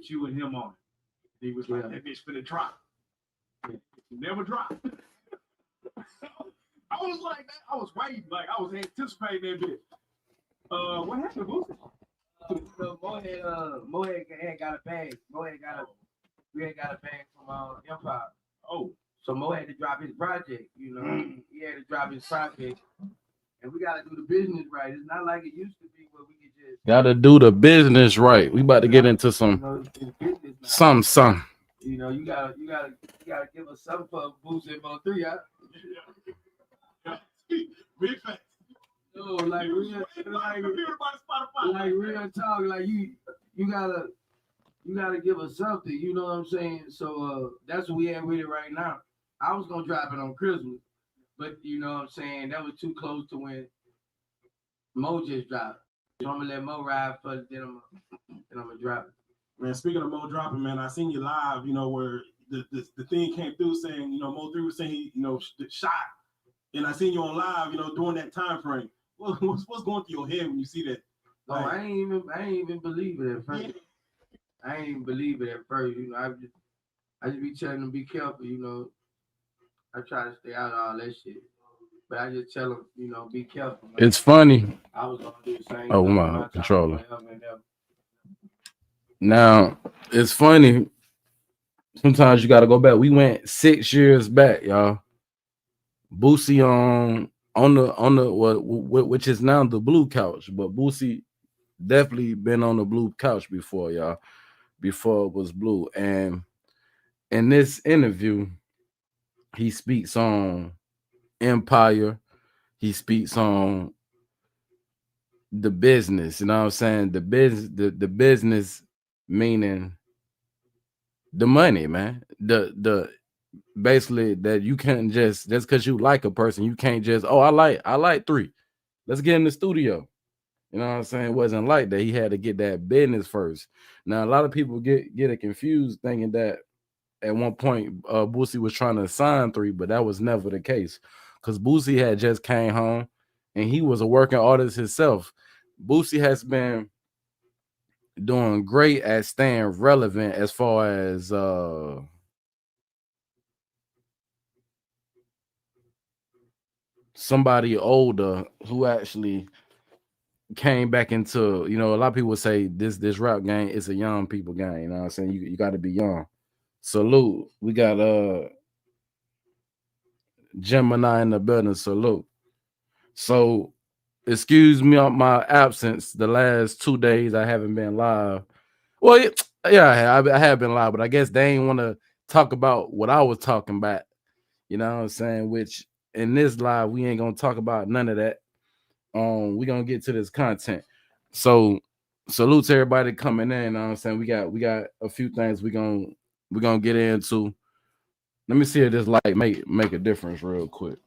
you and him on it. He was like, that bitch finna drop. It never dropped. I was like, I was waiting, like I was anticipating that bitch. What happened, Boosie? So Mo had got a bag. We had got a bag from Empire. Oh. So Mo had to drop his project, you know. He had to drop his project. And we gotta do the business right. It's not like it used to be where we could just gotta do the business right. We about to get into some some. You know, you gotta give us something for Boosie and Mo3, huh? Yeah. Big facts. No, like real talk, like you gotta give us something, you know what I'm saying? So that's what we have with it right now. I was gonna drop it on Christmas, but you know what I'm saying, that was too close to when Mo just dropped. So I'm gonna let Mo ride first, then I'm gonna drop it. Man, speaking of Mo dropping, man, I seen you live, you know, where the thing came through saying, you know, Mo3 was saying he, you know, shot. And I seen you on live, you know, during that time frame. What's going through your head when you see that? Like, I ain't even believe it at first. I ain't even believe it at first. You know, I just be telling them be careful. You know, I try to stay out of all that shit, but I just tell them, you know, be careful. Man. It's funny. I was gonna do the same. Oh, my controller. Now it's funny. Sometimes you gotta go back. We went 6 years back, y'all. Boosie on the what which is now the blue couch, but Boosie definitely been on the blue couch before, y'all. Before it was blue. And in this interview, he speaks on Empire. He speaks on the business. You know what I'm saying? The business meaning the money, man. The basically that you can't just because you like a person, you can't just, oh, I like 3. Let's get in the studio. You know what I'm saying? It wasn't like that. He had to get that business first. Now a lot of people get it confused thinking that at one point Boosie was trying to sign 3, but that was never the case. Because Boosie had just came home and he was a working artist himself. Boosie has been doing great at staying relevant as far as somebody older who actually came back into, you know, a lot of people say this rap game is a young people game. You know what I'm saying? You got to be young. Salute. We got Gemini in the building. Salute. So excuse me on my absence. The last 2 days I haven't been live. Well, yeah, I have been live, but I guess they ain't want to talk about what I was talking about. You know what I'm saying? Which in this live, we ain't gonna talk about none of that. We're gonna get to this content. So salute to everybody coming in. You know what I'm saying? We got a few things we're gonna get into. Let me see if this light make a difference real quick.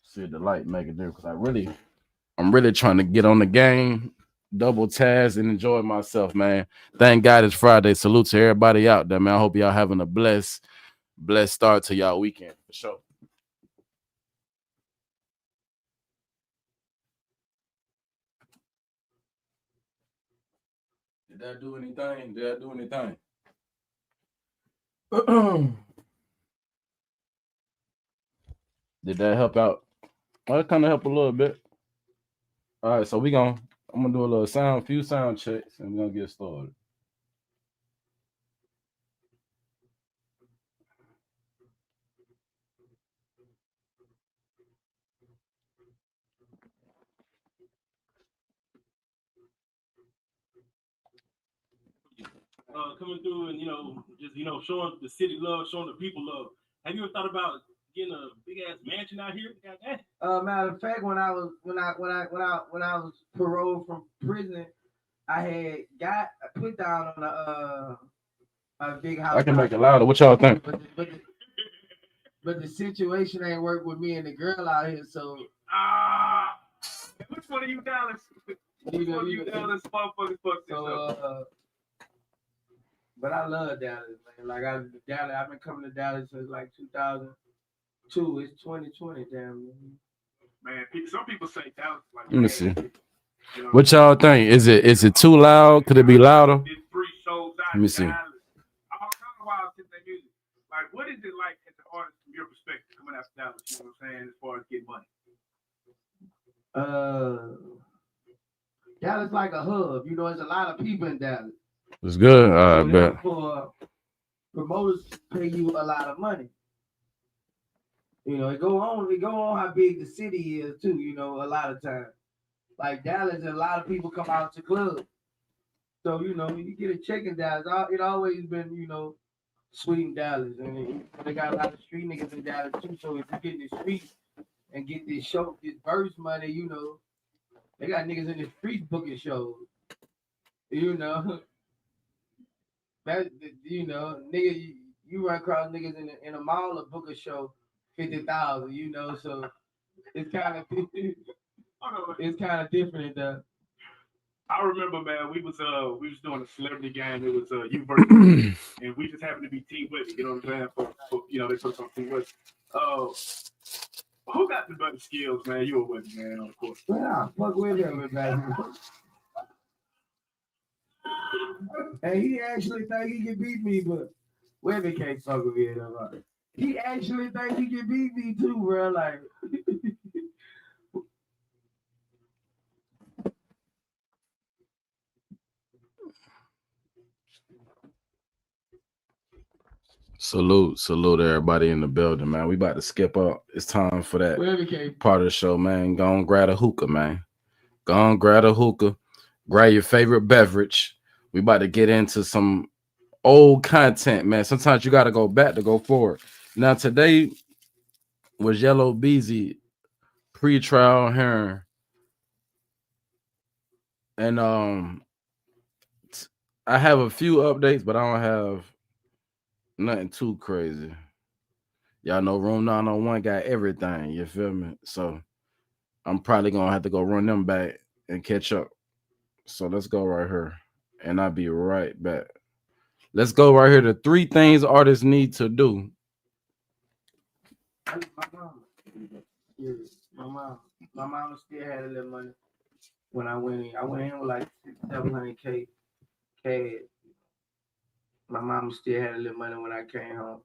See if the light make a difference. I'm really trying to get on the game, double task, and enjoy myself, man. Thank God it's Friday. Salute to everybody out there, man. I hope y'all having a blessed start to y'all weekend for sure. Did that do anything? Did that help out? Well, it kind of helped a little bit. All right, so I'm gonna do a few sound checks, and we're gonna get started. Coming through and just showing the city love, showing the people love. Have you ever thought about getting a big ass mansion out here? Matter of fact, when I was paroled from prison, I had put down on a big house. I can make it louder. What y'all think? But the situation ain't work with me and the girl out here, so which one of you Dallas? Which one of you Dallas motherfuckers fuck this up? But I love Dallas, man. Like I've been coming to Dallas since like 2002. It's 2020, damn. Man, some people say Dallas like. Let me see. What y'all think? Is it too loud? Could it be louder? Let me see. Dallas, all kind of wild shit they music. Like, what is it like as an artist from your perspective coming out of Dallas? You know what I'm saying? As far as getting money. Dallas like a hub. You know, there's a lot of people in Dallas. It's good. I So bet. therefore, promoters pay you a lot of money. You know, it go on how big the city is too. You know, a lot of times, like Dallas, a lot of people come out to clubs. So you know, you get a check in Dallas. It always been, you know, sweet in Dallas, and they got a lot of street niggas in Dallas too. So if you get in the streets and get this verse money, you know, they got niggas in the streets booking shows. You know, that you know, nigga, you run across niggas in a mall or book a show, 50,000. You know, so it's kind of different though. I remember, man, we was doing a celebrity game. It was you versus and we just happened to be Team Whitney. You know what I'm saying? For you know, they put us on Team Whitney. Who got the better skills, man? You were Whitney, man, of course. Yeah, fuck with him, man. And he actually think he can beat me, but Webby can't fuck with me. He actually think he can beat me too, bro. Like. Salute everybody in the building, man. We about to skip up. It's time for that part of the show, man. Go on, grab a hookah, man. Go on, grab a hookah. Grab your favorite beverage. We about to get into some old content, man. Sometimes you got to go back to go forward. Now, today was Yella Bezzy pre-trial hearing. And I have a few updates, but I don't have nothing too crazy. Y'all know Room 901 got everything, you feel me? So I'm probably gonna have to go run them back and catch up. So let's go right here. And I'll be right back. Let's go right here. The 3 things artists need to do. My mom still had a little money when I went in. I went in with like 700K cash. My mom still had a little money when I came home.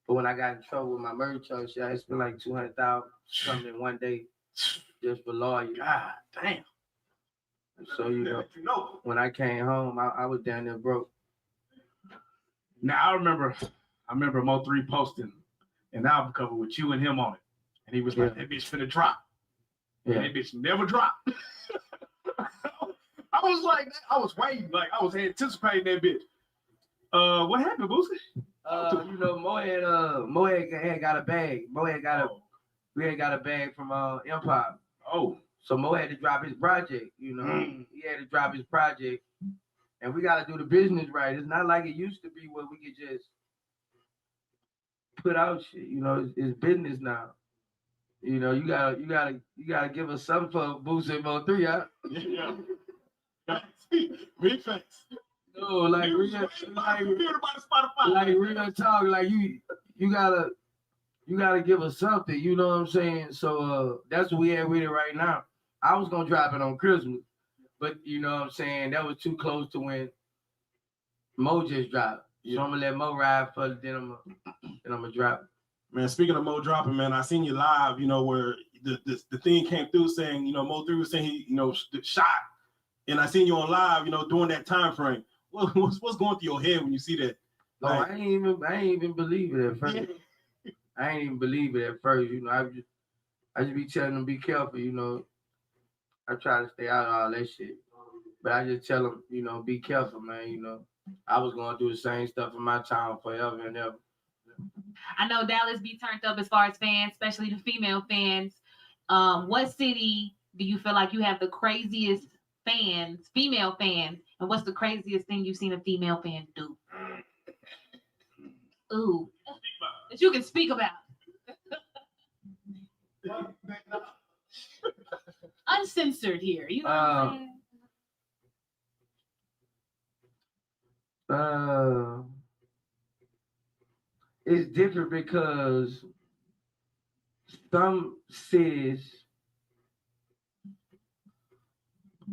But when I got in trouble with my merch shop, I spent like 200,000 something in one day just for lawyers. God damn. So you know, when I came home, I was down there broke. Now I remember Mo3 posting an album cover with you and him on it, and he was like, "That bitch finna drop." Yeah. And that bitch never dropped. I was like, I was waiting, like I was anticipating that bitch. What happened, Boosie? You know, Mo had got a bag. We had got a bag from Empire. Oh. So Mo had to drop his project, you know. He had to drop his project. And we gotta do the business right. It's not like it used to be where we could just put out shit. You know, it's business now. You know, you gotta give us something for Boosie and Mo3, huh? Yeah. Big facts. No, like real talk. Like you gotta give us something. You know what I'm saying? So that's what we had with it right now. I was gonna drop it on Christmas, but you know what I'm saying, that was too close to when Mo just dropped. Yeah. So I'm gonna let Mo ride for then I'm gonna drop it. Man, speaking of Mo dropping, man, I seen you live, you know, where the thing came through saying, you know, Mo3 was saying he, you know, shot. And I seen you on live, you know, during that time frame. What's going through your head when you see that? Like, I ain't even believe it at first. I ain't even believe it at first. You know, I just be telling them be careful. You know, I try to stay out of all that shit, but I just tell them, you know, be careful, man. You know, I was gonna do the same stuff in my town forever and ever. I know Dallas be turned up as far as fans, especially the female fans. What city do you feel like you have the craziest fans, female fans, and what's the craziest thing you've seen a female fan do? Ooh, that you can speak about. Uncensored here, you know what I'm saying? It's different because some cities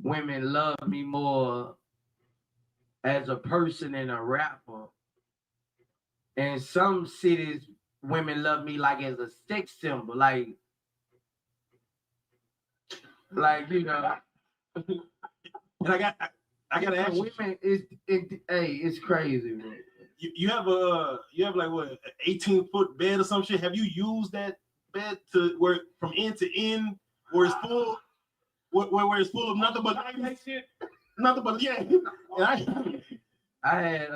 women love me more as a person and a rapper. In some cities, women love me like as a sex symbol, like you know. And I gotta ask you, Women, it's crazy, man. you have like what, an 18-foot bed or some shit? Have you used that bed to where from end to end, where it's full, where it's full of nothing but shit, nothing but yeah. And I had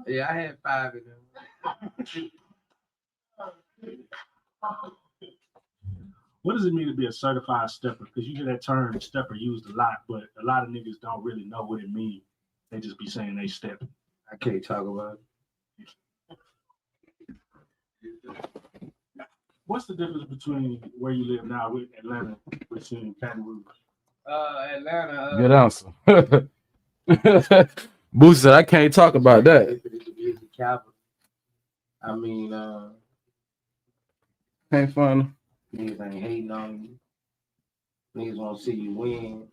yeah, I had 5 of them. what does it mean to be a certified stepper? Because you hear that term stepper used a lot, but a lot of niggas don't really know what it means. They just be saying they step. I can't talk about it. What's the difference between where you live now with Atlanta, with in Baton Rouge? Atlanta. Good answer. Boosie said, I can't talk about that. It's the music capital. I mean, Can't find niggas ain't hating on you. Niggas want to see you win.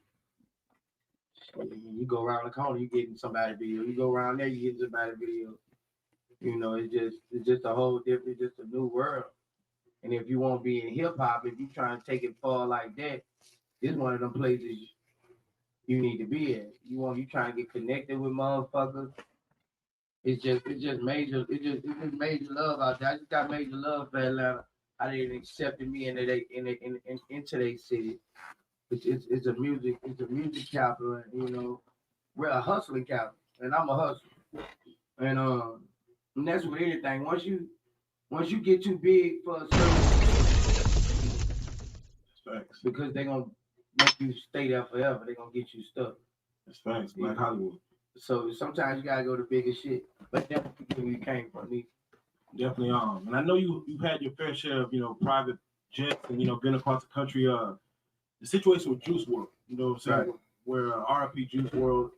You go around the corner, you getting somebody video. You go around there, you getting somebody video. You know, it's just a whole different, just a new world. And if you want to be in hip hop, if you trying to take it far like that, this one of them places you need to be at. You trying to get connected with motherfuckers. It's just major love out there. I just got major love for Atlanta. How they accepted me into their city. It's a music capital, and, you know, we're a hustling capital, and I'm a hustler. And that's with anything. Once you get too big for a certain, Facts. because they're gonna make you stay there forever. They're gonna get you stuck. That's facts. Like Hollywood. So sometimes you gotta go to bigger shit. But that's where you came from. Me. Definitely. And I know you've had your fair share of, you know, private jets and, you know, been across the country. The situation with Juice WRLD, you know what I'm saying? Right. Where RIP Juice WRLD.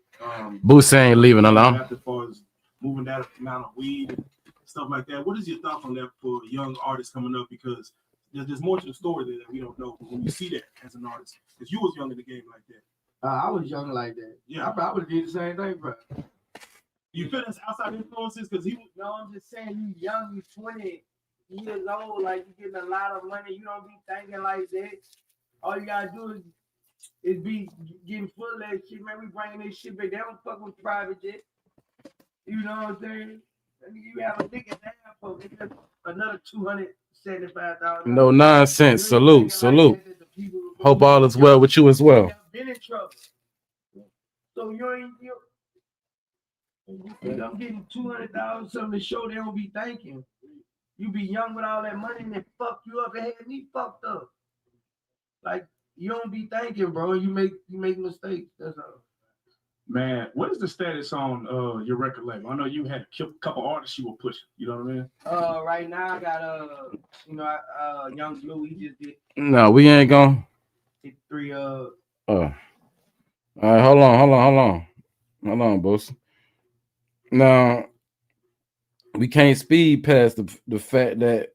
Boosie ain't leaving alone. As far as moving that amount of weed and stuff like that. What is your thoughts on that for young artists coming up? Because there's more to the story that we don't know when you see that as an artist. Because you was young in the game like that. I was young like that. Yeah. I would have did the same thing, bro. You feel that's outside influences? Because he was. No, I'm just saying, you young, you 20 years old, like you getting a lot of money. You don't be thinking like that. All you gotta do is be getting full of that shit, man. We bringing this shit back. They don't fuck with private jet. You know what I'm saying? You have a nigga down for another $275,000. No nonsense. Salute. Hope all is well with you as well. Been in trouble. So I'm getting $200 something to show they don't be thinking. You be young with all that money and they fuck you up. They had me fucked up. Like, you don't be thinking, bro. You make mistakes. That's all. Man, what is the status on your record label? I know you had a couple artists you were pushing. You know what I mean? Right now I got Young Blue. He just did. No, we ain't gonna. 3 All right, hold on, boss. Now we can't speed past the fact that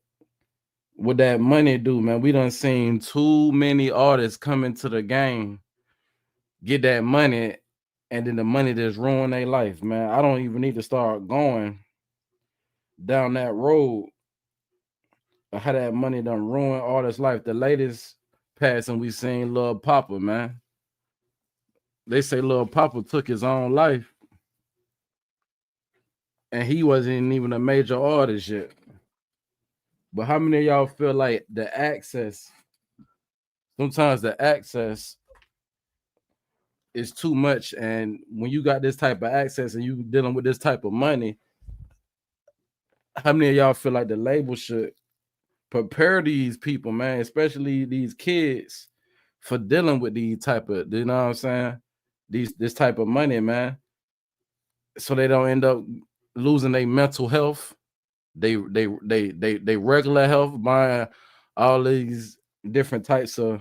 what that money do, man. We done seen too many artists come into the game, get that money, and then the money just ruin their life, man. I don't even need to start going down that road of how that money done ruin artists' life. The latest passing we seen Lil Papa, man. They say Lil Papa took his own life, and he wasn't even a major artist yet. But how many of y'all feel like sometimes the access is too much, and when you got this type of access and you dealing with this type of money, how many of y'all feel like the label should prepare these people, man, especially these kids, for dealing with these type of, you know what I'm saying, this type of money, man, so they don't end up losing their mental health, they regular health, buying all these different types of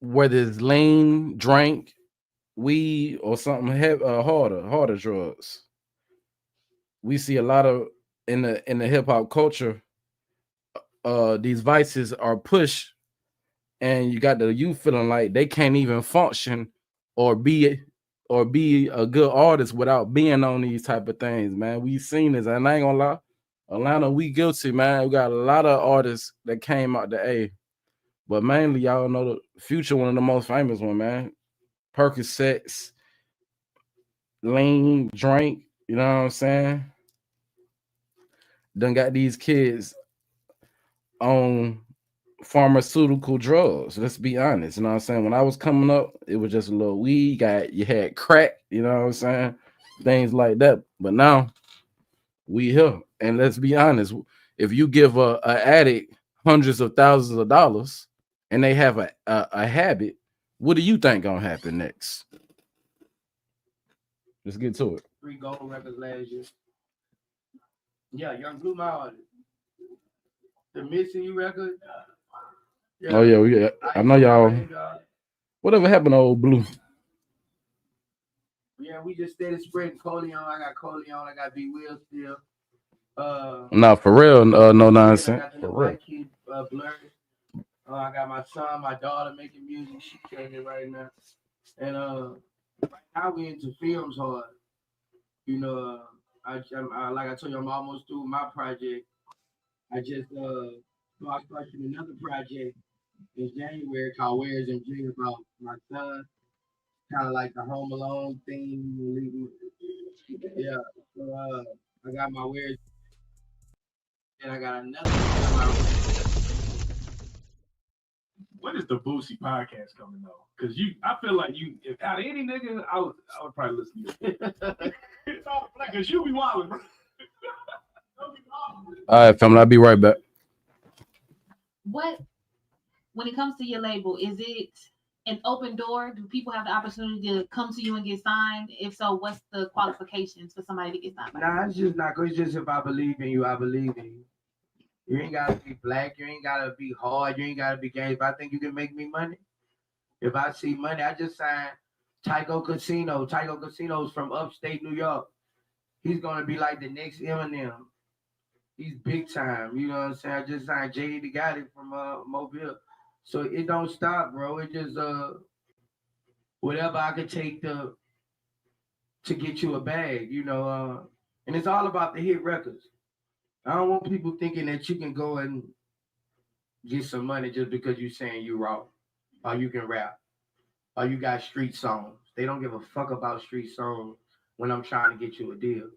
whether it's lean, drink, weed, or something harder drugs. We see a lot of in the hip hop culture, these vices are pushed, and you got the youth feeling like they can't even function or be a good artist without being on these type of things, man. We seen this, and I ain't gonna lie, Atlanta, we guilty, man. We got a lot of artists that came out the A, but mainly y'all know the Future, one of the most famous one, man. Percocets, lean, drink, you know what I'm saying? Done got these kids on pharmaceutical drugs. Let's be honest. You know what I'm saying? When I was coming up, it was just a little weed. You had crack, you know what I'm saying? Things like that. But now we here. And let's be honest, if you give a addict hundreds of thousands of dollars and they have a habit, what do you think gonna happen next? Let's get to it. 3 gold records last year. Yeah, Young Blue, my artist. The Missing You record. Oh yeah, I know y'all. Whatever happened to old Blue? Yeah, we just steady spreading Coleon. I got Coleon. I got B Will still. Nah, for real, no nonsense. I got For the real. white kid, Blur. I got my son, my daughter making music. She killing it right now. And right now we into films hard. You know, I like I told you, I'm almost through my project. I just I started another project in January called Where's MJ about my son. Kind of like the Home Alone thing. Yeah. So I got my Where's, and I got another one. When is the Boosie podcast coming though? Because I feel like if out of any nigga, I would probably listen to you. Because you be wilding, bro. All right, family, I'll be right back. When it comes to your label, is it an open door? Do people have the opportunity to come to you and get signed? If so, what's the qualifications for somebody to get signed? Nah, it's just not good. It's just if I believe in you, I believe in you. You ain't gotta be black. You ain't gotta be hard. You ain't gotta be gay. If I think you can make me money, if I see money, I just signed Tycho Casino. Tycho Casino's from upstate New York. He's gonna be like the next Eminem. He's big time. You know what I'm saying? I just signed Jay the Gotti from Mobile. So it don't stop, bro. It just whatever I could take to get you a bag, you know. And it's all about the hit records. I don't want people thinking that you can go and get some money just because you're saying you raw, or you can rap, or you got street songs. They don't give a fuck about street songs when I'm trying to get you a deal.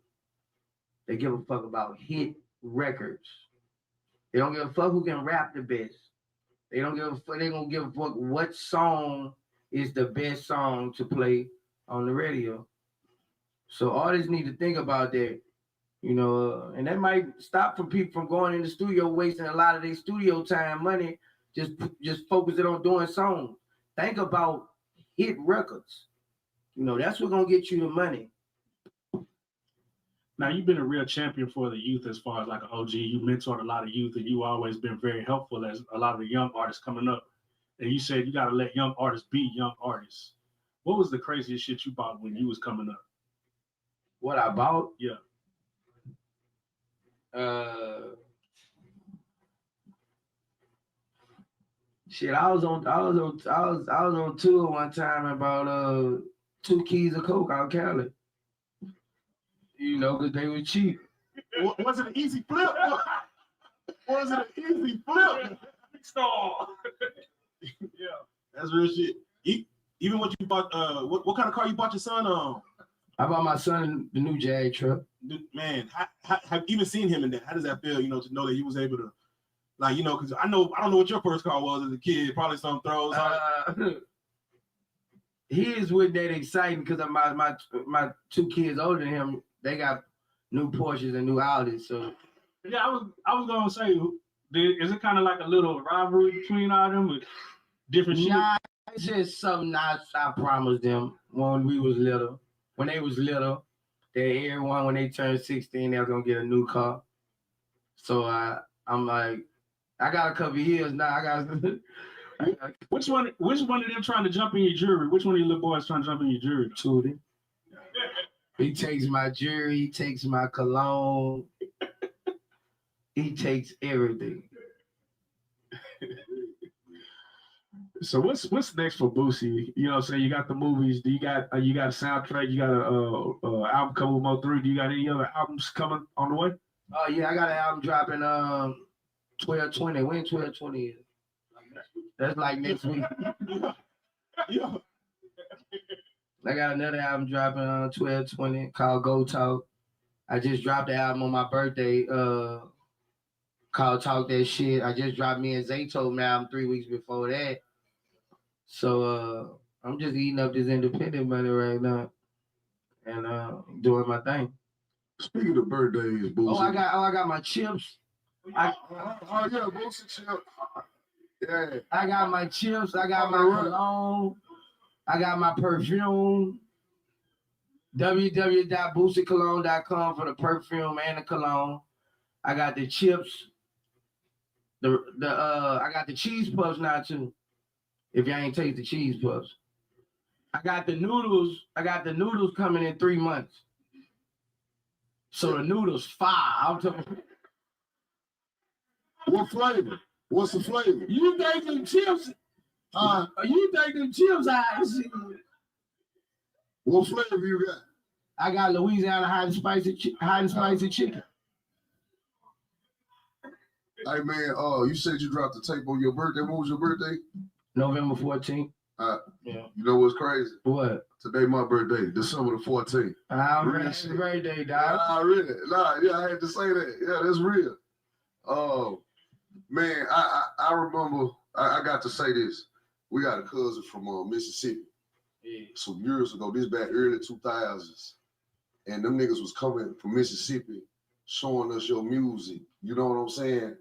They give a fuck about hit records. They don't give a fuck who can rap the best. They don't give a fuck. They gonna give a fuck what song is the best song to play on the radio. So artists need to think about that. You know, and that might stop from people from going in the studio, wasting a lot of their studio time, money, just focusing on doing songs. Think about hit records. You know, that's what's gonna get you the money. Now you've been a real champion for the youth as far as like an OG. You mentored a lot of youth, and you always been very helpful as a lot of the young artists coming up. And you said you got to let young artists be young artists. What was the craziest shit you bought when you was coming up? What I bought? Yeah. Shit, I was on tour one time and bought 2 keys of coke out Cali. You know, because they were cheap. Was it an easy flip? Was it an easy flip? Star. Yeah, that's real shit. Even what you bought, what kind of car you bought your son on? I bought my son the new Jag truck. Man, have you even seen him in that? How does that feel? You know, to know that he was able to, like, you know, because I don't know what your first car was as a kid. Probably some throws. His wasn't that exciting because of my 2 kids older than him. They got new Porsches and new Audis. So yeah, I was gonna say, is it kind of like a little rivalry between all them with different shit? Nah, it's just something I promised them when we was little. When they was little, that everyone when they turned 16, they were gonna get a new car. So I'm like, I got a couple of years now. I got Which one of them trying to jump in your jury? Which one of your little boys trying to jump in your jury? Tootie. He takes my jewelry, he takes my cologne. He takes everything. So what's next for Boosie? You know what I'm saying? You got the movies. Do you got a soundtrack? You got a album coming with Mo3? Do you got any other albums coming on the way? Oh yeah, I got an album dropping 12/20. When 12/20 is? That's like next week. Yeah. I got another album dropping on 12/20 called Go Talk. I just dropped the album on my birthday called Talk That Shit. I just dropped me and Zaytoven album 3 weeks before that. So I'm just eating up this independent money right now and doing my thing. Speaking of birthdays, Boosie. Oh, I got my chips. Yeah, Boosie chip. Yeah. I got my chips. I got my cologne. I got my perfume. www.boosiecologne.com for the perfume and the cologne. I got the chips. I got the cheese puffs now too. If y'all ain't taste the cheese puffs. I got the noodles. I got the noodles coming in 3 months. So the noodles fire. I'm talking. What flavor? What's the flavor? You think them chips? You think them chips? What flavor you got? I got Louisiana hot and spicy chicken. Hey man, you said you dropped the tape on your birthday. What was your birthday? November 14th. Yeah. You know what's crazy? What? Today my birthday, December the 14th. Happy birthday, dog. Really? I had to say that. Yeah, that's real. Man, I remember. I got to say this. We got a cousin from Mississippi. Yeah. Some years ago, this back early 2000s, and them niggas was coming from Mississippi, showing us your music. You know what I'm saying?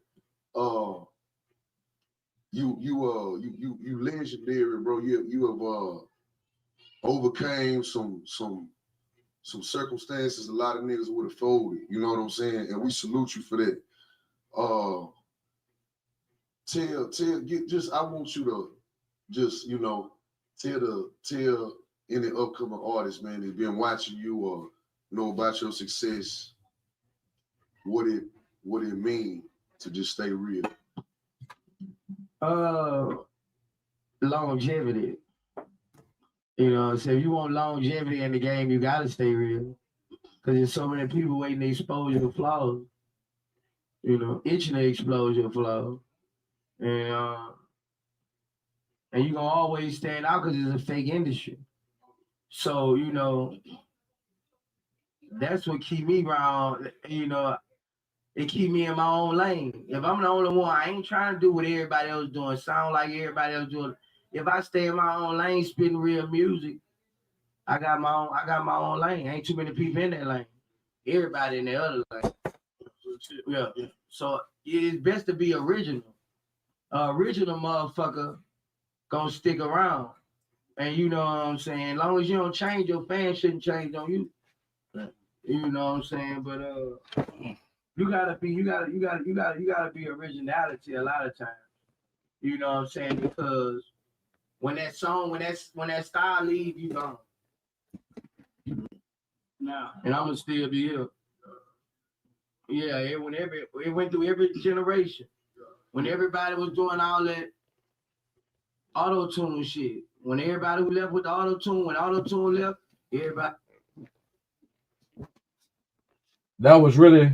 You legendary, bro. You have overcame some circumstances a lot of niggas would have folded. You know what I'm saying? And we salute you for that. I want you to just, tell any upcoming artist, man, that's been watching you or know about your success, what it mean to just stay real. Longevity. You know, so if you want longevity in the game, you gotta stay real. Because there's so many people waiting to expose your flaws. Itching to expose your flaws. And you're gonna always stand out because it's a fake industry. So, that's what keep me around, it keep me in my own lane. If I'm the only one, I ain't trying to do what everybody else doing, sound like everybody else doing. If I stay in my own lane, spitting real music, I got my own lane. Ain't too many people in that lane. Everybody in the other lane. Yeah. So it's best to be original. Original motherfucker gonna stick around. And you know what I'm saying? As long as you don't change, your fans shouldn't change on you. You know what I'm saying? But you gotta be originality a lot of times. You know what I'm saying? Because when that style leaves, you gone. Now, and I'm gonna still be here. Yeah, it went through every generation. When everybody was doing all that auto-tune shit. When everybody who left with the auto-tune, when auto-tune left, everybody. That was really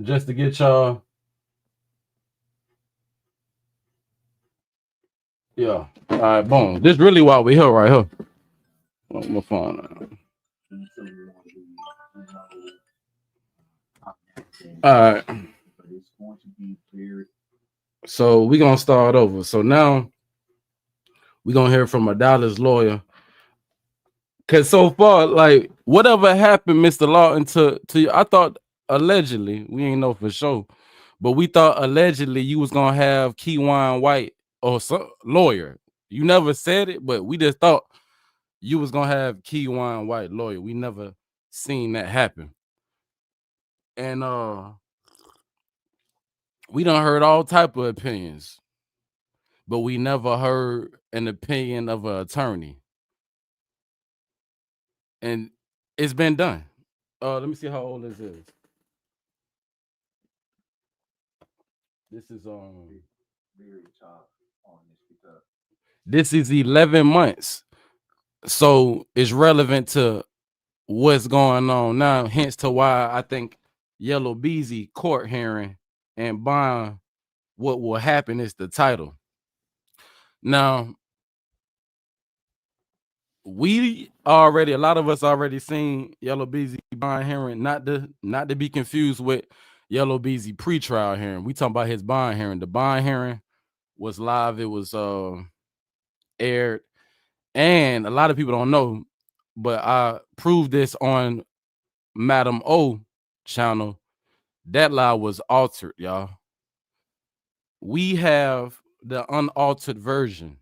just to get y'all. Yeah. All right, boom. This really why we here right here. Oh, my phone. All right. So we're gonna start over. So now we're gonna hear from a Dallas lawyer. Cause so far, like whatever happened, Mr. Lawton, to you, I thought allegedly, we ain't know for sure, but we thought allegedly you was gonna have Keywan White or some lawyer. You never said it, but we just thought you was gonna have Keywan White lawyer. We never seen that happen. And we done heard all type of opinions, but we never heard an opinion of an attorney. And it's been done. Let me see how old this is. This is very tough on this because this is 11 months. So it's relevant to what's going on now. Hence to why I think Yella Bezzy court hearing and bond, what will happen is the title. Now, a lot of us already seen Yella Bezzy bond hearing, not to be confused with Yella Bezzy pretrial hearing. We talking about his bond hearing. The bond hearing was live, it was aired, and a lot of people don't know, but I proved this on Madam O channel. That live was altered, y'all. We have the unaltered version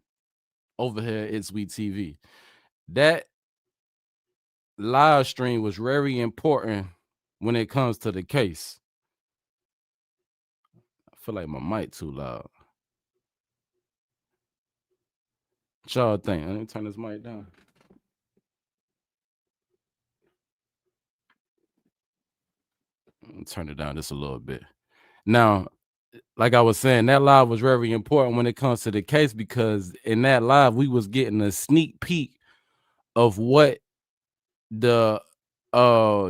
over here at Sweet TV. That live stream was very important when it comes to the case. I feel like my mic too loud. What y'all think? Let me turn this mic down. Turn it down just a little bit. Now, like I was saying, that live was very important when it comes to the case, because in that live we was getting a sneak peek of what the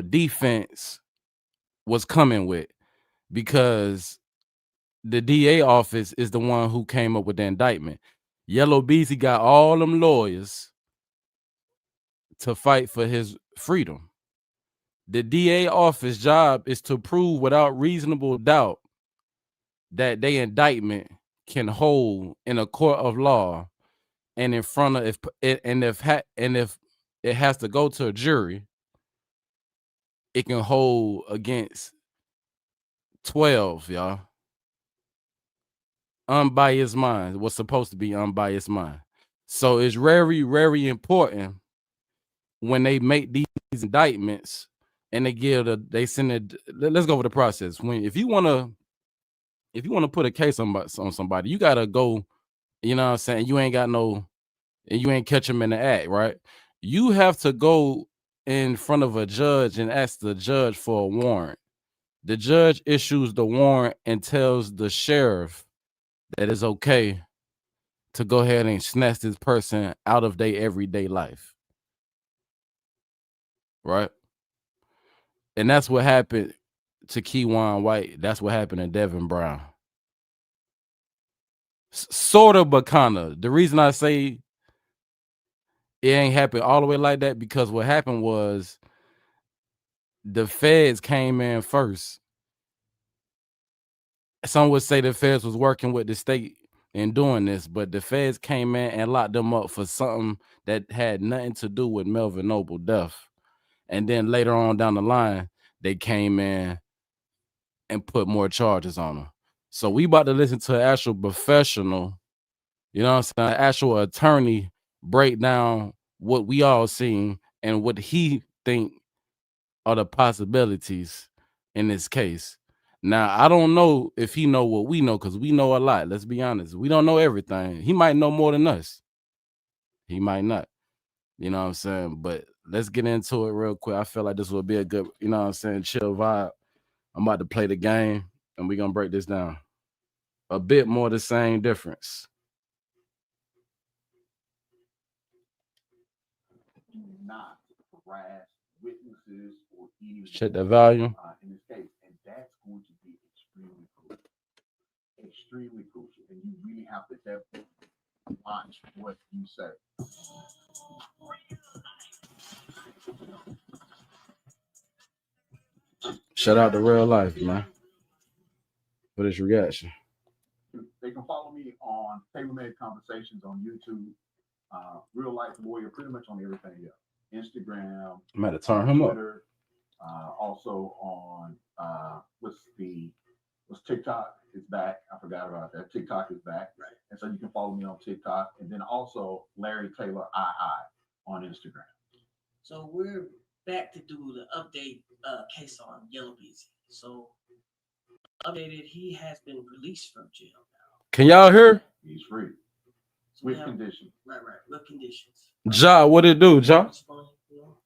defense was coming with, because the DA office is the one who came up with the indictment. Yella Bezzy got all them lawyers to fight for his freedom. The DA office job is to prove without reasonable doubt that their indictment can hold in a court of law, and in front of if it has to go to a jury, it can hold against 12, y'all. Unbiased mind. What's supposed to be unbiased mind. So it's very, very important when they make these indictments and they send it. Let's go over the process. If you want to put a case on somebody, you gotta go. You know what I'm saying? You ain't catch them in the act, right? You have to go in front of a judge and ask the judge for a warrant. The judge issues the warrant and tells the sheriff that it's okay to go ahead and snatch this person out of their everyday life. Right? And that's what happened to Keywan White. That's what happened to Devin Brown. Sort of, but kind of. The reason I say it ain't happened all the way like that, because what happened was the feds came in first. Some would say the feds was working with the state in doing this, but the feds came in and locked them up for something that had nothing to do with Melvin Noble death. And then later on down the line, they came in and put more charges on them. So we about to listen to an actual professional, you know what I'm saying, an actual attorney break down what we all seen and what he think are the possibilities in this case. Now, I don't know if he know what we know, because we know a lot. Let's be honest. We don't know everything. He might know more than us. He might not. You know what I'm saying? But let's get into it real quick. I feel like this will be a good, you know what I'm saying, chill vibe. I'm about to play the game, and we're going to break this down. A bit more the same difference. do not harass witnesses or anyone. Check the volume. In this case, and that's going to be extremely crucial. Extremely crucial, and you really have to definitely watch what you say. Shout out to Real Life, man, for this reaction. They can follow me on Tailor-Made Conversations on YouTube, Real Life Warrior, pretty much on everything else. Instagram, I'm going to turn him Twitter, also on what's TikTok is back. I forgot about that. TikTok is back. Right. And so you can follow me on TikTok, and then also Larry Taylor II on Instagram. So we're back to do the update case on Yella Bezzy. So updated, he has been released from jail now. Can y'all hear? He's free. So With conditions. Right, with conditions. Ja, what it do, Ja?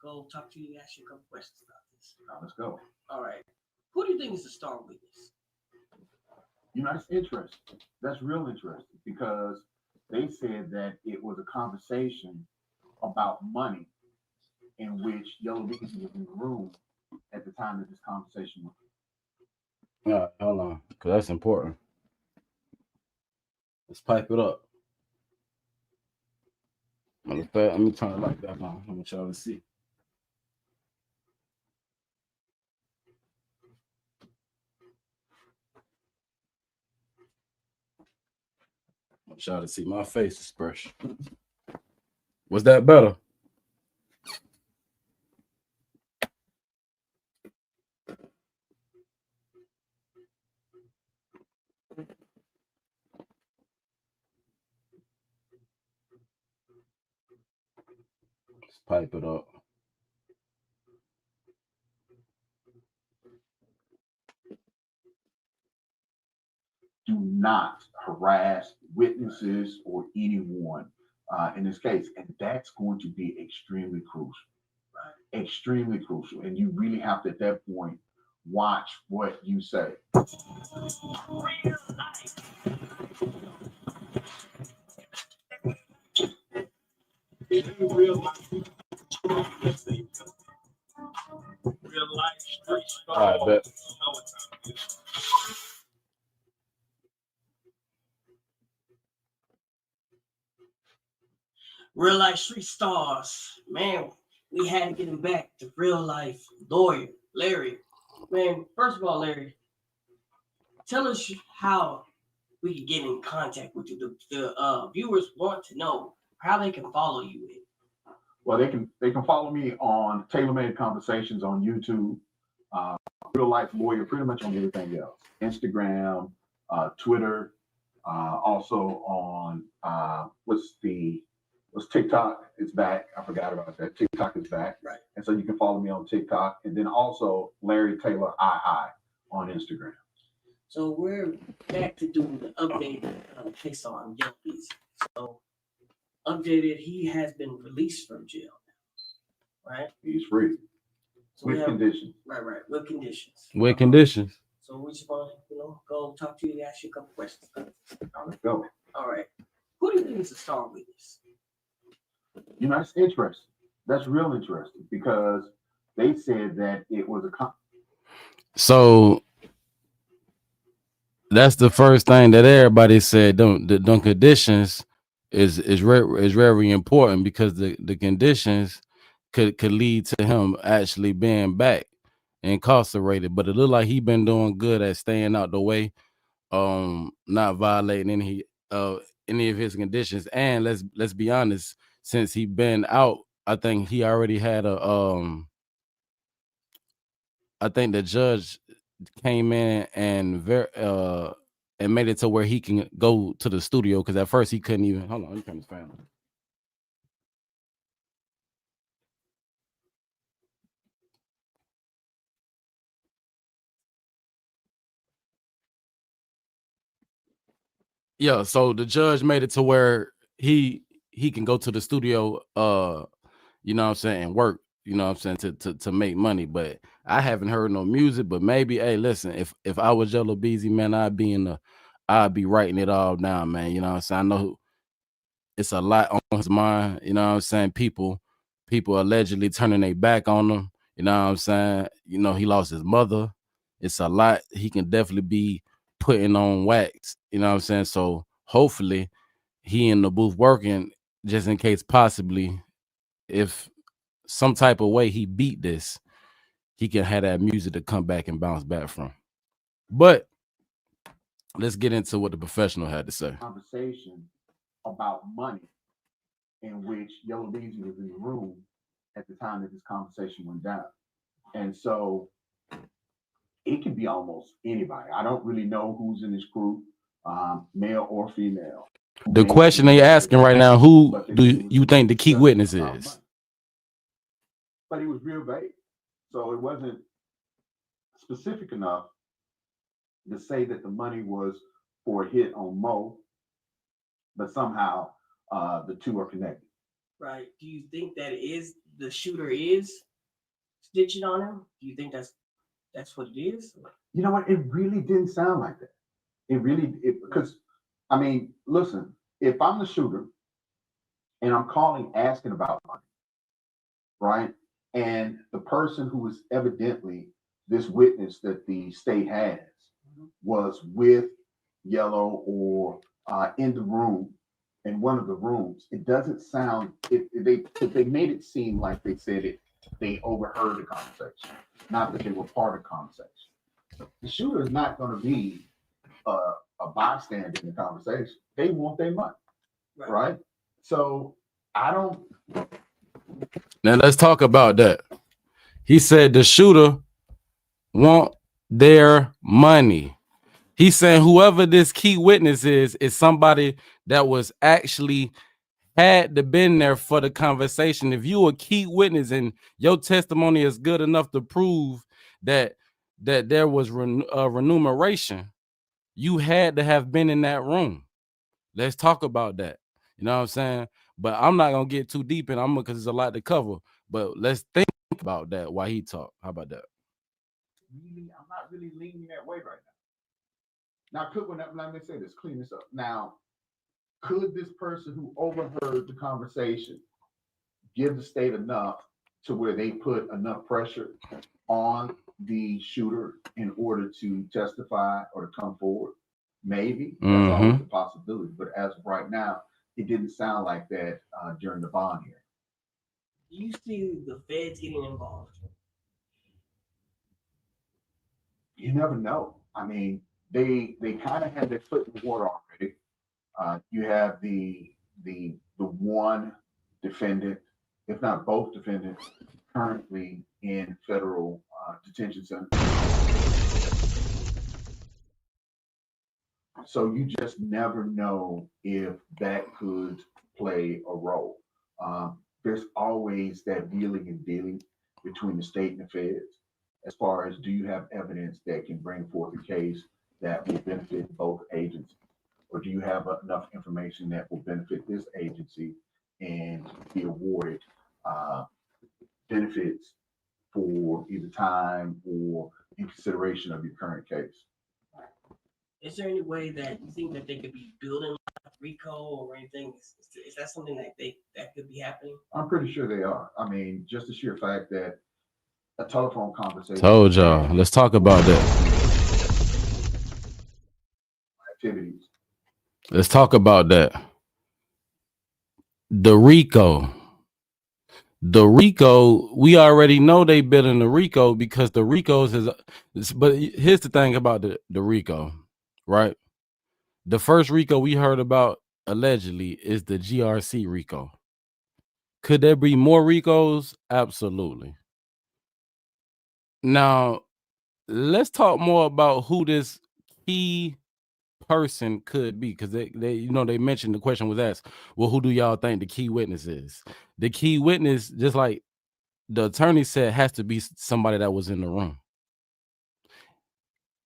Go talk to you, ask you a couple questions about this. Now let's go. All right. Who do you think is the star witness? You know, that's interesting. That's real interesting because they said that it was a conversation about money in which Yella Bezzy was in the room at the time that this conversation was. All right, hold on, because that's important. Let's pipe it up. Let me turn the light back on. I want y'all to see. I want y'all to see my face expression. Was that better? Let's pipe it up. Do not harass witnesses or anyone in this case, and that's going to be extremely crucial. Right? Extremely crucial, and you really have to at that point watch what you say. Real life street All right, bet. Real life street stars, man. We had to get him back to real life lawyer Larry. Man, first of all, Larry, tell us how we can get in contact with you. The viewers want to know how they can follow you. Well, they can follow me on Tailor Made Conversations on YouTube, Real Life Lawyer, pretty much on everything else, Instagram, Twitter, also on what's TikTok? It's back. I forgot about that. TikTok is back, Right? And so you can follow me on TikTok, and then also Larry Taylor II on Instagram. So we're back to doing the updated case on Yella Bezzy. So updated, he has been released from jail now, right? He's free So with conditions. Right, with conditions. With conditions. So we just want to, go talk to you and ask you a couple questions. Let's go. All right. Who do you think is a star witness? You know, that's interesting. That's real interesting because they said that it was a. So that's the first thing that everybody said. The conditions is very important because the conditions could lead to him actually being back incarcerated. But it looked like he been doing good at staying out the way, not violating any of his conditions. And let's be honest, since he been out, I think he already had I think the judge came in and made it to where he can go to the studio, because at first he couldn't even. Hold on, let me turn this fan on. Yeah, so the judge made it to where he can go to the studio, you know what I'm saying, and work, you know what I'm saying, to make money. But I haven't heard no music. But maybe, hey, listen, if I was Yella Bezzy, man, I'd be writing it all down, man. You know what I'm saying? I know it's a lot on his mind, you know what I'm saying? People allegedly turning their back on him, you know what I'm saying? You know, he lost his mother. It's a lot. He can definitely be putting on wax, you know what I'm saying? So hopefully he in the booth working, just in case possibly if some type of way he beat this, he can have that music to come back and bounce back from. But let's get into what the professional had to say. Conversation about money in which Yella Bezzy was in the room at the time that this conversation went down. And so it could be almost anybody. I don't really know who's in this group, male or female. The question they're asking right now, who do you think the key witness is? But it was real vague. So it wasn't specific enough to say that the money was for a hit on Mo, but somehow the two are connected. Right. Do you think that the shooter is snitching on him? Do you think that's what it is? You know what? It really didn't sound like that. Because I mean, listen, if I'm the shooter and I'm calling asking about money, right? And the person who is evidently this witness that the state has was with Yellow or in the room, in one of the rooms, it doesn't sound, if they made it seem like they said it, they overheard the conversation, not that they were part of the conversation. The shooter is not going to be a bystander in the conversation. They want their money, right? So I don't. Now let's talk about that. He said the shooter want their money. He's saying whoever this key witness is somebody that was actually had to been there for the conversation. If you a key witness and your testimony is good enough to prove that there was remuneration, you had to have been in that room. Let's talk about that. You know what I'm saying? But I'm not gonna get too deep in. Because there's a lot to cover. But let's think about that while he talk. How about that? I'm not really leaning that way right now. Let me say this, clean this up. Now, could this person who overheard the conversation give the state enough to where they put enough pressure on the shooter in order to testify or to come forward? Maybe. That's always a possibility. But as of right now, it didn't sound like that during the bond hearing. Do you see the feds getting involved? You never know. I mean, they kind of had their foot in the water already. You have the one defendant, if not both defendants, currently in federal detention center. So you just never know if that could play a role. There's always that wheeling and dealing between the state and the feds, as far as do you have evidence that can bring forth a case that will benefit both agencies? Or do you have enough information that will benefit this agency and be awarded benefits for either time or in consideration of your current case? Is there any way that you think that they could be building like RICO or anything? Is that something that could be happening? I'm pretty sure they are. I mean, just the sheer fact that a telephone conversation. Told y'all. Let's talk about that. Activities. Let's talk about that. The RICO, we already know they building the RICO because the RICOs is. But here's the thing about the RICO, right? The first RICO we heard about allegedly is the GRC RICO. Could there be more RICOs? Absolutely. Now, let's talk more about who this key person could be, because they mentioned, the question was asked, well, who do y'all think the key witness is? The key witness, just like the attorney said, has to be somebody that was in the room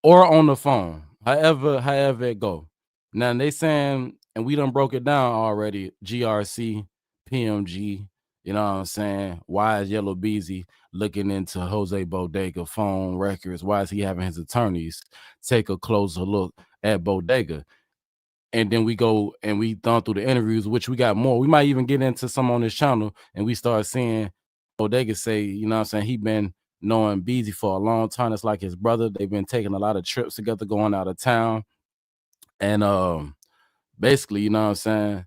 or on the phone, however it go. Now they saying, and we done broke it down already, GRC, PMG, you know what I'm saying? Why is Yella Bezzy looking into Jose Bodega phone records? Why is he having his attorneys take a closer look at Bodega? And then we go and we thumb through the interviews, which we got more. We might even get into some on this channel, and we start seeing Bodega say, you know what I'm saying, he been knowing Bezzy for a long time. It's like his brother. They've been taking a lot of trips together, going out of town. And basically, you know what I'm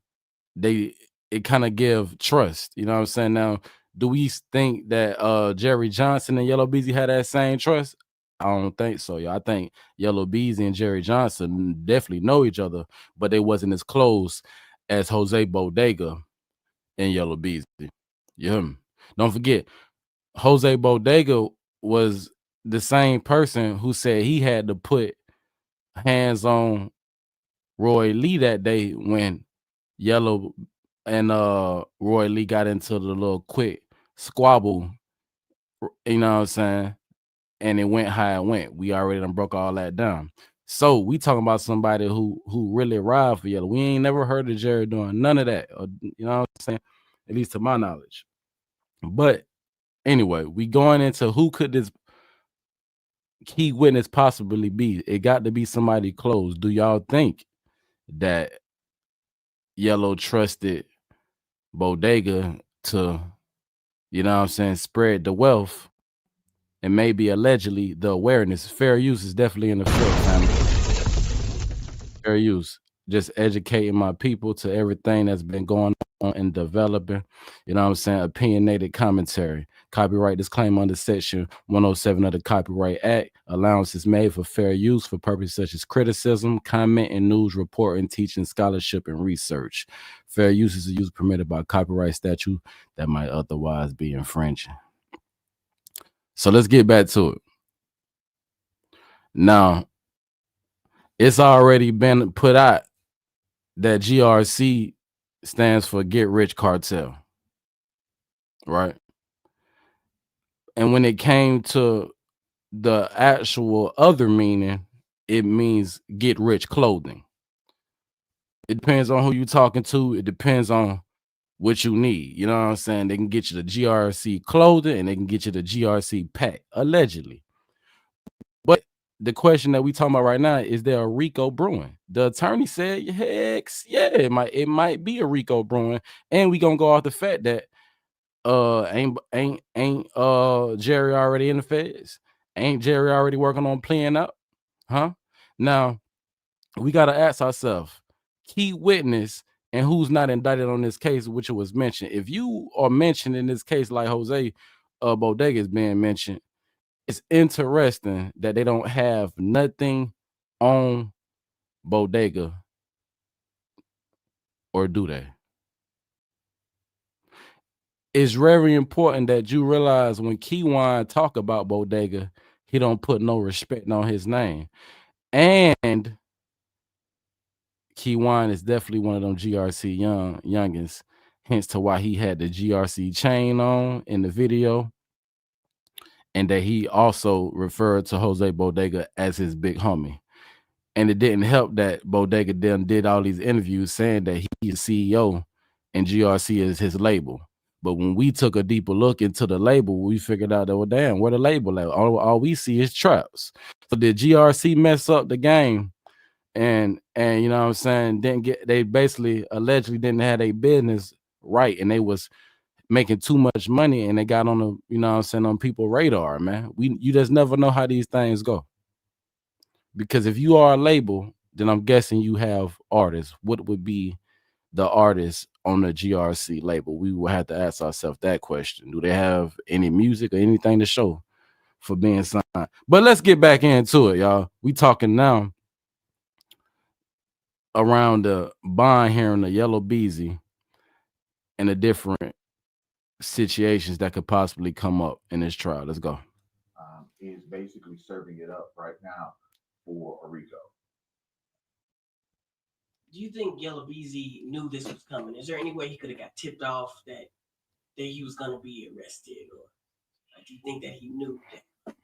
saying, it kind of give trust. You know what I'm saying? Now, do we think that Jerry Johnson and Yella Bezzy had that same trust? I don't think so, y'all. I think Yella Bezzy and Jerry Johnson definitely know each other, but they wasn't as close as Jose Bodega and Yella Bezzy. You hear me? Don't forget, Jose Bodega was the same person who said he had to put hands on Roy Lee that day when Yellow and Roy Lee got into the little quick squabble, you know what I'm saying? And it went how it went. We already done broke all that down. So we talking about somebody who really ride for Yellow. We ain't never heard of Jerry doing none of that, or, you know what I'm saying? At least to my knowledge. But anyway, we going into who could this key witness possibly be? It got to be somebody close. Do y'all think that Yellow trusted Bodega to, you know what I'm saying, spread the wealth and maybe allegedly the awareness? Fair use is definitely in effect, family. Fair use. Just educating my people to everything that's been going on and developing, you know what I'm saying, opinionated commentary. Copyright disclaimer under section 107 of the Copyright Act. Allowance is made for fair use for purposes such as criticism, comment, and news reporting, teaching, scholarship, and research. Fair use is a use permitted by copyright statute that might otherwise be infringing. So let's get back to it. Now, it's already been put out that GRC stands for Get Rich Cartel, right? And when it came to the actual other meaning, it means get rich clothing. It depends on who you're talking to. It depends on what you need. You know what I'm saying? They can get you the GRC clothing and they can get you the GRC pack, allegedly. But the question that we talking about right now, is there a RICO brewing? The attorney said, heck, yeah, it might be a RICO brewing. And we gonna go off the fact that ain't Jerry already in the feds? Ain't Jerry already working on playing up? Huh? Now we gotta ask ourselves, key witness and who's not indicted on this case, which was mentioned. If you are mentioned in this case, like Jose Bodega is being mentioned, it's interesting that they don't have nothing on Bodega, or do they? It's very important that you realize when Keywan talk about Bodega, he don't put no respect on his name. And Keywan is definitely one of them GRC youngins, hence to why he had the GRC chain on in the video, and that he also referred to Jose Bodega as his big homie. And it didn't help that Bodega then did all these interviews saying that he's CEO and GRC is his label. But when we took a deeper look into the label, we figured out that, well, damn, where the label at? All we see is traps. So did GRC mess up the game? And you know what I'm saying, they basically allegedly didn't have their business right, and they was making too much money, and they got on the, you know what I'm saying, on people's radar, man. You just never know how these things go. Because if you are a label, then I'm guessing you have artists. What would be the artists on the GRC label? We will have to ask ourselves that question. Do they have any music or anything to show for being signed? But let's get back into it, y'all. We talking now around the bond hearing of Yella Bezzy and the different situations that could possibly come up in this trial. Let's go. Is basically serving it up right now for a RICO. Do you think Yella Bezzy knew this was coming? Is there any way he could have got tipped off that he was going to be arrested, or do you think that he knew that?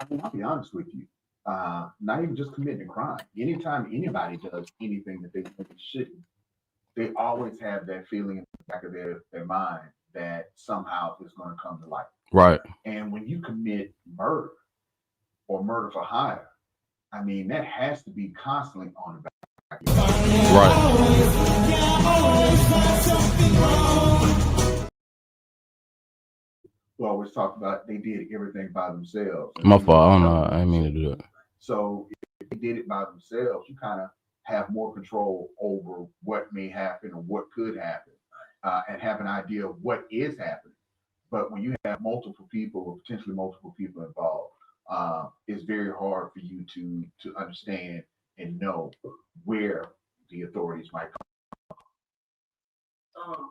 I mean, I'll be honest with you. Not even just committing a crime. Anytime anybody does anything that they think they shouldn't, they always have that feeling in the back of their mind that somehow it's going to come to light. Right. And when you commit murder or murder for hire, I mean, that has to be constantly on the back. Right. We always talk about they did everything by themselves. My fault. I don't know. I didn't mean to do that. So if they did it by themselves, you kind of have more control over what may happen or what could happen, and have an idea of what is happening. But when you have multiple people or potentially multiple people involved, it's very hard for you to understand and know where the authorities might come.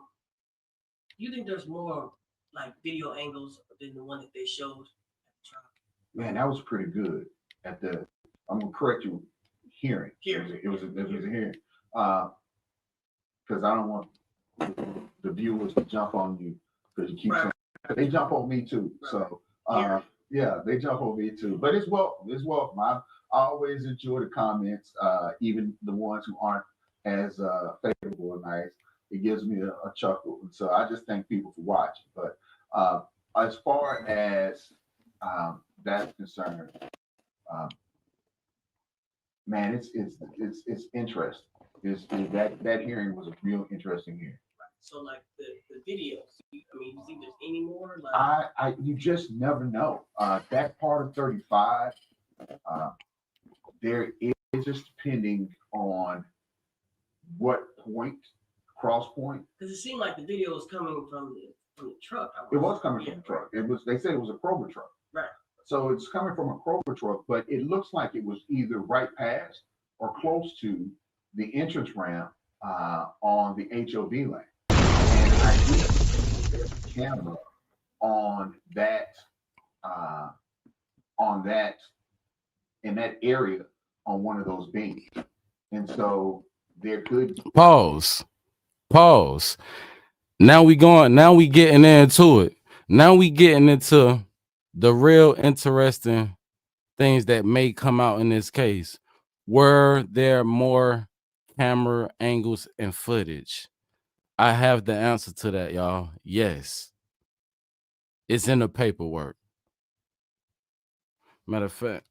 You think there's more like video angles than the one that they showed at the trial? Man, that was pretty good. I'm gonna correct you. Hearing. It was a hearing. Because I don't want the viewers to jump on you because you keep saying they jump on me too. So yeah, they jump on me too. But it's welcome. It's welcome. I always enjoy the comments, even the ones who aren't as favorable or nice. It gives me a chuckle. And so I just thank people for watching. But as far as that's concerned, um, man, it's interesting. That hearing was a real interesting hearing. So like the videos, I mean, you think there's any more? Like You just never know. That part of 35, there is just depending on what point, cross point. because it seemed like the video was coming from the truck. It was coming from the truck. They said it was a Kroger truck. Right. So it's coming from a Kroger truck, but it looks like it was either right past or close to the entrance ramp on the HOV lane. And I do think there's a camera on that in that area on one of those beams. And so there could Pause. Now we getting into it. Now we getting into the real interesting things that may come out in this case. Were there more camera angles and footage? I have the answer to that, y'all. Yes. It's in the paperwork. Matter of fact,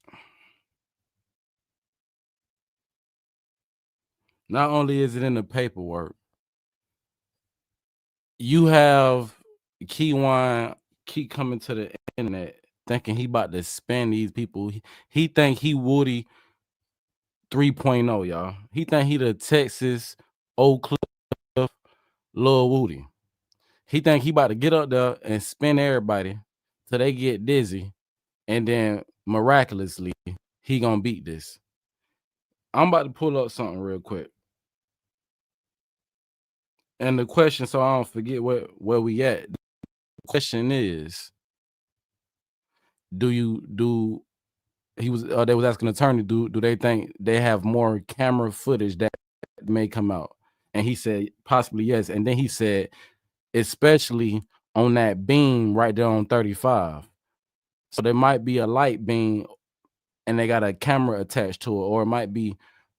not only is it in the paperwork, you have Keywan keep coming to the internet thinking he about to spin these people. He think he Woody 3.0, y'all. He think he the Texas Oak Cliff Lil Woody. He think he about to get up there and spin everybody till they get dizzy, and then miraculously he gonna beat this. I'm about to pull up something real quick. And the question, so I don't forget where we at. The question is, they was asking the attorney, do they think they have more camera footage that may come out? And he said possibly yes. And then he said, especially on that beam right there on 35. So there might be a light beam and they got a camera attached to it, or it might be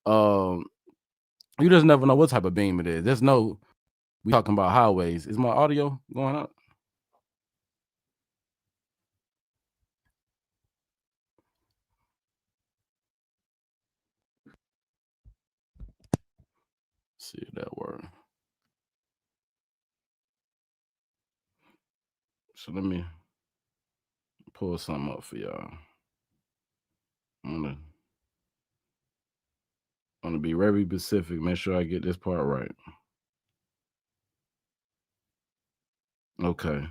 you just never know what type of beam it is. There's no, we talking about highways. Is my audio going up? See if that works. So let me pull something up for y'all. I'm gonna be very specific. Make sure I get this part right. Okay.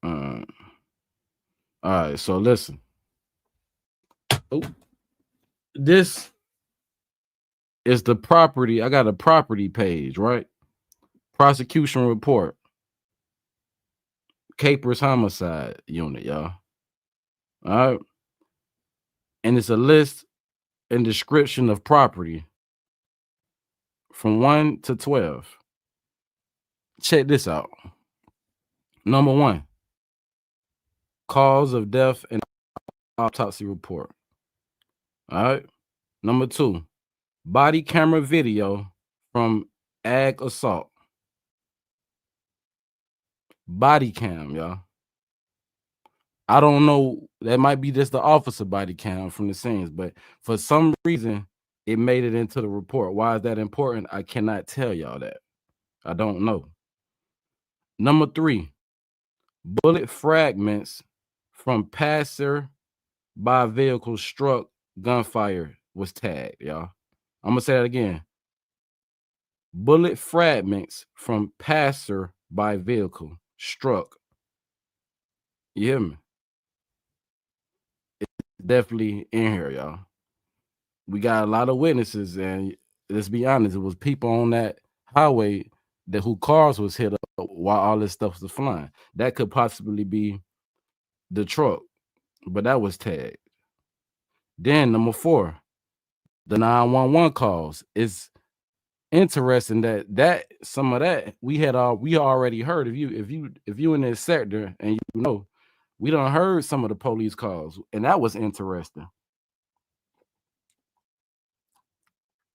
All right. So listen. Oh, this is the property. I got a property page, right? Prosecution report. Capers homicide unit, y'all. All right. And it's a list and description of property from 1 to 12. Check this out. Number 1, cause of death and autopsy report. All right. Number 2, body camera video from ag assault. Body cam, y'all. I don't know. That might be just the officer body cam from the scenes, but for some reason, it made it into the report. Why is that important? I cannot tell y'all that. I don't know. Number 3, bullet fragments from passer by vehicle struck gunfire was tagged, y'all. I'm gonna say that again. Bullet fragments from passer by vehicle struck. You hear me? It's definitely in here, y'all. We got a lot of witnesses, and let's be honest, it was people on that highway that who cars was hit up while all this stuff was flying. That could possibly be the truck, but that was tagged. Then number 4, the 911 calls. It's interesting that some of that we already heard. If you in this sector and you know, we done heard some of the police calls, and that was interesting.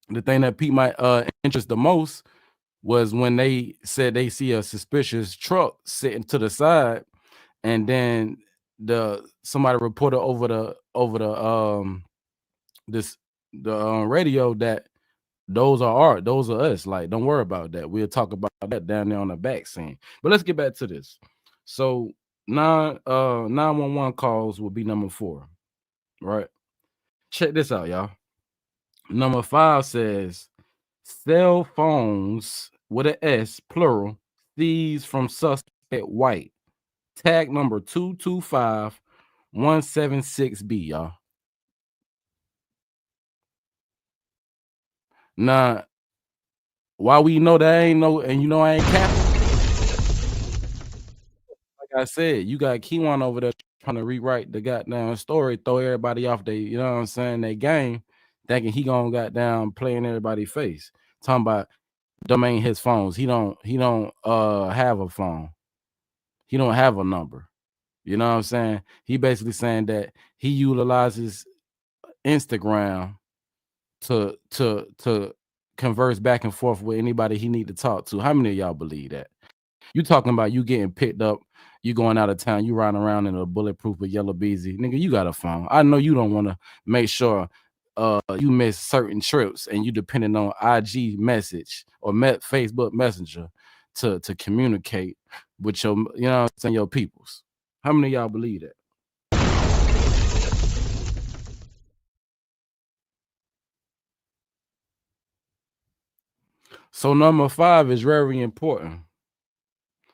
The thing that piqued my interest the most was when they said they see a suspicious truck sitting to the side, and then somebody reported over the radio that those are us. Like, don't worry about that. We'll talk about that down there on the back scene. But let's get back to this. So 911 calls will be number 4, right? Check this out, y'all. Number 5 says cell phones with an S, plural, seized from suspect white. Tag number 225176B, y'all. Now, why we know that ain't no, and you know I ain't capping. Like I said, you got Keywan over there trying to rewrite the goddamn story, throw everybody off they, you know what I'm saying, they game, thinking he gonna goddamn play in everybody's face. Talking about them ain't his phones. He don't have a phone. He don't have a number. You know what I'm saying? He basically saying that he utilizes Instagram to converse back and forth with anybody he need to talk to. How many of y'all believe that? You talking about you getting picked up, you going out of town, you riding around in a bulletproof with Yella Bezzy. Nigga, you got a phone. I know you don't want to make sure you miss certain trips and you depending on IG message or Facebook Messenger to communicate with your, you know what I'm saying, your peoples. How many of y'all believe that? So number 5 is very important.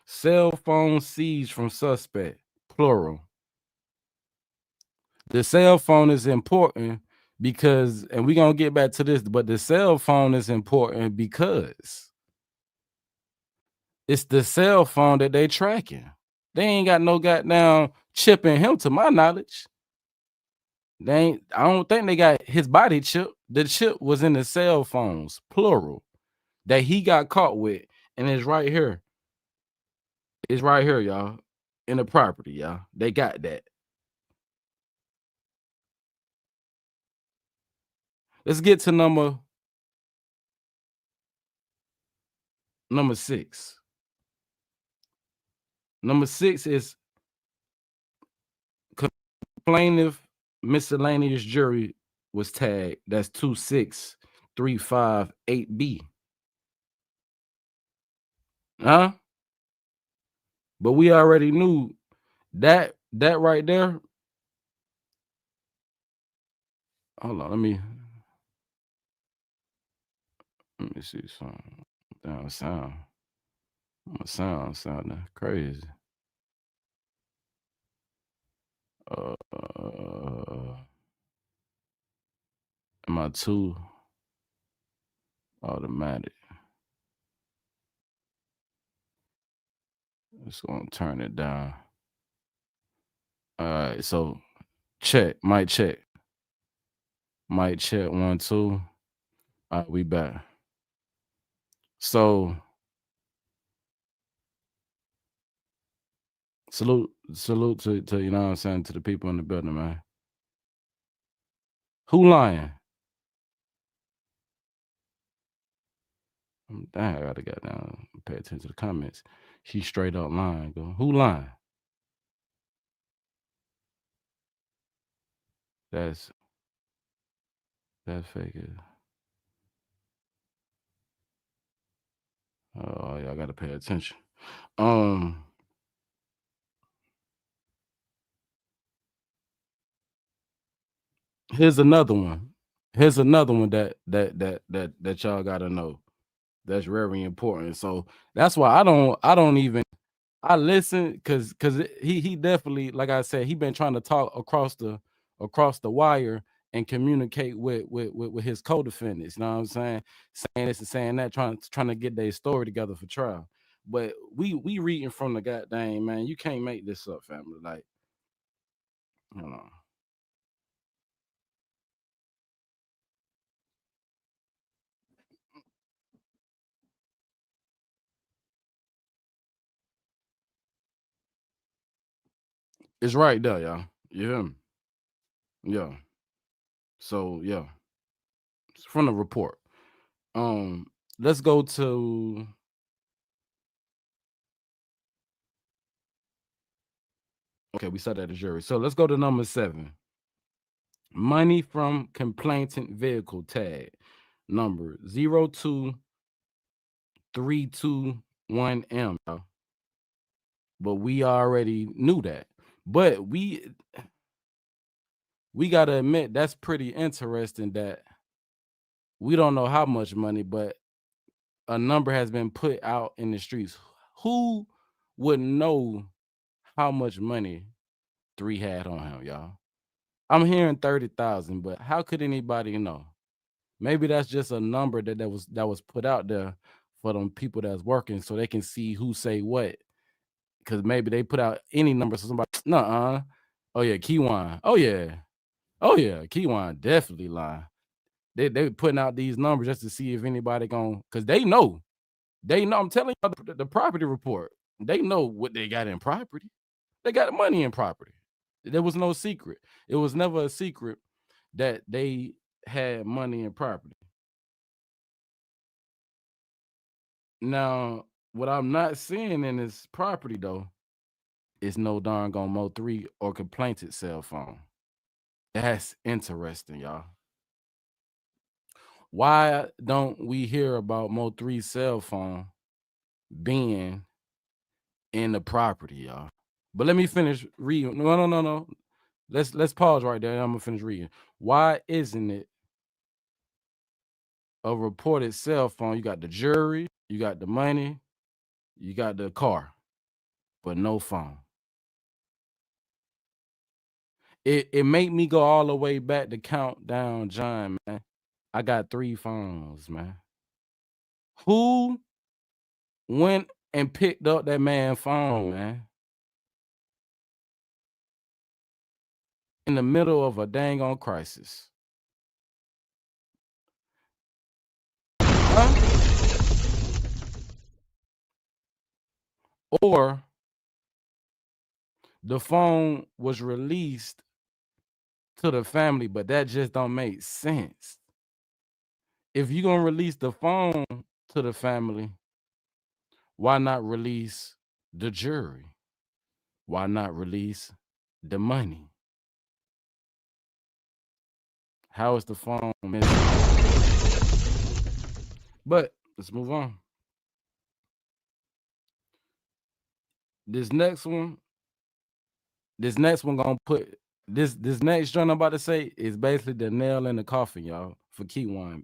Cell phone seized from suspect, plural. The cell phone is important because, and we're going to get back to this, but the cell phone is important because it's the cell phone that they tracking. They ain't got no goddamn chip in him, to my knowledge. I don't think they got his body chip. The chip was in the cell phones, plural, that he got caught with, and it's right here. It's right here, y'all, in the property, y'all. They got that. Let's get to number 6. Number 6 is plaintiff miscellaneous jury was tagged. That's 26358B. Huh? But we already knew that right there. Hold on, let me see something. Damn, sound. My sounding crazy. Am I too automatic? Just gonna turn it down. All right, so mic check 1 2. All right, we back. So salute to you know what I'm saying, to the people in the building, man. Who lying? Dang, I gotta get down, pay attention to the comments. She straight up lying. Go, who lying? That's fake. Oh, y'all gotta pay attention. Here's another one. That y'all gotta know. That's very important. So that's why I don't even, I listen because he definitely, like I said, he been trying to talk across the wire and communicate with his co-defendants. You know what I'm saying? Saying this and saying that, trying to get their story together for trial. But we reading from the goddamn, man. You can't make this up, family. Like, hold on. It's right there, y'all. You hear me? Yeah. So yeah, it's from the report. Let's go to Okay, we said that the jury. So let's go to number 7. Money from complainant vehicle tag number 02321M. But we already knew that. But we gotta admit that's pretty interesting that we don't know how much money, but a number has been put out in the streets. Who would know how much money 3 had on him, y'all? I'm hearing 30,000, but how could anybody know? Maybe that's just a number that was put out there for them people that's working so they can see who say what. Because maybe they put out any number so somebody, nuh-uh. Oh yeah, Keywan. Oh yeah, Keywan definitely lying. They putting out these numbers just to see if anybody because they know. I'm telling you the property report. They know what they got in property. They got money in property. There was no secret. It was never a secret that they had money in property. Now, what I'm not seeing in this property though is no darn on Mo3 or complainant cell phone. That's interesting, y'all. Why don't we hear about Mo3's cell phone being in the property, y'all? But let me finish reading. No. Let's pause right there. I'm gonna finish reading. Why isn't it a reported cell phone? You got the jury, you got the money, you got the car, but no phone. It made me go all the way back to Countdown John, man. I got 3 phones, man. Who went and picked up that man's phone, man? In the middle of a dang on crisis. Huh? Or the phone was released to the family, but that just don't make sense. If you're gonna release the phone to the family, why not release the jury? Why not release the money? How is the phone missing? But let's move on. This next one gonna put this next joint I'm about to say is basically the nail in the coffin, y'all, for Keywan,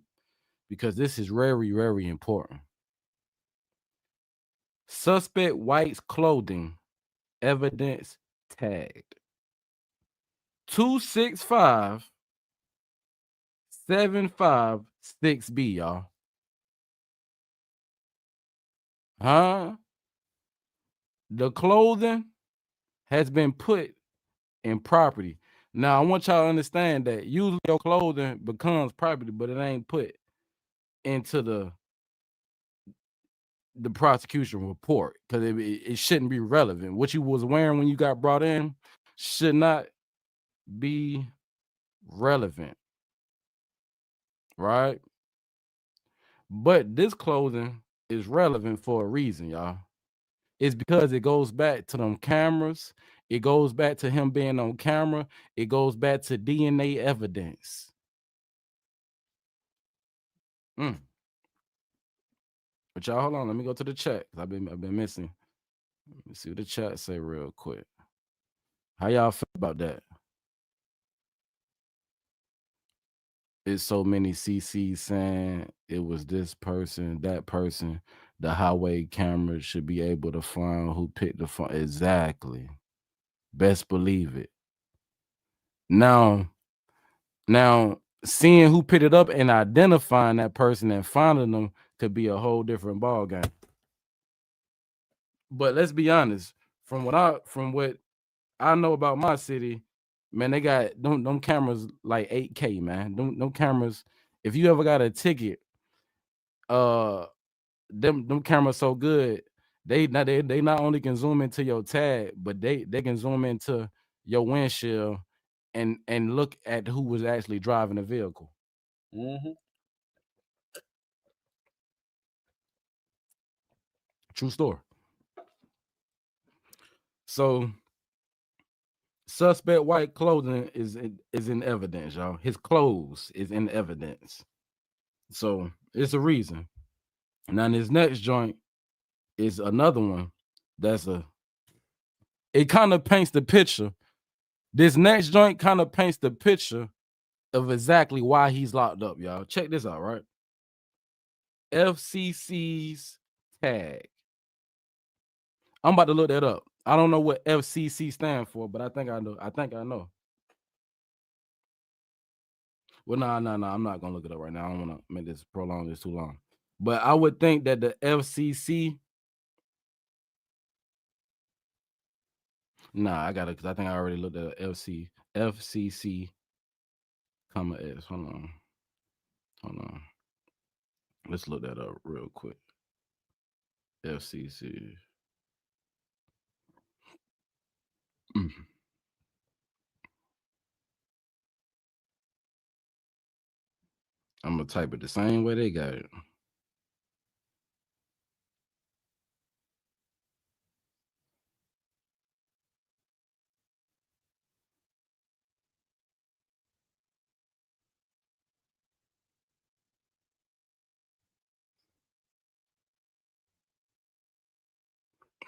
because this is very, very important. Suspect white's clothing, evidence tagged. 265-756B, y'all. Huh? The clothing has been put in property. Now I want y'all to understand that usually your clothing becomes property, but it ain't put into the prosecution report because it shouldn't be relevant. What you was wearing when you got brought in should not be relevant, right? But this clothing is relevant for a reason, y'all. It's because it goes back to them cameras. It goes back to him being on camera. It goes back to DNA evidence. But y'all, hold on. Let me go to the chat. I've been missing. Let me see what the chat say real quick. How y'all feel about that? It's so many CCs saying it was this person, that person. The highway camera should be able to find who picked the phone. Exactly. Best believe it. Now, seeing who picked it up and identifying that person and finding them could be a whole different ball game. But let's be honest, from what I know about my city, man, they got them cameras like 8K, man. Them cameras, if you ever got a ticket, them cameras so good, they not only can zoom into your tag, but they can zoom into your windshield and look at who was actually driving the vehicle. True story. So suspect white clothing is in evidence, y'all. His clothes is in evidence. So it's a reason. Now this next joint is another one it kind of paints the picture. This next joint kind of paints the picture of exactly why he's locked up, y'all. Check this out, right? FCC's tag. I'm about to look that up. I don't know what FCC stand for, but I think I know. Well, no, I'm not gonna look it up right now. I don't want to make this prolong this too long. But I would think that the FCC. Nah, I got it because I think I already looked at FCC, comma S. Hold on. Let's look that up real quick. FCC. I'm gonna type it the same way they got it.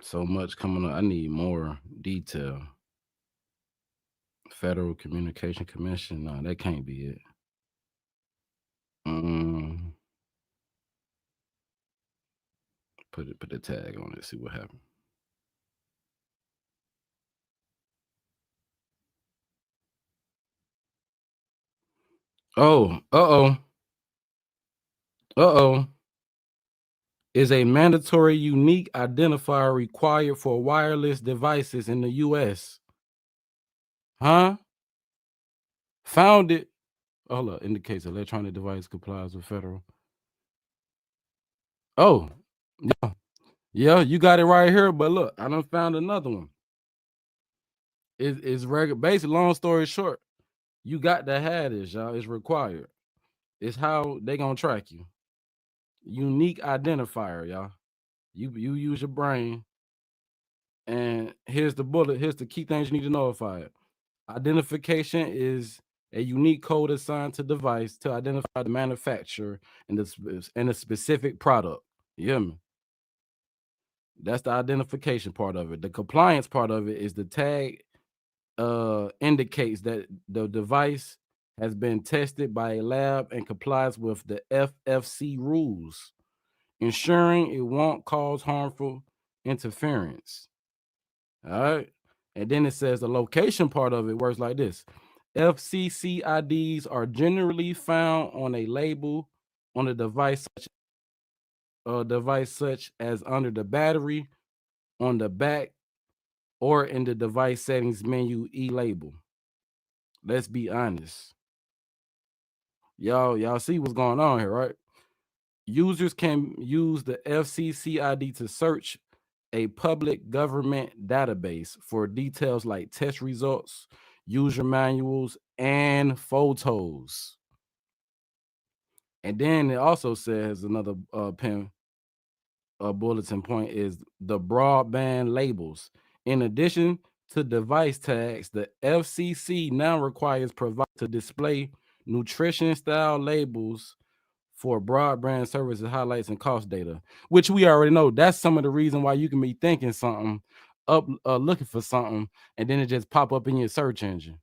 So much coming up. I need more detail. Federal Communication Commission. No, that can't be it. Put the tag on it. See what happens. Oh, is a mandatory unique identifier required for wireless devices in the U.S. Huh? Found it. Hold up. Indicates electronic device complies with federal. Oh, yeah, you got it right here. But look, I done found another one. It's regular. Basically, long story short, you got to have this, y'all. It's required. It's how they gonna track you. Unique identifier, y'all. You use your brain. And here's the bullet. Here's the key things you need to know about it. Identification is a unique code assigned to device to identify the manufacturer and a specific product. You hear me? That's the identification part of it. The compliance part of it is the tag indicates that the device has been tested by a lab and complies with the FFC rules, ensuring it won't cause harmful interference. All right. And then it says the location part of it works like this. FCC IDs are generally found on a label on a device such as under the battery, on the back, or in the device settings menu label. Let's be honest. Y'all see what's going on here, right? Users can use the FCC ID to search a public government database for details like test results, user manuals, and photos. And then it also says another bulletin point is the broadband labels. In addition to device tags, the FCC now requires providers to display nutrition style labels for broadband services, highlights, and cost data, which we already know. That's some of the reason why you can be thinking something up, looking for something, and then it just pop up in your search engine.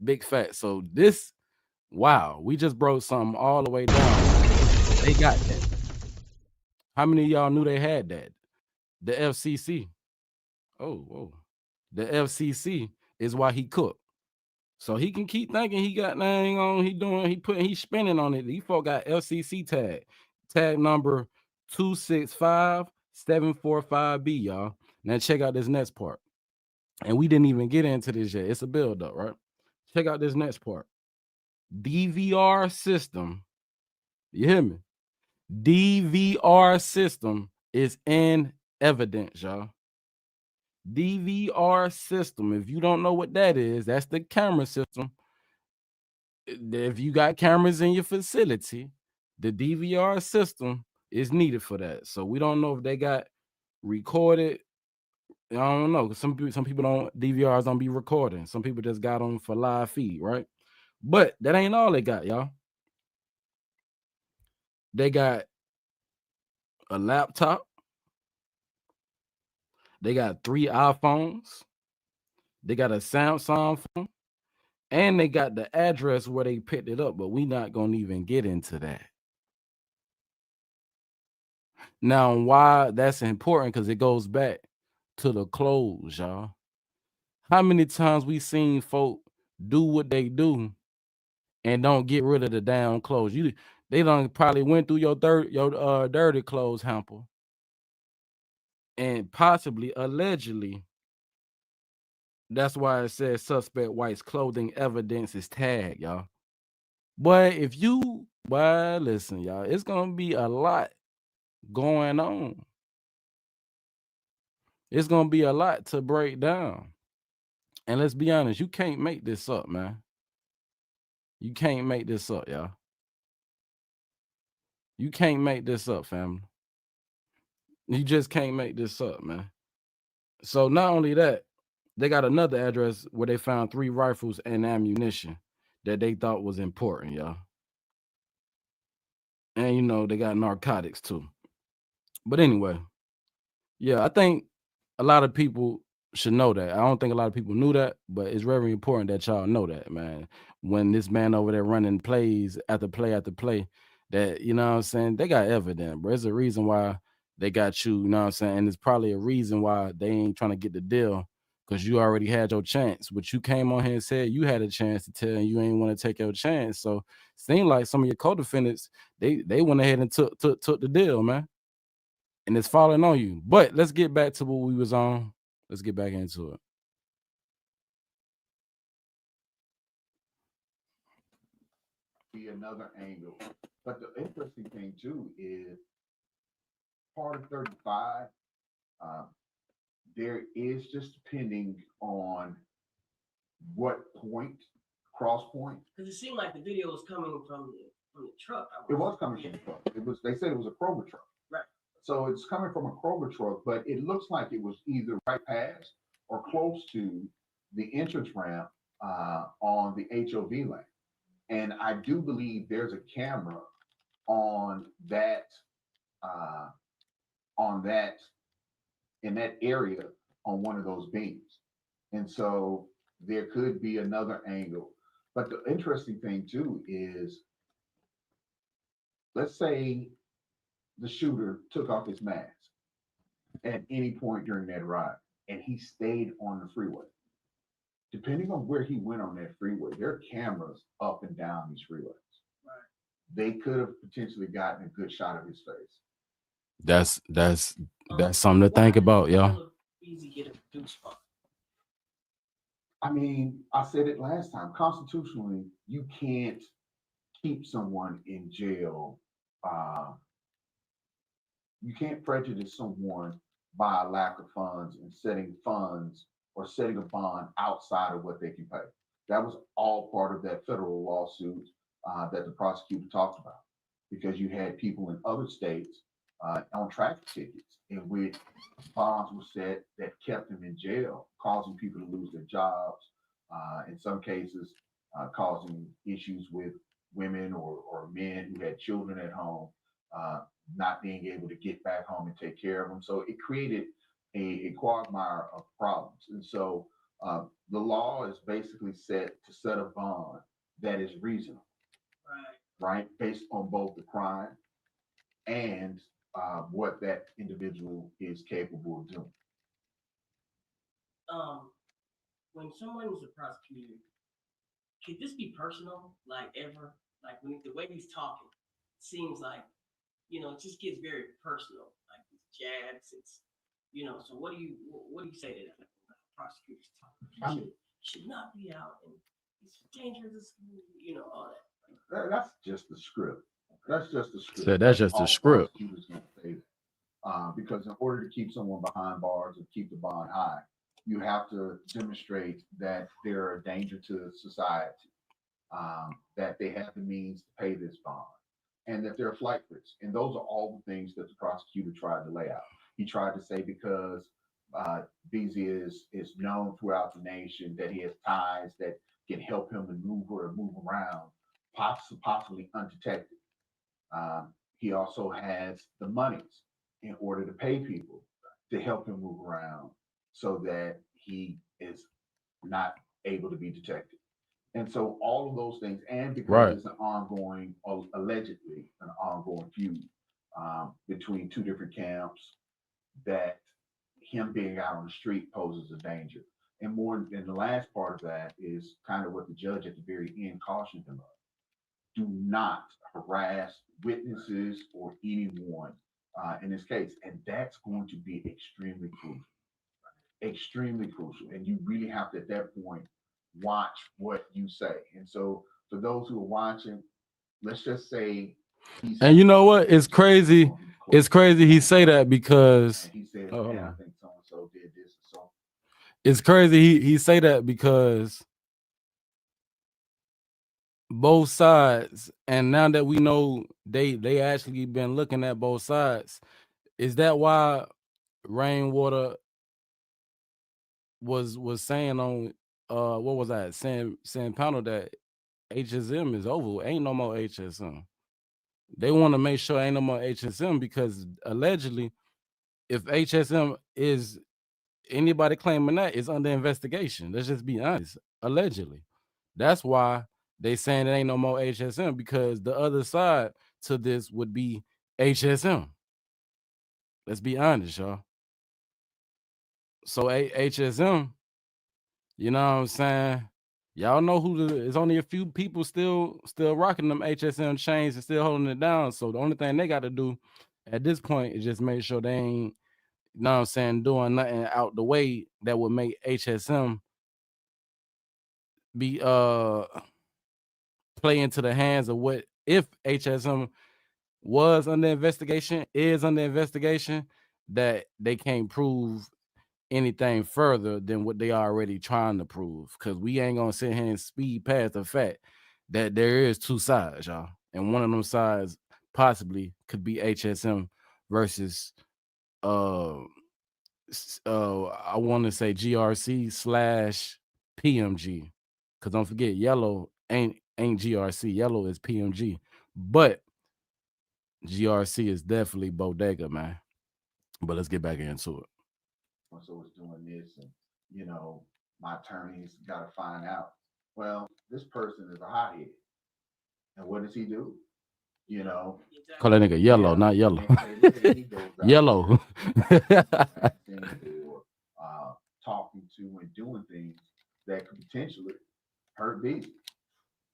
Big fact. So this, wow, we just broke something all the way down. They got that. How many of y'all knew they had that? The FCC. Oh, the FCC is why he cooked. So he can keep thinking he got nothing on. He's spinning on it. These folk got FCC tag number 265745B, y'all. Now check out this next part. And we didn't even get into this yet. It's a build up, right? Check out this next part. DVR system. You hear me? DVR system is in evidence, y'all. DVR system. If you don't know what that is, that's the camera system. If you got cameras in your facility, the DVR system is needed for that. So we don't know if they got recorded I don't know. 'Cause some people don't DVRs don't be recording. Some people just got them for live feed, right? But that ain't all they got, y'all. They got a laptop. They got 3 iPhones. They got a Samsung phone, and they got the address where they picked it up. But we not gonna even get into that. Now, why that's important? Because it goes back to the clothes, y'all. How many times we seen folk do what they do and don't get rid of the damn clothes? They done probably went through your dirty clothes hamper and possibly allegedly. That's why it says suspect white's clothing evidence is tagged, y'all. But listen, y'all, it's gonna be a lot going on. It's gonna be a lot to break down. And let's be honest, you can't make this up, man. You can't make this up, y'all. You can't make this up, family. You just can't make this up, man. So not only that, they got another address where they found 3 rifles and ammunition that they thought was important, y'all. And they got narcotics too. But anyway, yeah, I think a lot of people should know that. I don't think a lot of people knew that, but it's very important that y'all know that, man. When this man over there running plays after play after play, that, you know what I'm saying, they got evidence, bro. There's a reason why they got you know what I'm saying? And it's probably a reason why they ain't trying to get the deal, because you already had your chance. But you came on here and said you had a chance to tell, and you ain't want to take your chance. So it seemed like some of your co-defendants, they went ahead and took the deal, man. And it's falling on you. But let's get back to what we was on. Let's get back into it. Be another angle. But the interesting thing too is part of 35, there is, just depending on what point, cross point. Because it seemed like the video was coming from the truck. It was coming from the truck. They said it was a Kroger truck. Right. So it's coming from a Kroger truck, but it looks like it was either right past or close to the entrance ramp on the HOV lane. And I do believe there's a camera on that in that area on one of those beams. And so there could be another angle. But the interesting thing too is, let's say the shooter took off his mask at any point during that ride and he stayed on the freeway. Depending on where he went on that freeway, there are cameras up and down these freeways. Right. They could have potentially gotten a good shot of his face. That's something to think about, y'all. Easy get a good spot. I mean, I said it last time. Constitutionally, you can't keep someone in jail. You can't prejudice someone by a lack of funds and setting funds or setting a bond outside of what they can pay. That was all part of that federal lawsuit that the prosecutor talked about, because you had people in other states on traffic tickets in which bonds were set that kept them in jail, causing people to lose their jobs, in some cases causing issues with women or men who had children at home, not being able to get back home and take care of them. So it created a quagmire of problems. And so the law is basically set to set a bond that is reasonable, right? Based on both the crime and what that individual is capable of doing. When someone is a prosecutor, could this be personal? Like ever? Like when the way he's talking, seems like, it just gets very personal. Like these jabs, it's, So what do you say to that? Prosecutors talking, should not be out, and it's dangerous. All that. That's just the script. That's just the script. So that's just the script. Prosecutors can't say that. Because in order to keep someone behind bars and keep the bond high, you have to demonstrate that they're a danger to society, that they have the means to pay this bond, and that they're a flight risk. And those are all the things that the prosecutor tried to lay out. He tried to say because Beezy is known throughout the nation that he has ties that can help him maneuver and move around, possibly undetected. He also has the monies in order to pay people to help him move around so that he is not able to be detected. And so all of those things, and because Right. it's an ongoing, allegedly an ongoing feud between two different camps, that him being out on the street poses a danger. And more than the last part of that is kind of what the judge at the very end cautioned him of. Do not harass witnesses or anyone in this case. And that's going to be extremely crucial. Extremely crucial. And you really have to, at that point, watch what you say. And so for those who are watching, let's just say And you know what? It's crazy. It's crazy he say that because he said, oh, hold man, I on. think so and so did this and so. It's crazy he say that because both sides, and now that we know they actually been looking at both sides, is that why Rainwater was saying on what was that saying panel that HSM is over, ain't no more HSM. They want to make sure ain't no more HSM because allegedly if HSM is anybody claiming that is under investigation. Let's just be honest. Allegedly. That's why they saying it ain't no more HSM because the other side to this would be HSM. Let's be honest, y'all. So HSM, you know what I'm saying? Y'all know who there's only a few people still rocking them HSM chains and still holding it down. So the only thing they got to do at this point is just make sure they ain't, you know what I'm saying, doing nothing out the way that would make HSM be play into the hands of what if HSM was under investigation, is under investigation, that they can't prove anything further than what they already trying to prove. Because we ain't gonna sit here and speed past the fact that there is two sides, y'all. And one of them sides possibly could be HSM versus I want to say GRC slash PMG. Cause don't forget, Yellow ain't GRC. Yellow is PMG. But GRC is definitely Bodega, man. But let's get back into it. So it's doing this, and you know, my attorneys got to find out. Well, this person is a hothead, and what does he do? You know, Call that nigga Yellow, yeah, not Yellow. next day he goes out Yellow. there or talking to and doing things that could potentially hurt Beezy.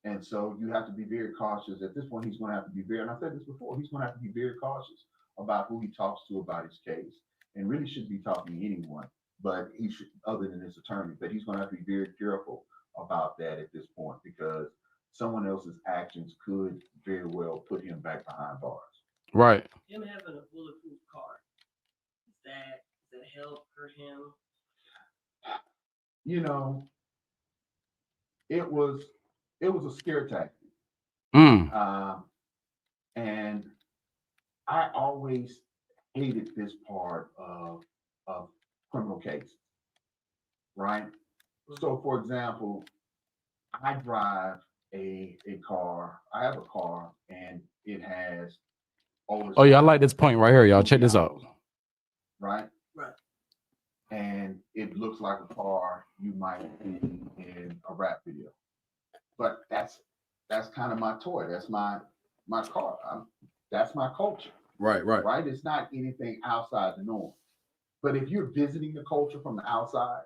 And so you have to be very cautious. At this point, he's going to have to be very, and I said this before, he's going to have to be very cautious about who he talks to about his case, and really shouldn't be talking to anyone, but he should, other than his attorney, but he's going to have to be very careful about that at this point because someone else's actions could very well put him back behind bars. Right. Him having a bulletproof car, does that help hurt him? You know, it was a scare tactic. And I always hated this part of criminal cases, right? So, for example, I drive a car. I have a car, and it has all. Oh yeah, I like this point right here, y'all. Check this out. Right. Right. And it looks like a car you might see in a rap video, but that's kind of my toy. That's my car. That's my culture. Right. Right. It's not anything outside the norm. But if you're visiting the culture from the outside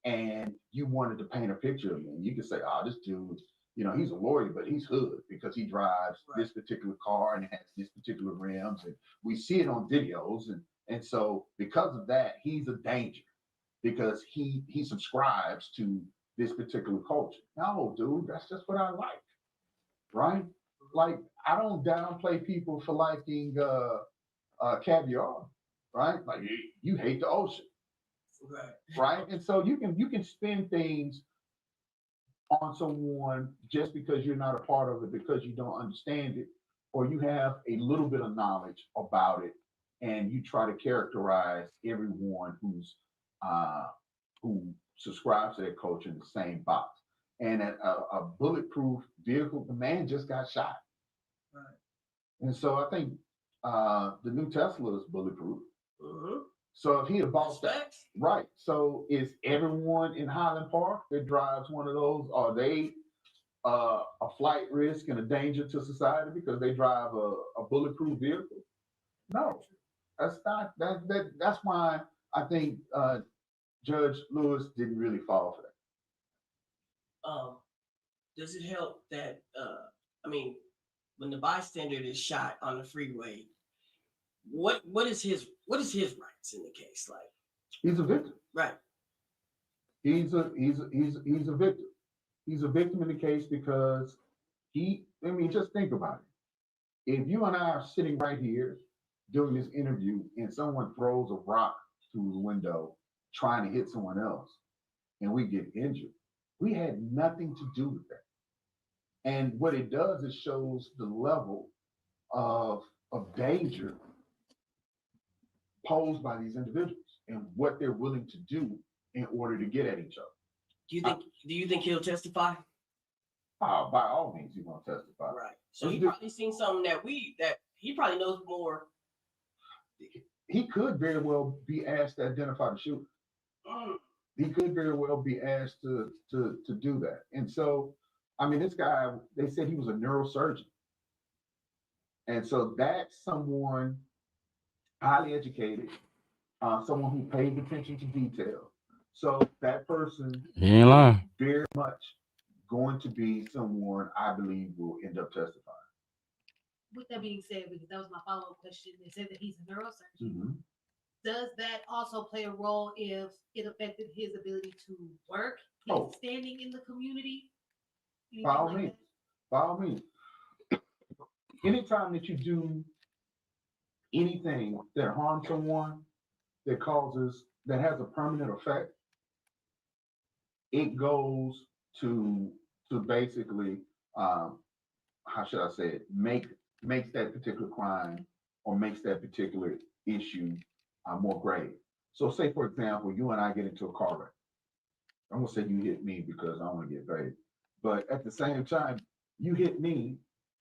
and you wanted to paint a picture of me, you could say, "Oh, this dude, you know, he's a lawyer, but he's hood because he drives this particular car and it has this particular rims, and we see it on videos, and so because of that, he's a danger because he subscribes to this particular culture." No, dude, that's just what I like, right? Like I don't downplay people for liking caviar, right? Like you hate the ocean. Right. And so you can spin things on someone just because you're not a part of it, because you don't understand it, or you have a little bit of knowledge about it, and you try to characterize everyone who subscribes to that culture in the same box. And a bulletproof vehicle, the man just got shot. Right. And so I think the new Tesla is bulletproof. Mm-hmm. So if he had bought that, Respect. right? So is everyone in Highland Park that drives one of those, are they a flight risk and a danger to society because they drive a bulletproof vehicle? No, that's not that's why I think Judge Lewis didn't really fall for that. Does it help that I mean, when the bystander is shot on the freeway, what is his rights in the case? Like, He's a victim. right. He's a victim. He's a victim in the case because just think about it. If you and I are sitting right here doing this interview and someone throws a rock through the window trying to hit someone else and we get injured, we had nothing to do with that. And what it does is shows the level of danger posed by these individuals and what they're willing to do in order to get at each other. Do you think he'll testify? By all means, he's gonna testify. Right. So Let's he do- probably seen something that he probably knows more. He could very well be asked to identify the shooter. He could very well be asked to do that. And so, I mean, this guy, they said he was a neurosurgeon. And so that's someone highly educated, someone who pays attention to detail. So that person He ain't lying. very much going to be someone I believe will end up testifying. With that being said, because that was my follow-up question, they said that he's a neurosurgeon. Mm-hmm. Does that also play a role if it affected his ability to work, his Oh. standing in the community? By all Anything means. By all means. Anytime that you do anything that harms someone, that has a permanent effect, it goes to basically, how should I say it, makes that particular crime or makes that particular issue more grave. So say, for example, you and I get into a car wreck. I'm gonna say you hit me because I want to get paid. But at the same time, you hit me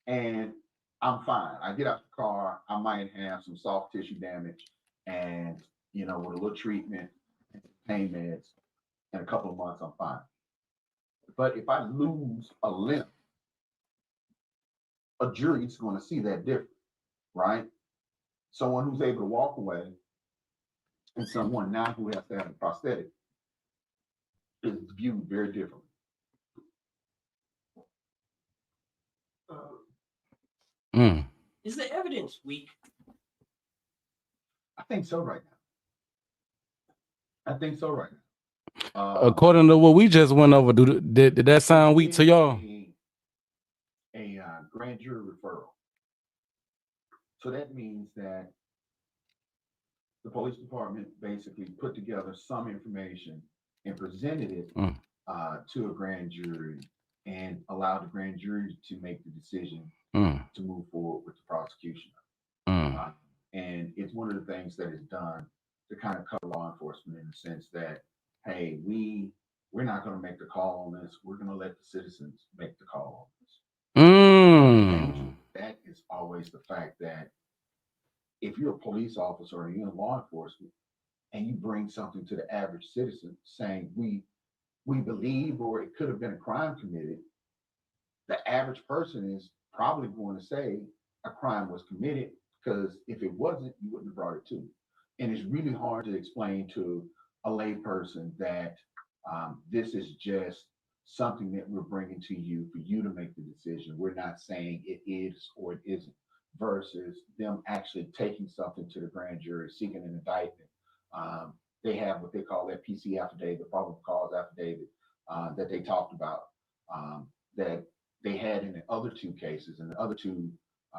and I'm fine. I get out the car, I might have some soft tissue damage, and with a little treatment, pain meds, in a couple of months, I'm fine. But if I lose a limb, a jury's going to see that different, right? Someone who's able to walk away and someone now who has to have a prosthetic is viewed very differently. Is the evidence weak? I think so right now. According to what we just went over, did that sound weak to y'all? A grand jury referral. So that means that the police department basically put together some information and presented it to a grand jury and allowed the grand jury to make the decision to move forward with the prosecution. And it's one of the things that is done to kind of cover law enforcement in the sense that, hey, we're not going to make the call on this. We're going to let the citizens make the call on this. That is always the fact that if you're a police officer or you're in law enforcement and you bring something to the average citizen saying we believe or it could have been a crime committed, the average person is probably going to say a crime was committed, because if it wasn't, you wouldn't have brought it to me. And it's really hard to explain to a lay person that this is just something that we're bringing to you for you to make the decision. We're not saying it is or it isn't, versus them actually taking something to the grand jury, seeking an indictment. They have what they call that PC affidavit, probable cause affidavit, that they talked about, that they had in the other two cases, in the other two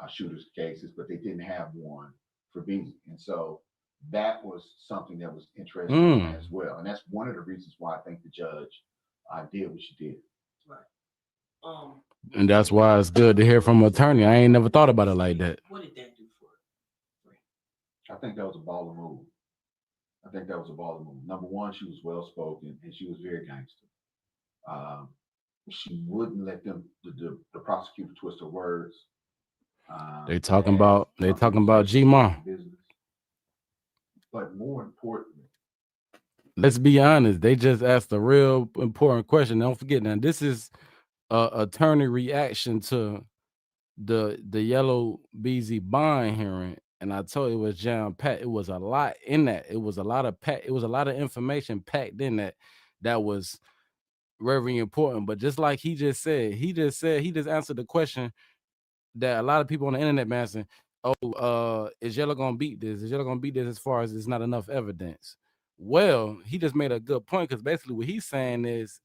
shooters cases, but they didn't have one for Beasley. And so that was something that was interesting as well. And that's one of the reasons why I think the judge did what she did. Right. And that's why it's good to hear from an attorney. I ain't never thought about it like that. What did that do for I think that was a baller move. Number one, she was well spoken and she was very gangster. She wouldn't let the prosecutor twist her words. They talking about G-Ma. But more importantly, let's be honest. They just asked a real important question. Don't forget now. This is attorney reaction to the Yella Bezzy bond hearing, and I told you it was jam packed. It was a lot in that. It was a lot of information packed in that was very important. But just like he just answered the question that a lot of people on the internet been asking. Oh, is Yella gonna beat this? Is Yella gonna beat this as far as there's not enough evidence? Well, he just made a good point, because basically what he's saying is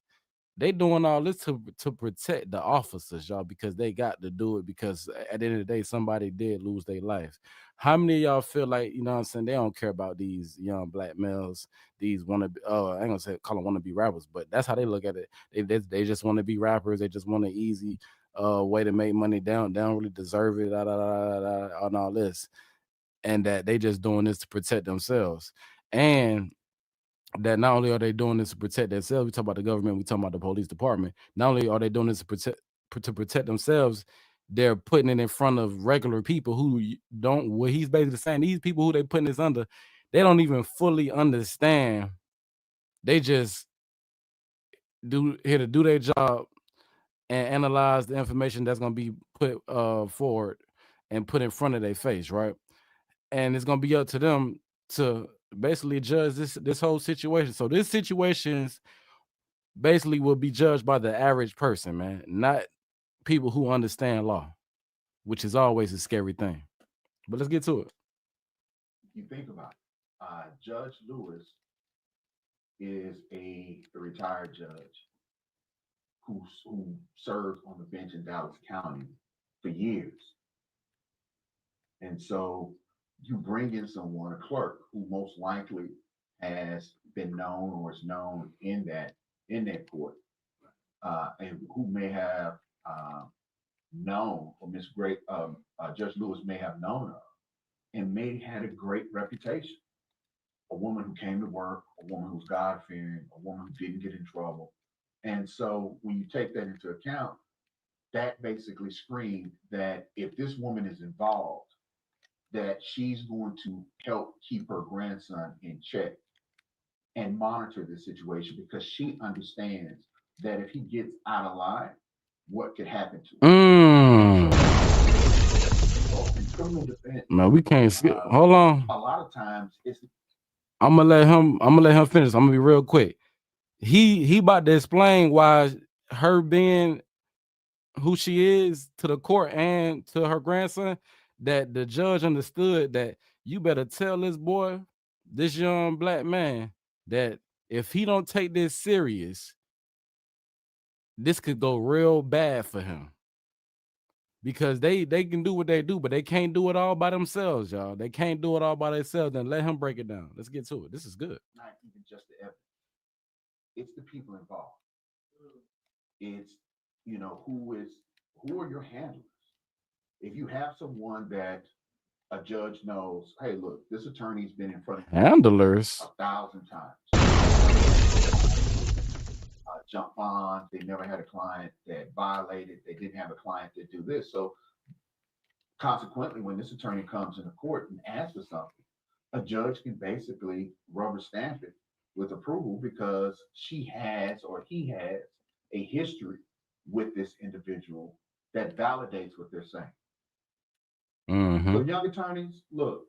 they doing all this to protect the officers, y'all, because they got to do it, because at the end of the day, somebody did lose their life. How many of y'all feel like, you know what I'm saying, they don't care about these young black males, these I ain't gonna say call them wannabe rappers, but that's how they look at it. They just want to be rappers. They just want an easy way to make money. They don't really deserve it, and all this, and that they just doing this to protect themselves. And that not only are they doing this to protect themselves, we talk about the government, we talk about the police department. Not only are they doing this to protect themselves, they're putting it in front of regular people who don't. What he's basically saying, these people who they putting this under, they don't even fully understand. They just here to do their job and analyze the information that's going to be put forward and put in front of their face, right? And it's going to be up to them to basically judge this whole situation. So this situation basically will be judged by the average person, man, not people who understand law, which is always a scary thing. But let's get to it. you think about it, Judge Lewis is a retired judge who served on the bench in Dallas County for years. And so you bring in someone, a clerk, who most likely has been known or is known in that court, and who may have known, or Judge Lewis may have known of, and may had a great reputation. A woman who came to work, a woman who's God-fearing, a woman who didn't get in trouble. And so when you take that into account, that basically screamed that if this woman is involved, that she's going to help keep her grandson in check and monitor the situation, because she understands that if he gets out of line, what could happen to him. So in criminal defense, No, we can't skip. Hold on. A lot of times I'm gonna let him finish. I'm gonna be real quick. He about to explain why her being who she is to the court and to her grandson, that the judge understood that you better tell this boy, this young black man, that if he don't take this serious, this could go real bad for him. Because they can do what they do, but they can't do it all by themselves, y'all. They can't do it all by themselves. Then let him break it down. Let's get to it. This is good. Not even just the evidence. It's the people involved. It's, who are your handlers? If you have someone that a judge knows, hey, look, this attorney's been in front of handlers 1,000 times. Jump bonds, they never had a client that violated, they didn't have a client that do this. So consequently, when this attorney comes into court and asks for something, a judge can basically rubber stamp it with approval, because he has a history with this individual that validates what they're saying. So young attorneys, look,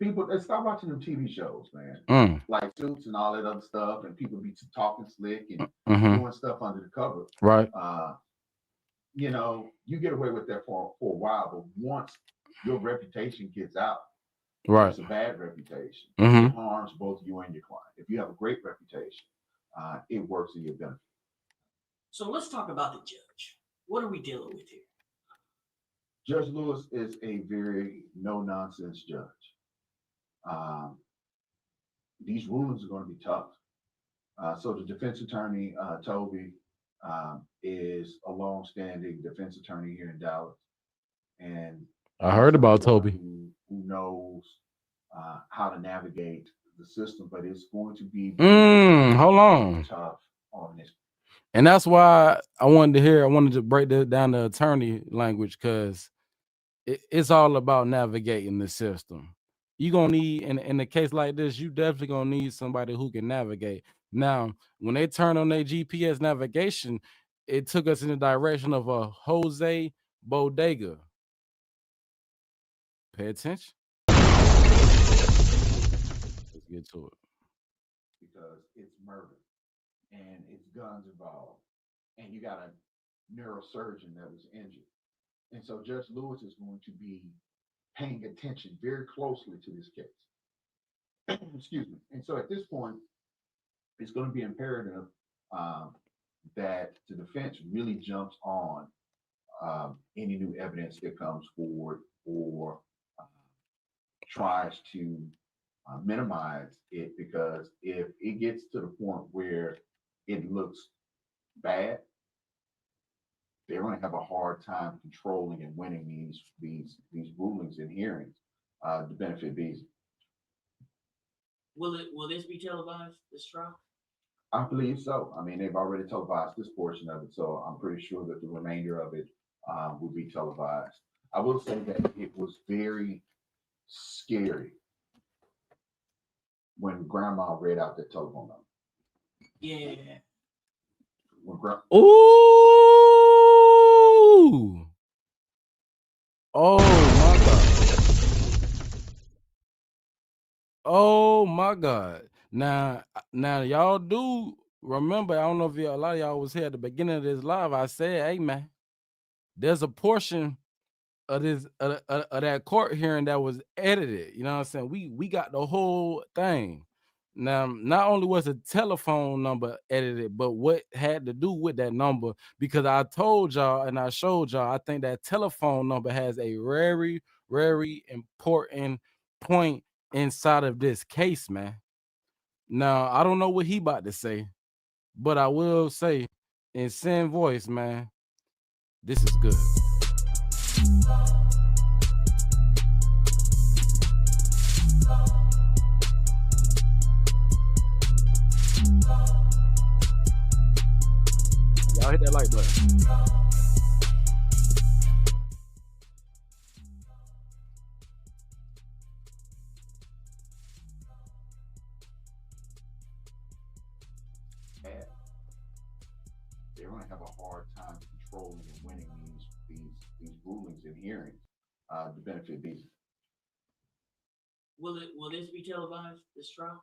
people, they stop watching them TV shows, man. Like Suits and all that other stuff, and people be talking slick and doing stuff under the cover. Right. You get away with that for a while, but once your reputation gets out, right, it's a bad reputation. It harms both you and your client. If you have a great reputation, it works in your benefit. So let's talk about the judge. What are we dealing with here? Judge Lewis is a very no-nonsense judge. These rulings are going to be tough. So the defense attorney, Toby, is a long-standing defense attorney here in Dallas. And I heard about Toby. Who knows how to navigate the system, but it's going to be Hold on. tough on this. And that's why I wanted to break that down the attorney language, because it's all about navigating the system. You're gonna need in a case like this, you definitely gonna need somebody who can navigate. Now, when they turn on their GPS navigation, it took us in the direction of a Jose Bodega. Pay attention. Let's get to it. Because it's murder and it's guns involved, and you got a neurosurgeon that was injured. And so Judge Lewis is going to be paying attention very closely to this case. Excuse me. And so at this point, it's going to be imperative that the defense really jumps on any new evidence that comes forward, or tries to minimize it, because if it gets to the point where it looks bad, they're going to have a hard time controlling and winning these rulings and hearings to benefit Beasley. Will this be televised, this trial? I believe so. I mean, they've already televised this portion of it, so I'm pretty sure that the remainder of it will be televised. I will say that it was very scary when Grandma read out the telephone number. Yeah. Ooh! Oh my God! Oh my God! Now, y'all do remember? I don't know if a lot of y'all was here at the beginning of this live. I said, "Hey man, there's a portion of this of that court hearing that was edited." You know what I'm saying? We got the whole thing. Now, not only was a telephone number edited, but what had to do with that number, because I told y'all and I showed y'all, I think that telephone number has a very, very important point inside of this case, man. Now, I don't know what he about to say, but I will say in Sin voice, man, this is good. Y'all hit that like button. They're going to have a hard time controlling and winning these rulings and hearings to benefit Beasley. Will this be televised, this trial?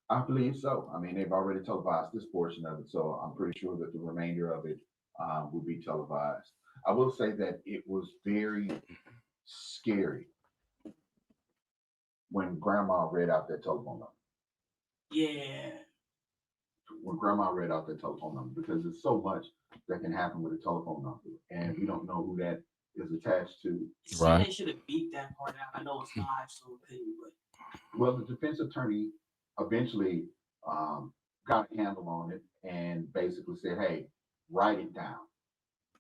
I believe so. I mean, they've already televised this portion of it, so I'm pretty sure that the remainder of it will be televised. I will say that it was very scary when Grandma read out that telephone number. Yeah. When Grandma read out that telephone number, because there's so much that can happen with a telephone number, and we don't know who that is attached to. Right. They should have beat that part out. I know it's live, so opinion, but. Well, the defense attorney eventually got a handle on it and basically said, "Hey, write it down.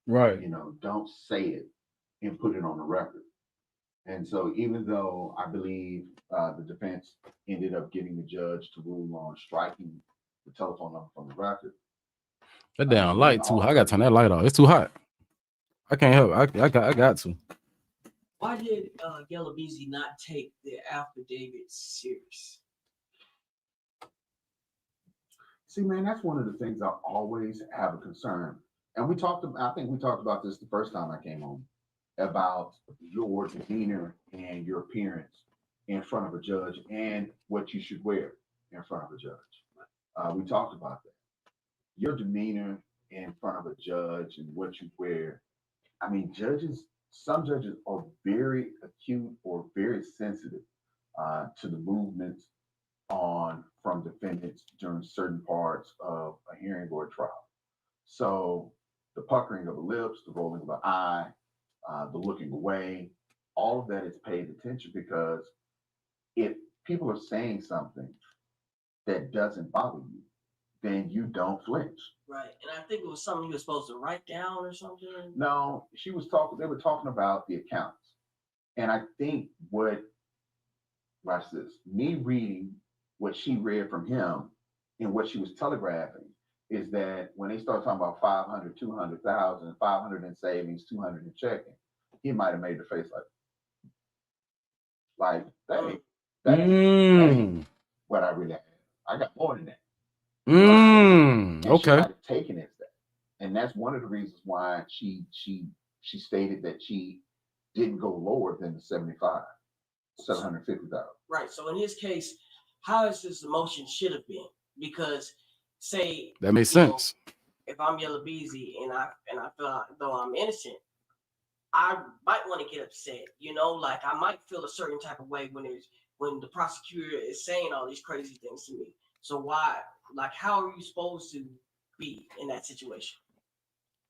Right. You know, don't say it and put it on the record." And so, even though I believe the defense ended up getting the judge to rule on striking the telephone number from the record, That damn light too. I gotta turn that light off. It's too hot. I can't help it. I got to. Why did Yella Bezzy not take the affidavit serious? See, man, that's one of the things I always have a concern. And I think we talked about this the first time I came home, about your demeanor and your appearance in front of a judge and what you should wear in front of a judge. We talked about that. Your demeanor in front of a judge and what you wear. I mean, some judges are very acute or very sensitive to the movements from defendants during certain parts of a hearing or a trial. So the puckering of the lips, the rolling of an eye, the looking away, all of that is paid attention, because if people are saying something that doesn't bother you, then you don't flinch. Right. And I think it was something you were supposed to write down or something. No, they were talking about the accounts. And I think what watch this. Me reading what she read from him and what she was telegraphing is that when they start talking about 500, 200,000, 500 in savings, 200 in checking, he might have made the face like that ain't what I really have. I got more than that. And Okay. she might have taken it as that. And that's one of the reasons why she stated that she didn't go lower than the 750,000. Right. So in his case, how is this emotion should have been? Because say That makes you know, sense. if I'm Yella Bezzy and I feel like, though I'm innocent, I might want to get upset. Like I might feel a certain type of way when the prosecutor is saying all these crazy things to me. So why? Like, how are you supposed to be in that situation?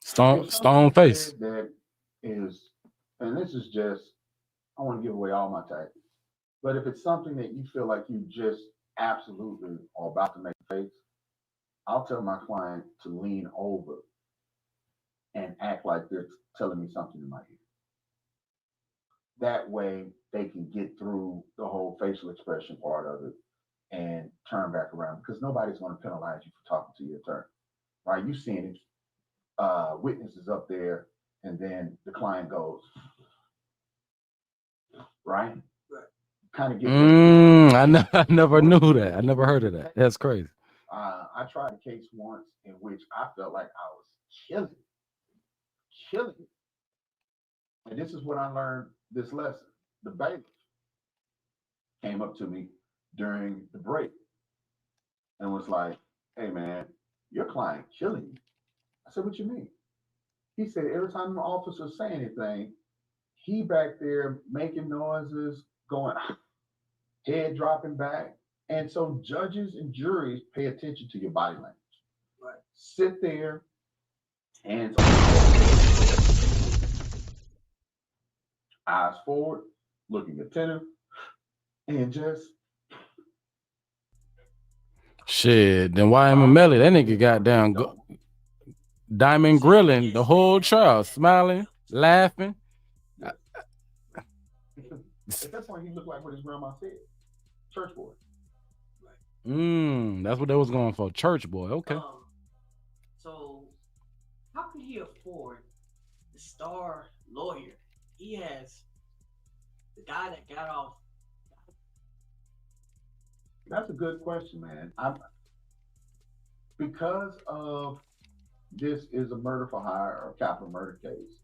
Stone face. That is, and this is just, I want to give away all my tactics. But if it's something that you feel like you just absolutely are about to make a face, I'll tell my client to lean over and act like they're telling me something in my ear. That way they can get through the whole facial expression part of it and turn back around, because nobody's going to penalize you for talking to your attorney, right? You've seen it. Witnesses up there, and then the client goes, right? Kind of get. I never knew that. I never heard of that. That's crazy. I tried a case once in which I felt like I was killing it. And this is when I learned this lesson. The bailiff came up to me during the break and was like, "Hey man, your client killing you." I said, "What you mean?" He said, "Every time the officers say anything, he back there making noises, going head dropping back." And so judges and juries pay attention to your body language. Right. Sit there, hands on, eyes forward, looking attentive, and just shit. Then why am I Melly? That nigga got down diamond grilling the whole trial, smiling, laughing. At that point, he looked like what his grandma said, church boy. That's what they was going for, church boy. Okay. So how could he afford the star lawyer? He has the guy that got off. That's a good question, man. Because of this is a murder for hire or capital murder case,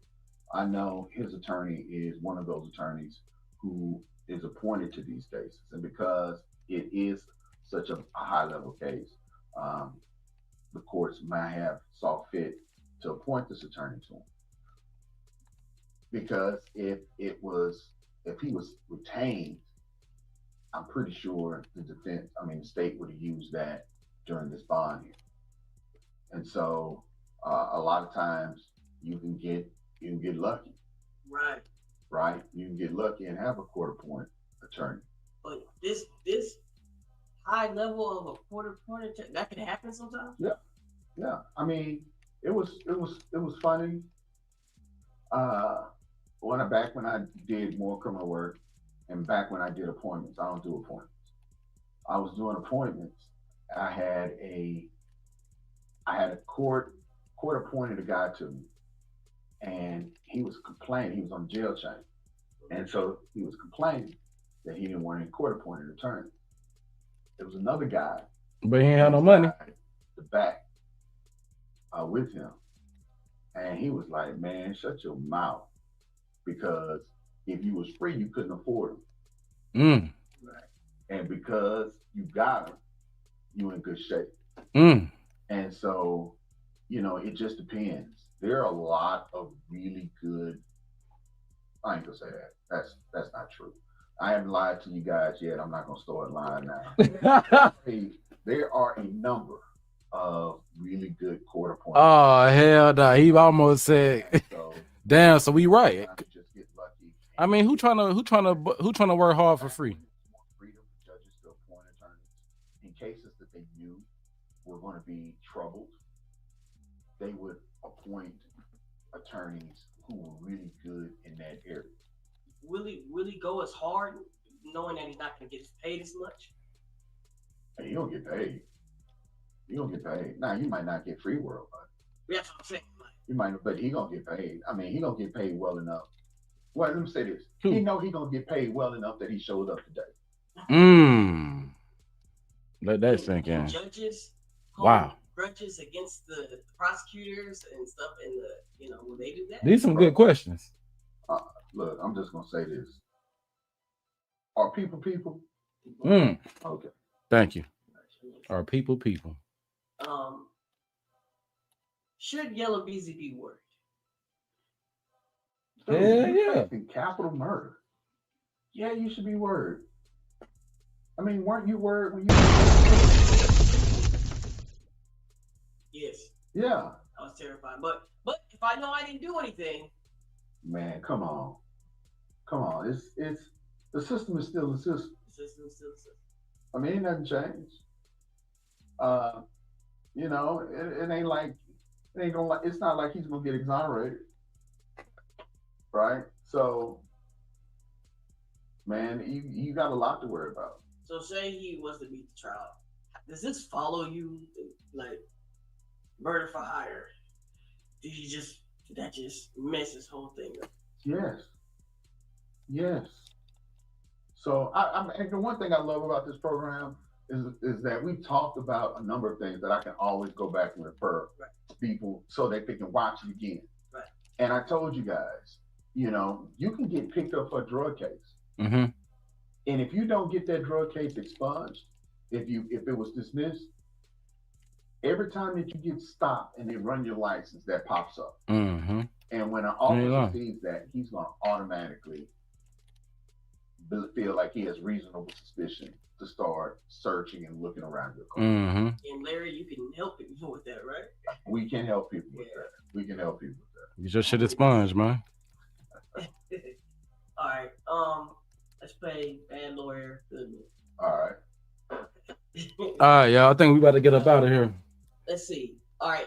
I know his attorney is one of those attorneys who is appointed to these cases. And because it is such a high level case, the courts might have saw fit to appoint this attorney to him. Because if he was retained, I'm pretty sure the state would have used that during this bond hearing. And so a lot of times you can get lucky. Right. You can get lucky and have a court-appointed attorney. But this high level of a court-appointed attorney, that can happen sometimes. Yeah. I mean, it was funny. Back when I did more criminal work, and back when I did appointments, I don't do appointments. I was doing appointments. I had a court appointed a guy to me, and he was complaining. He was on jail chain, and so he was complaining that he didn't want any court appointed attorney. There was another guy, but he ain't had no money. The back with him, and he was like, "Man, shut your mouth, because if you was free, you couldn't afford him, and because you got him, you in good shape." And so, it just depends. There are a lot of really good. I ain't gonna say that. That's not true. I haven't lied to you guys yet. I'm not gonna start lying now. There are a number of really good court appointments. Oh hell no! He almost said, "Damn." So we right. Just get lucky. I mean, who trying to work hard for free? Freedom for judges to appoint attorneys in cases that they knew were going to be troubled. They would appoint attorneys who were really good in that area. Will he go as hard knowing that he's not going to get paid as much? Hey, you don't get paid. You don't get paid. Now you might not get free world, but That's what I'm saying. Like, you might, but he gonna get paid. I mean, he gonna get paid well enough. Well, let me say this: he know he gonna get paid well enough that he shows up today. Let that sink in. Judges, Wow. grudges against the prosecutors and stuff, and will they do that? These some good questions. Look, I'm just gonna say this: are people people? Okay. Thank you. Are people people? Should Yella Bezzy be worried? Yeah. Capital murder. Yeah, you should be worried. I mean, weren't you worried when you? Yes. Yeah. I was terrified, but if I know I didn't do anything, man, come on. It's the system is still the system. The system is still the system. I mean, it doesn't change. It ain't like it's not like he's gonna get exonerated, right? So, man, you got a lot to worry about. So, say he was to beat the trial, does this follow you, like murder for hire? Did that just mess this whole thing up? Yes. So, and the one thing I love about this program is that we talked about a number of things that I can always go back and refer to people so that they can watch it again. Right. And I told you guys, you can get picked up for a drug case. Mm-hmm. And if you don't get that drug case expunged, if it was dismissed, every time that you get stopped and they run your license, that pops up. Mm-hmm. And when an officer sees that, he's going to automatically feel like he has reasonable suspicion to start searching and looking around your car. Mm-hmm. And Larry, you can help people with that, right? We can help people with that. You just should expunged, man. All right. Let's play bad lawyer, good lawyer. All right, y'all. I think we about to get up out of here. Let's see. All right.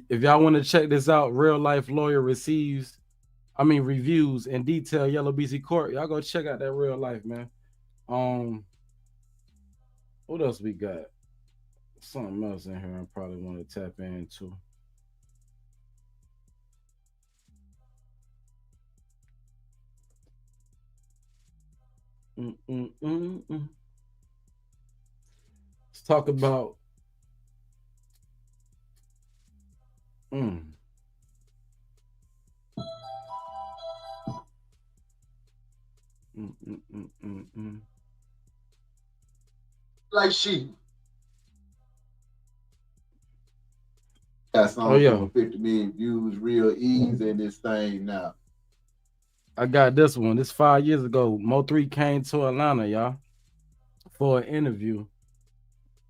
If y'all want to check this out, Real Life Lawyer reviews in detail, Yella Bezzy Court. Y'all go check out that Real Life, man. What else we got? Something else in here I probably want to tap into. Let's talk about like she got something 50 million views, real easy in this thing now. I got this one. This 5 years ago. Mo3 came to Atlanta, y'all, for an interview.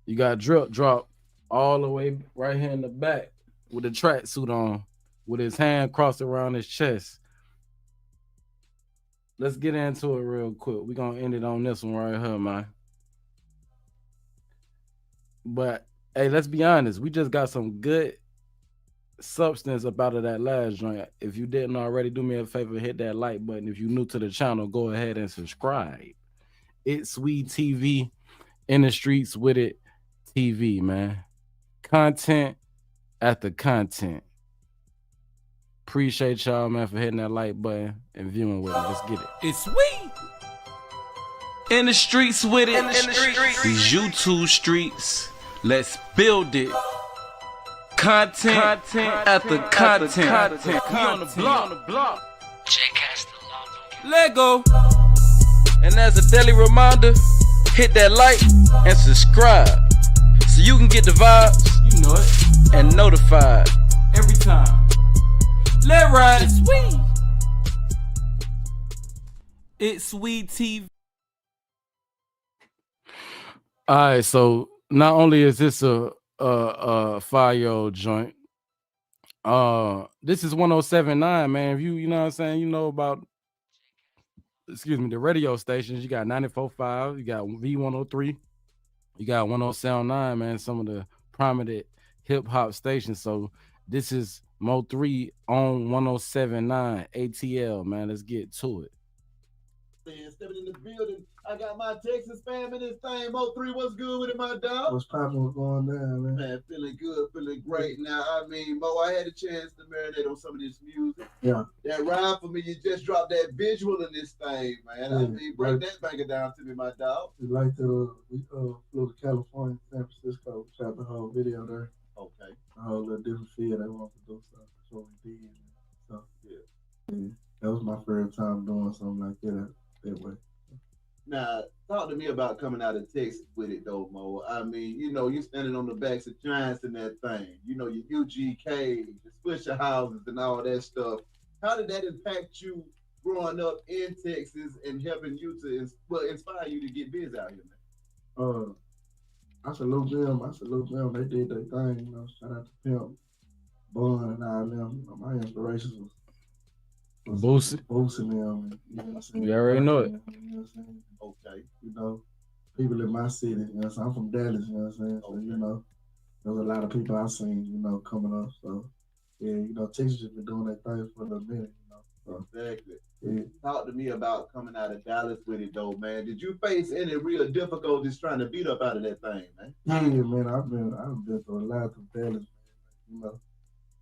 You got Drip Drop all the way right here in the back with a tracksuit on, with his hand crossed around his chest. Let's get into it real quick. We're going to end it on this one right here, man. But, hey, let's be honest. We just got some good substance up out of that last joint. If you didn't already, do me a favor, hit that like button. If you're new to the channel, go ahead and subscribe. It's Sweet TV, in the streets with it TV, man. Content after content. Appreciate y'all, man, for hitting that like button and viewing with it. Let's get it. It's Sweet. In the streets with it. These YouTube streets. Let's build it. Content after content. We on the block. Lego. And as a daily reminder, hit that like and subscribe so you can get the vibes, you know it, and notified every time. Let ride. It's Sweet. It's Sweet TV. All right, so not only is this a 5-year-old joint, this is 107.9, man. If you know what I'm saying, you know about, the radio stations. You got 94.5, you got V103, you got 107.9, man, some of the prominent hip-hop stations. So this is Mo3 on 107.9 ATL, man. Let's get to it. Stepping in the building. I got my Texas fam in this thing. Mo3, what's good with it, my dog? What's poppin'? What's going down, man? Man, feeling good, feeling great. Now, I mean, Mo, I had a chance to marinate on some of this music. Yeah. That rhyme for me, you just dropped that visual in this thing, man. I mean, break that banger down to me, my dog. We like to, we flew to California, San Francisco, shot the whole video there. Okay. A whole little different feel they want to do stuff. That's what we did. So, yeah. That was my first time doing something like that way. Now, talk to me about coming out of Texas with it, though, Mo. I mean, you know, you standing on the backs of giants in that thing. You know, your UGK, the Swisher houses, and all that stuff. How did that impact you growing up in Texas and helping you to inspire you to get busy out here, man? I salute them. They did their thing. You know, shout out to Pimp, Bun, and all them. My inspirations was Boosie. Boosie, man. You know what I'm saying? You already know it. You know what I'm saying? Okay. You know, people in my city, you know what I'm saying? I'm from Dallas, you know what I'm saying? So, you know, there's a lot of people I've seen, you know, coming up. So, yeah, you know, Texas has been doing their thing for a little minute, you know. So, exactly. Yeah. Talk to me about coming out of Dallas with it, though, man. Did you face any real difficulties trying to beat up out of that thing, man? Yeah, man, I've been through a lot of Dallas, man. You know,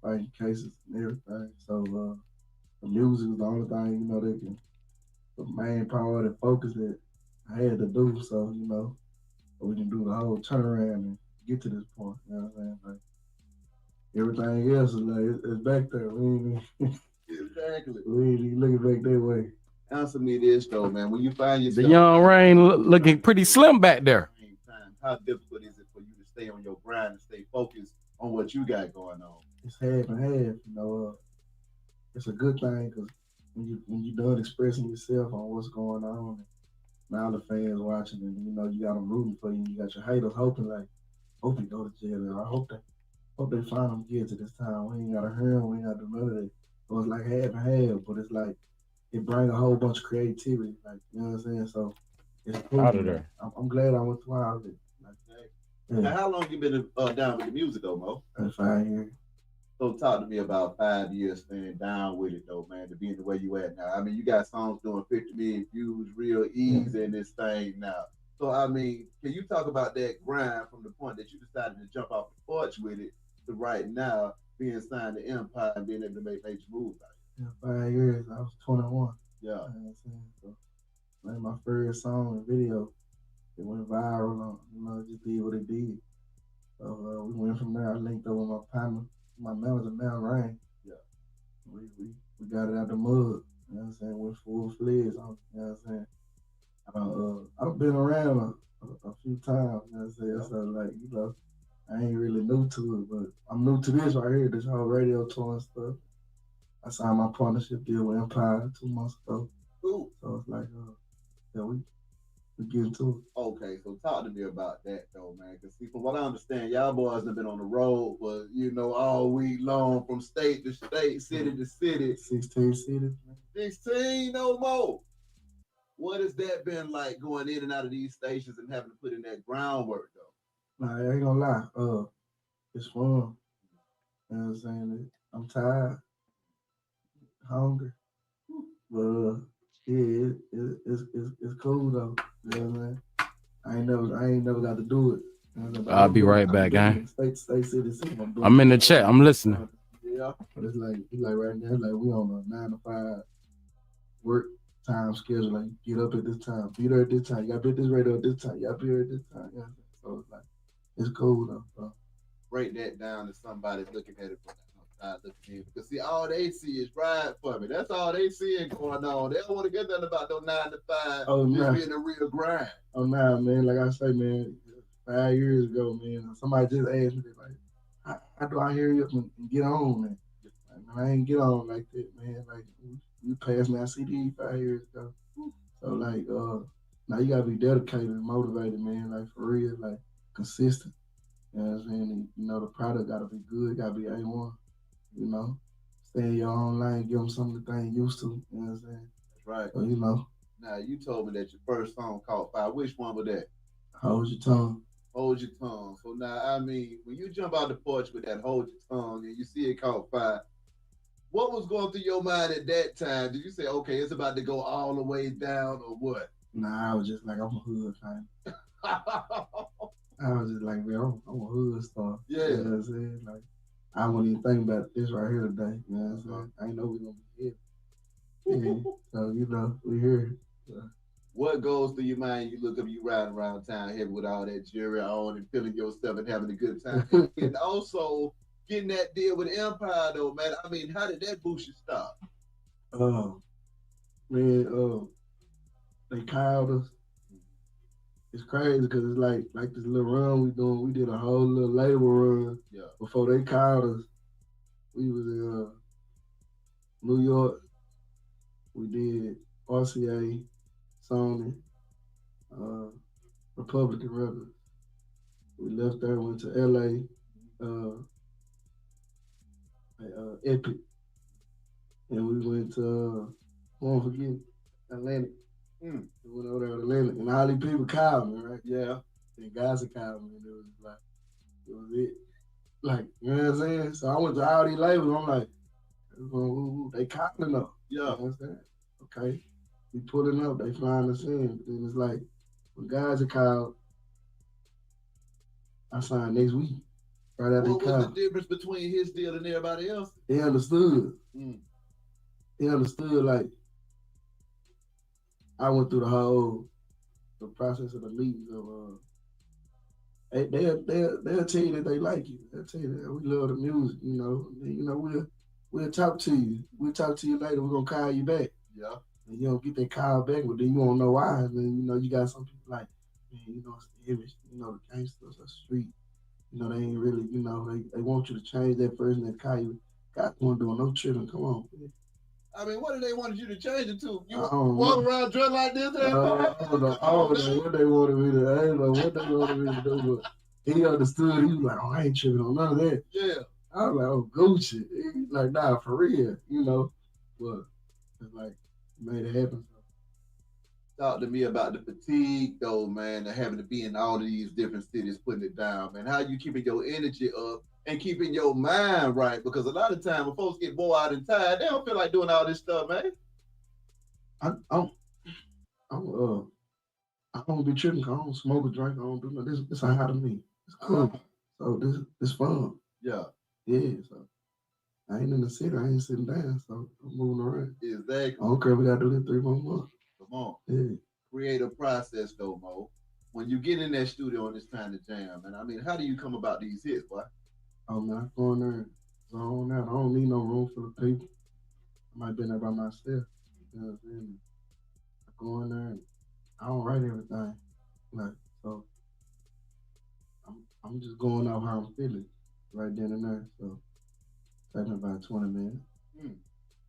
fighting cases and everything. So, the music is the only thing, you know, the main priority focus that I had to do. So, you know, we can do the whole turnaround and get to this point. You know what I'm saying? Like, everything else is like, it's back there. We ain't Exactly. We ain't even looking back that way. Answer me this, though, man. When you find yourself... The young Rain looking pretty slim back there. How difficult is it for you to stay on your grind and stay focused on what you got going on? It's half and half, you know. It's a good thing because when you done expressing yourself on what's going on, and now the fans watching, and you know you got them rooting for you, and you got your haters hoping like, hope he go to jail. I hope they find him guilty this time. We ain't gotta hear him. We ain't gotta do none of that. So it's like half and half, but it's like it brings a whole bunch of creativity. Like, you know what I'm saying? So it's cool. Out of there. I'm glad I went through all of it. Now, how long you been down with the music, though, Mo? 5 years. So talk to me about 5 years staying down with it, though, man, to being the way you at now. I mean, you got songs doing 50 million views, real easy in this thing now. So, I mean, can you talk about that grind from the point that you decided to jump off the porch with it to right now being signed to Empire and being able to make major moves out here? Yeah, 5 years. I was 21. Yeah. You know what I'm saying? So, like my first song and video, it went viral. You know, it just did what it did. So we went from there. I linked up with my partner, my manager now, Rain. Yeah. We got it out the mud. You know what I'm saying? Went full-fledged on it. You know what I'm saying? I've been around a few times. You know what I'm saying? So like, you know, I ain't really new to it, but I'm new to this right here, this whole radio tour and stuff. I signed my partnership deal with Empire 2 months ago. Cool. So it's like, yeah, we get into it. Okay, so talk to me about that, though, man. Because, see, from what I understand, y'all boys have been on the road for, you know, all week long, from state to state, city to city. 16 cities. 16, no more. What has that been like going in and out of these stations and having to put in that groundwork, though? Nah, I ain't gonna lie. It's fun. You know what I'm saying? I'm tired, hungry, but yeah, it's cool though. You know what I'm saying? I ain't never got to do it. You know, I'll be right back, gang. State, city. I'm in the chat. I'm listening. Yeah, but it's like right now, like we on a 9 to 5 work time schedule. Like get up at this time, be there at this time. You gotta be at this radio at this time. You gotta be here at this time. Yeah. So it's like it's cool though. So. Break that down to somebody looking at it from the outside looking in. Because see, all they see is ride for me. That's all they seeing going on. They don't want to get nothing about no 9 to 5. Oh, just being a real grind. Oh, nah, man. Like I say, man, 5 years ago, man, somebody just asked me, like, how do I hear you up and get on, man? Like, man, I ain't get on like that, man. Like, you passed me a CD 5 years ago. So, like, now you gotta be dedicated and motivated, man. Like, for real, like, consistent. You know what I'm saying? And, you know, the product gotta be good, gotta be A1. You know, stay in your own lane, give them some of the things you used to. You know what I'm saying? That's right. So, you know. Now, you told me that your first song caught fire. Which one was that? Hold Your Tongue. Hold Your Tongue. So now, I mean, when you jump out the porch with that Hold Your Tongue and you see it caught fire, What was going through your mind at that time? Did you say, okay, it's about to go all the way down, or what? Nah, I was just like, I'm a hood fan. I was just like, man, I'm a hood star. Yeah. You know what I'm saying? Like, I wouldn't even think about this right here today. You know what I'm saying? I ain't know we gonna be here. Yeah. So, you know, we here. So. What goes through your mind? You look up, you riding around town heavy with all that jewelry on and feeling yourself and having a good time. And also getting that deal with Empire, though, man. I mean, how did that boost your stop? Man, they called us. It's crazy because it's like this little run we doing. We did a whole little label run before they called us. We was in New York. We did RCA, Sony, Republican Records. We left there, went to LA, Epic, and we went to won't forget Atlantic. We went over there to Atlantic, and all these people called me, right? Yeah. And guys that called me, and it was like, it was it. Like, you know what I'm saying? So I went to all these labels. I'm like, they calling up. Yeah. You know what I'm saying? Okay. We pulling up, they flying us in. But then it's like, when guys are called, I signed next week. Right after What was the difference between his deal and everybody else? They understood. They understood, like, I went through the process of the meetings of they'll tell you that they like you. They'll tell you that we love the music, you know. You know, we'll talk to you. We'll talk to you later. We're gonna call you back. Yeah. And you don't get that call back, but then you don't know why. And then, you know, you got some people like, man, you know, it's the image, you know, the gangsters, the street. You know, they ain't really, you know, they want you to change that person that call you. God won't do no tripping. Come on. Man. I mean, what do they want you to change it to? You walk around dressed like this? I don't know what they wanted me to. I don't know what they wanted me to do, but he understood. He was like, "Oh, I ain't tripping on none of that." Yeah. I was like, "Oh, Gucci." He like, "Nah, for real," you know. But it's like made it happen. Talk to me about the fatigue, though, man, of having to be in all of these different cities, putting it down, man. How you keeping your energy up and keeping your mind right? Because a lot of times when folks get bored out and tired, they don't feel like doing all this stuff, man. I don't be tripping. I don't smoke or drink. I don't do nothing. This ain't how to me. It's cool. So this fun. Yeah. Yeah. So I ain't in the city. I ain't sitting down. So I'm moving around. Exactly. I don't care. We gotta do this 3 more months. Come on. Yeah. Creative process, though, Mo. When you get in that studio and it's time to jam, and I mean, how do you come about these hits, boy? Oh man, I go in there and zone out. I don't need no room full of people. I might be in there by myself. You know what I'm saying? I go in there and I don't write everything. Like, so I'm just going off how I'm feeling right then and there. So taking about 20 minutes.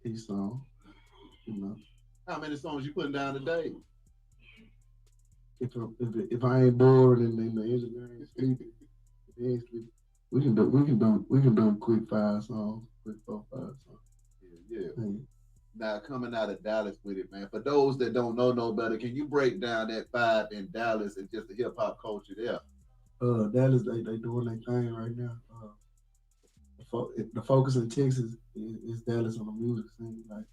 Each song. You know. How many songs you putting down today? If I ain't bored and the engineer ain't sleeping, we can do a quick 5 songs, quick 4, 5 songs. Yeah. Now coming out of Dallas with it, man. For those that don't know no better, can you break down that 5 in Dallas and just the hip hop culture there? Dallas, they doing their thing right now. The focus in Texas is Dallas on the music scene, like,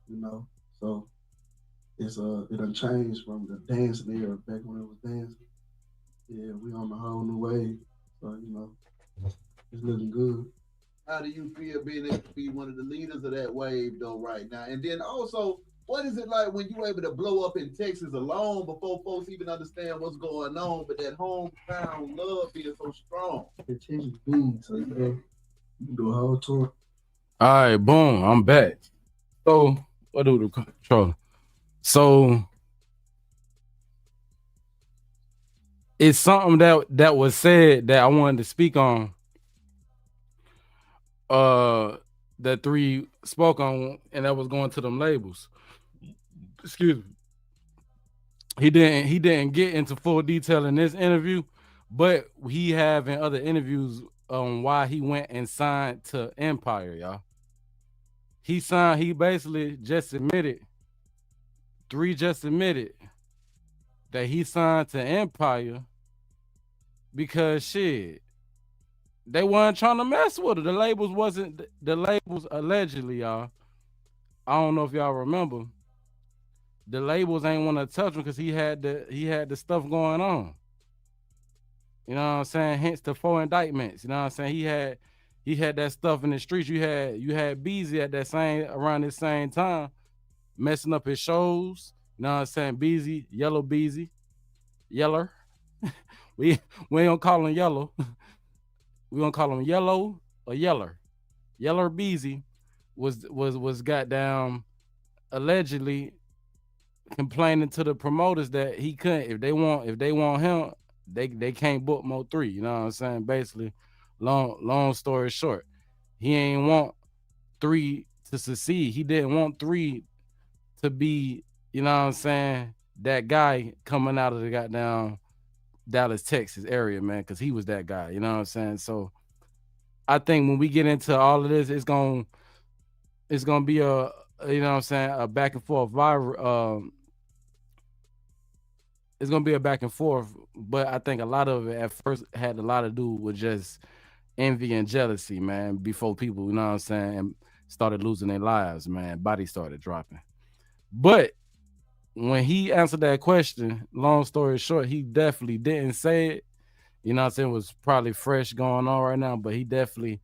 you know. So it's it done changed from the dancing era back when it was dancing. Yeah, we on the whole new wave. So, you know, it's looking good. How do you feel being able to be one of the leaders of that wave though right now? And then also, what is it like when you're able to blow up in Texas alone before folks even understand what's going on, but that hometown love being so strong? It's Texas beat, so you can do a whole tour. All right, boom, I'm back. So, what do the controller? So, it's something that was said that I wanted to speak on. That 3 spoke on, and that was going to them labels. Excuse me. He didn't get into full detail in this interview, but he have in other interviews on why he went and signed to Empire, y'all. He basically just admitted, 3 just admitted that he signed to Empire because shit, they weren't trying to mess with her. The labels allegedly, y'all. I don't know if y'all remember. The labels ain't want to touch him because he had the stuff going on. You know what I'm saying? Hence the 4 indictments. You know what I'm saying? He had that stuff in the streets. You had Bezzy at around this same time, messing up his shows. You know what I'm saying? Bezzy, Yella Bezzy, Yeller. we ain't gonna call him Yellow. We gonna call him Yellow or Yeller. Yeller Bezzy was goddamn allegedly complaining to the promoters that he couldn't, if they want him, they can't book Mo3. You know what I'm saying? Basically, long story short, he ain't want 3 to succeed. He didn't want 3 to be, you know what I'm saying, that guy coming out of the goddamn Dallas, Texas area, man, because he was that guy. You know what I'm saying? So I think when we get into all of this, it's gonna be a, you know what I'm saying, a back and forth viral. It's gonna be a back and forth, but I think a lot of it at first had a lot to do with just envy and jealousy, man. Before people, you know what I'm saying, started losing their lives, man. Bodies started dropping. But when he answered that question, long story short, he definitely didn't say it. You know what I'm saying? It was probably fresh going on right now, but he definitely,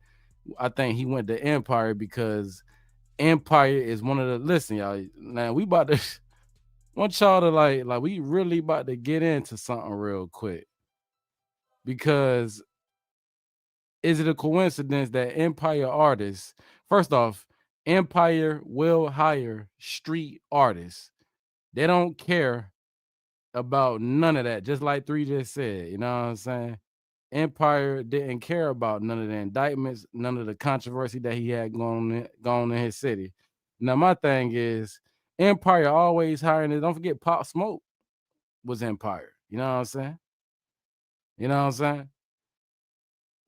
I think he went to Empire because Empire is one of the, listen, y'all, now we about to, want y'all to like we really about to get into something real quick, because is it a coincidence that Empire artists, first off, Empire will hire street artists. They don't care about none of that, just like 3 just said. You know what I'm saying? Empire didn't care about none of the indictments, none of the controversy that he had going in his city. Now my thing is, Empire always hiring it. Don't forget Pop Smoke was Empire. You know what I'm saying? You know what I'm saying?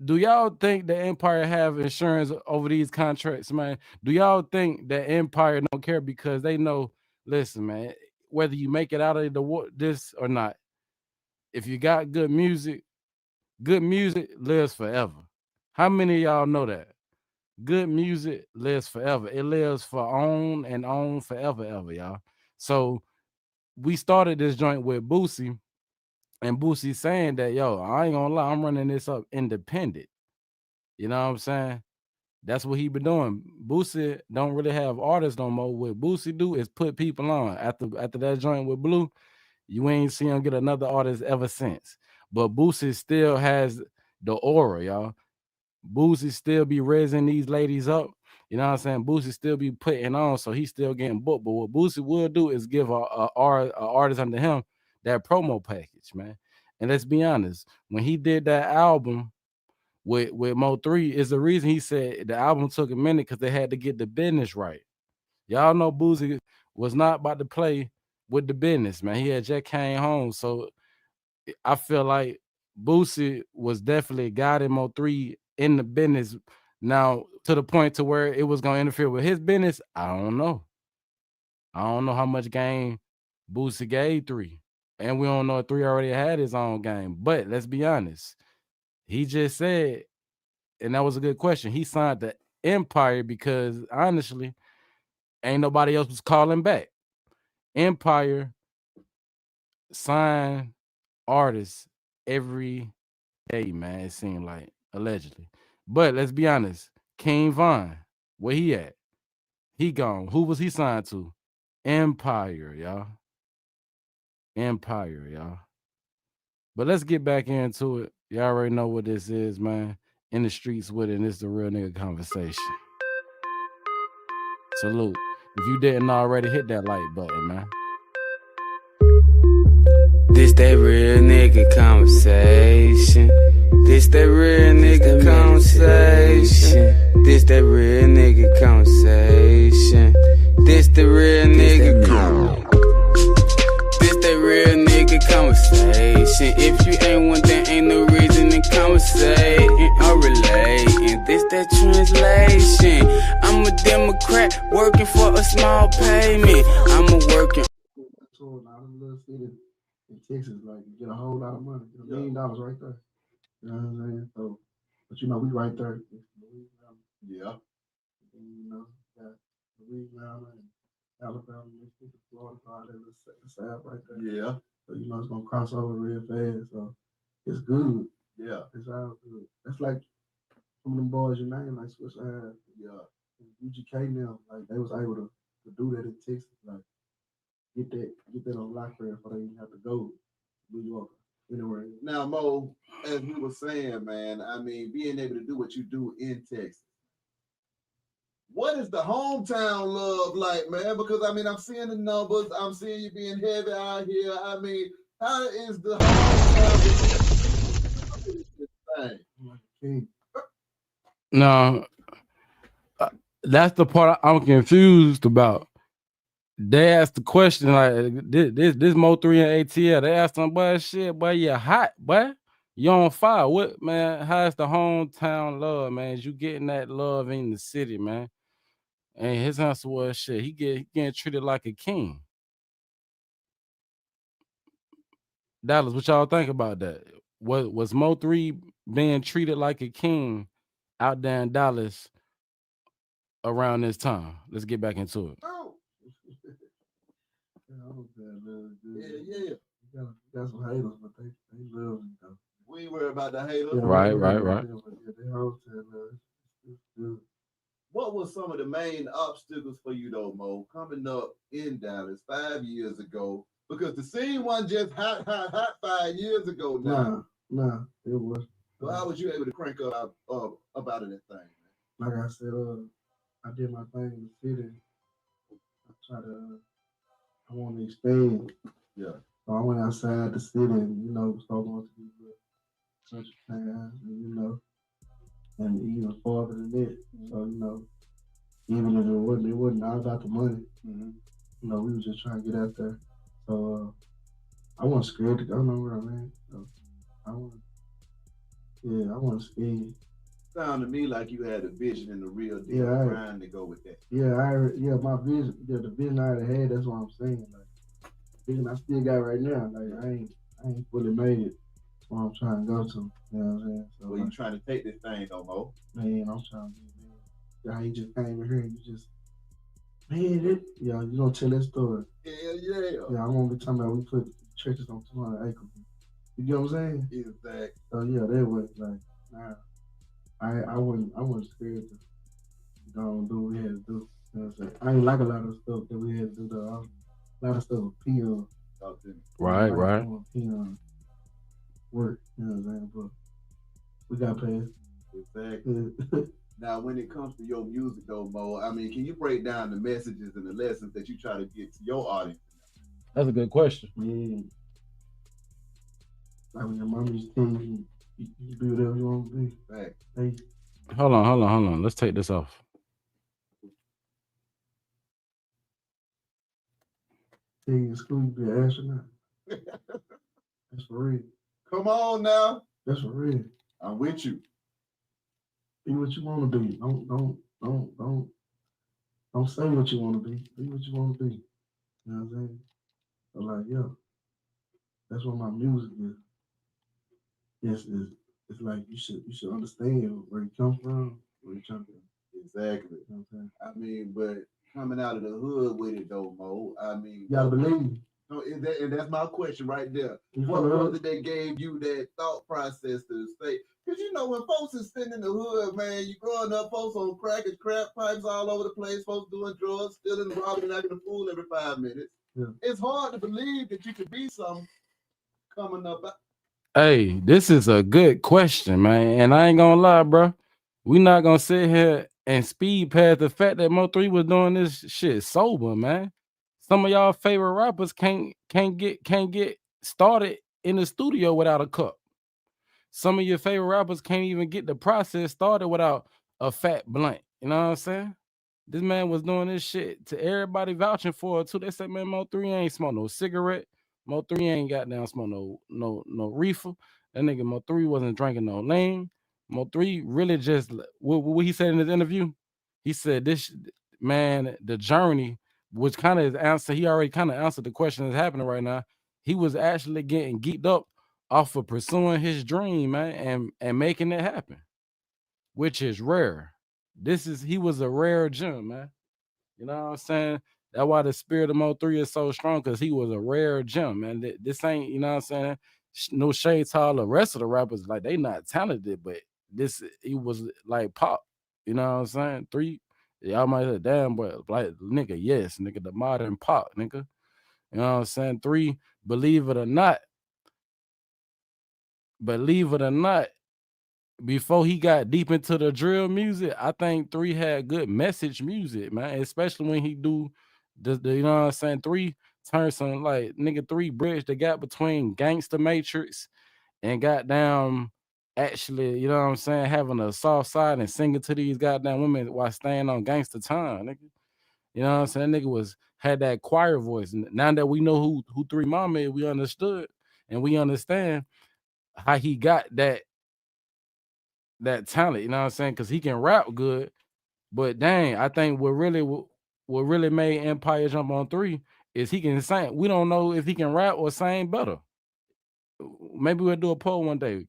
Do y'all think that Empire have insurance over these contracts, man? Do y'all think that Empire don't care because they know, listen, man, whether you make it out of this or not, if you got good music lives forever. How many of y'all know that? Good music lives forever. It lives for on and on forever, ever, y'all. So we started this joint with Boosie, and Boosie saying that, yo, I ain't gonna lie, I'm running this up independent. You know what I'm saying? That's what he been doing. Boosie don't really have artists no more. What Boosie do is put people on. After that joint with Blue, you ain't seen him get another artist ever since. But Boosie still has the aura, y'all. Boosie still be raising these ladies up. You know what I'm saying? Boosie still be putting on, so he's still getting booked. But what Boosie will do is give a artist under him that promo package, man. And let's be honest, when he did that album with Mo3, is the reason he said the album took a minute because they had to get the business right. Y'all know Boosie was not about to play with the business, man. He had just came home, so I feel like Boosie was definitely guiding Mo3 in the business. Now, to the point to where it was going to interfere with his business, I don't know. I don't know how much game Boosie gave 3. And we don't know if 3 already had his own game. But let's be honest. He just said, and that was a good question, he signed the Empire because, honestly, ain't nobody else was calling back. Empire signed artists every day, man, it seemed like, allegedly. But let's be honest, King Von, where he at? He gone. Who was he signed to? Empire, y'all. Empire, y'all. But let's get back into it. Y'all already know what this is, man. In the streets with it, and it's the real nigga conversation. Salute. If you didn't already, hit that like button, man. This that real nigga conversation. This that real nigga conversation. This that real nigga conversation. This the real nigga This that real nigga conversation. If you ain't one, then ain't no reason to conversate or relate. This that translation. I'm a Democrat working for a small payment. I'm a working. So a lot of little cities in Texas, like, you get a whole lot of money, $1 million right there. You know what I'm saying? So But you know, we right there. Yeah. You know, got Louisiana and Alabama, Mississippi, Florida, all that little south right there. Yeah. So you know it's gonna cross over real fast. So it's good. Yeah. It's all good. That's like some of them boys you name, like Swiss had, Yeah. UGK now, like they was able to do that in Texas, like get that on lock there before they even have to go to New York, anywhere. Now, Mo, as we were saying, man, I mean, being able to do what you do in Texas. What is the hometown love like, man? Because I mean, I'm seeing the numbers, I'm seeing you being heavy out here. I mean, how is the hometown thing? No, that's the part I'm confused about. They asked the question like this Mo3 and ATL. They asked them, boy, shit, boy, you hot, boy. You on fire. What, man? How's the hometown love, man? Is you getting that love in the city, man? And his answer was, shit, he getting treated like a king. Dallas, what y'all think about that? Was Mo3 being treated like a king out there in Dallas around this time? Let's get back into it. Oh. Yeah. Got some haters, but they love him though. We ain't worried about the haters. Yeah, right. Yeah, they all tell it's good. What was some of the main obstacles for you though, Mo, coming up in Dallas 5 years ago? Because the scene wasn't just hot 5 years ago now. Nah, it was. So how was you able to crank up out of that thing, man? Like I said, I did my thing in the city. I want to expand. Yeah. So I went outside the city and, you know, started going to these country towns and, you know, and even farther than that. So, you know, even if it wasn't all about the money. Mm-hmm. You know, we was just trying to get out there. So I wasn't scared to go nowhere, man. So I wasn't scared. Sound to me like you had a vision and a real deal trying to go with that. My vision, the vision I had, that's what I'm saying. Like, vision I still got right now. Like I ain't fully made it. That's what I'm trying to go to. You know what I'm saying? So you trying to take this thing though, Mo? Man, I'm trying to be, man. Yeah, you just came in here and you just, man, you gonna tell that story. Yeah. Yeah, I'm gonna be talking about we put churches on 200 acres. You get what I'm saying? Exactly. So yeah, that was like, nah. I wasn't scared to go and do what we had to do. You know what I'm saying? I ain't like a lot of stuff that we had to do though. A lot of stuff was peon. Right. Peon work, you know what I'm saying? But we got past. Exactly. Now, when it comes to your music though, Mo, I mean, can you break down the messages and the lessons that you try to get to your audience? That's a good question. Yeah. Like when your mom used to tell you, you be whatever you want to be. Right. Hey. Hold on. Let's take this off. Tell you in school you be an astronaut. That's for real. Come on now. That's for real. I'm with you. Be what you want to be. Don't say what you want to be. Be what you want to be. You know what I'm saying? So like, yeah, that's what my music is. It's like you should understand where you come from, where you trying to go. Exactly. You know what I'm saying? I mean, but coming out of the hood with it though, Mo. I mean, you gotta believe. No, and that's my question right there. You what was it that gave you that thought process to say? Because you know when folks is sitting in the hood, man, you growing up, folks on crack and crap pipes all over the place, folks doing drugs, stealing, robbing, and acting a fool every 5 minutes. Yeah. It's hard to believe that you could be something coming up. Hey, this is a good question, man. And I ain't gonna lie, bro. We not gonna sit here and speed past the fact that Mo3 was doing this shit sober, man. Some of y'all favorite rappers can't get started in the studio without a cup. Some of your favorite rappers can't even get the process started without a fat blunt. You know what I'm saying? This man was doing this shit to everybody vouching for it too. They said, man, Mo3 ain't smoke no cigarette. Mo3 ain't got down smoke no reefer. That nigga Mo3 wasn't drinking no lean. Mo3 really just what he said in his interview. He said this man, the journey, which kind of his answer. He already kind of answered the question that's happening right now. He was actually getting geeked up off of pursuing his dream, man, and making it happen. which is rare. He was a rare gem, man. You know what I'm saying? That's why the spirit of Mo3 is so strong, because he was a rare gem, man. This ain't, you know what I'm saying? No shade to all the rest of the rappers, like they not talented, but he was like pop. You know what I'm saying? 3, y'all might say, damn, but like nigga, yes, nigga, the modern pop, nigga. You know what I'm saying? 3, believe it or not, before he got deep into the drill music, I think 3 had good message music, man. Especially when he do the you know what I'm saying? 3 turned some like nigga 3 bridged the gap between Gangsta Matrix and goddamn actually, you know what I'm saying, having a soft side and singing to these goddamn women while staying on gangster time, nigga. You know what I'm saying? That nigga had that choir voice. And now that we know who 3 Mama is, we understood and we understand how he got that talent, you know what I'm saying? Because he can rap good, but dang, I think what really made Empire jump on 3 is he can sing. We don't know if he can rap or sing better. Maybe we'll do a poll one day.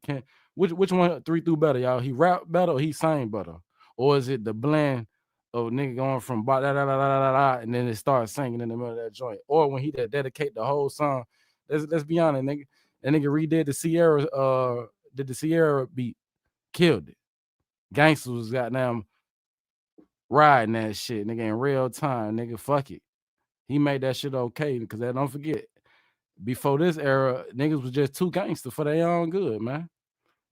Which one 3 do better, y'all? He rap better or he sang better? Or is it the blend of nigga going from da da da da da da and then it starts singing in the middle of that joint? Or when he dedicate the whole song, let's be honest, nigga. That nigga redid the Sierra beat, killed it. Gangsters was goddamn riding that shit, nigga, in real time, nigga. Fuck it. He made that shit okay, because don't forget, before this era, niggas was just 2 gangsters for their own good, man.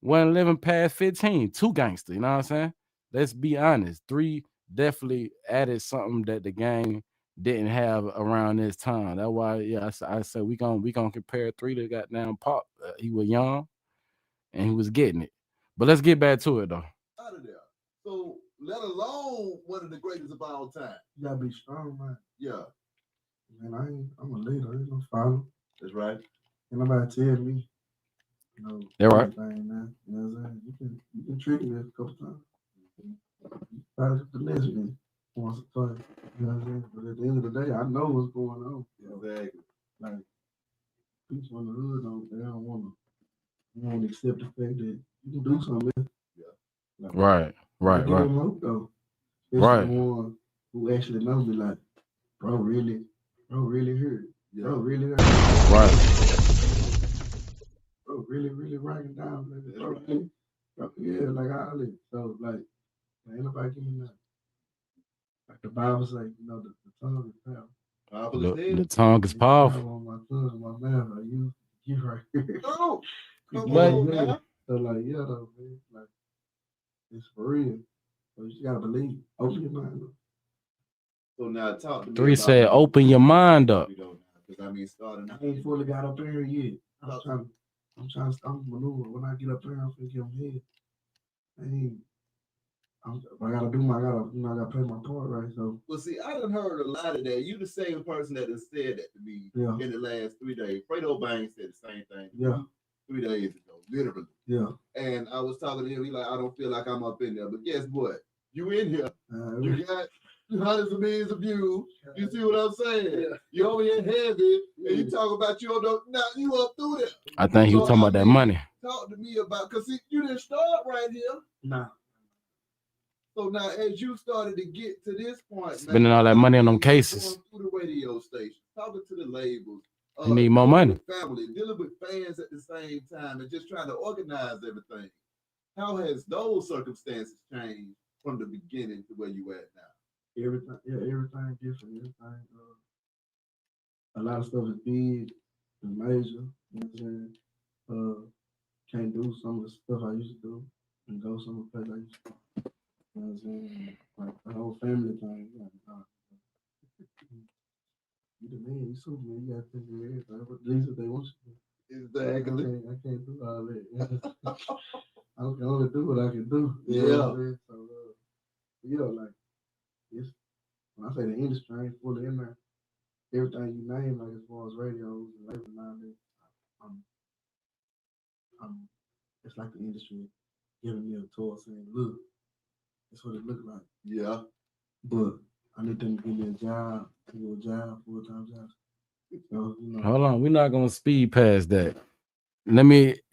Wasn't living past 15, 2 gangsters, you know what I'm saying? Let's be honest. 3 definitely added something that the gang didn't have around this time. That's why, yeah, I said we gonna compare 3 to goddamn Pop. He was young and he was getting it. But let's get back to it though. Out of there. So let alone one of the greatest of all time. You gotta be strong, man. Yeah, Man, I'm a leader. Ain't no follow. that's right. Ain't nobody tell me. You know, Yeah, right. anything, man. You know what I'm saying? You can trick me a couple times. Try to finesse me once or twice. You know what I'm saying? But at the end of the day, I know what's going on. Exactly. Like people in the hood they don't want to accept the fact that you can do something. Yeah. Like, Right. Give them hope though. Right. The one who actually knows me, like, bro really hurt. Yeah. Bro really hurt. Right. Bro really writing down. Like, bro, yeah, like I live. So like ain't nobody giving that. Like the Bible say, you know, the tongue is powerful. The tongue is powerful. On my tongue, my mouth, like you right here. Oh, come But- on now. So like, yeah, though, man, like it's for real. So you just gotta believe. Open your mind up. So now talk to me. 3 about said, open your mind up. Because I mean, starting I ain't fully got up there yet. I'm trying to stop maneuver. When I get up there, I'm finna get them head. I gotta play my part right. So well, see, I done heard a lot of that. You the same person that has said that to me in the last 3 days. Fredo Bang said the same thing. Yeah. 3 days ago, literally. Yeah. And I was talking to him. He like, I don't feel like I'm up in there. But guess what? You in here. You got hundreds of millions of views. You see what I'm saying? Yeah. You over here heavy, and you talk about you on the, now you up through there. I think he was talking about that money. Talk to me about, because you didn't start right here. Nah. So now, as you started to get to this point, Spending all that money on them cases. Going through the radio station, talking to the labels. You need more money. Family, dealing with fans at the same time, and just trying to organize everything. How has those circumstances changed from the beginning to where you at now? Everything different. Everything. A lot of stuff is big and major. You know what I'm saying? Can't do some of the stuff I used to do and go some of the places I used to go. You know what I'm saying? Like the whole family thing. You the man, you Superman, you gotta take care of everything. But these are they want you to do. Exactly. I can't do all that. I can only do what I can do. You know what I'm saying? So yeah, like it's when I say the industry, I ain't fully in there. Everything you name, like as far as radios and label nowadays, it's like the industry giving me a tour saying, look, that's what it looked like. Yeah. But I need them to give me a job, full-time job. So, you know. Hold on, we're not gonna speed past that.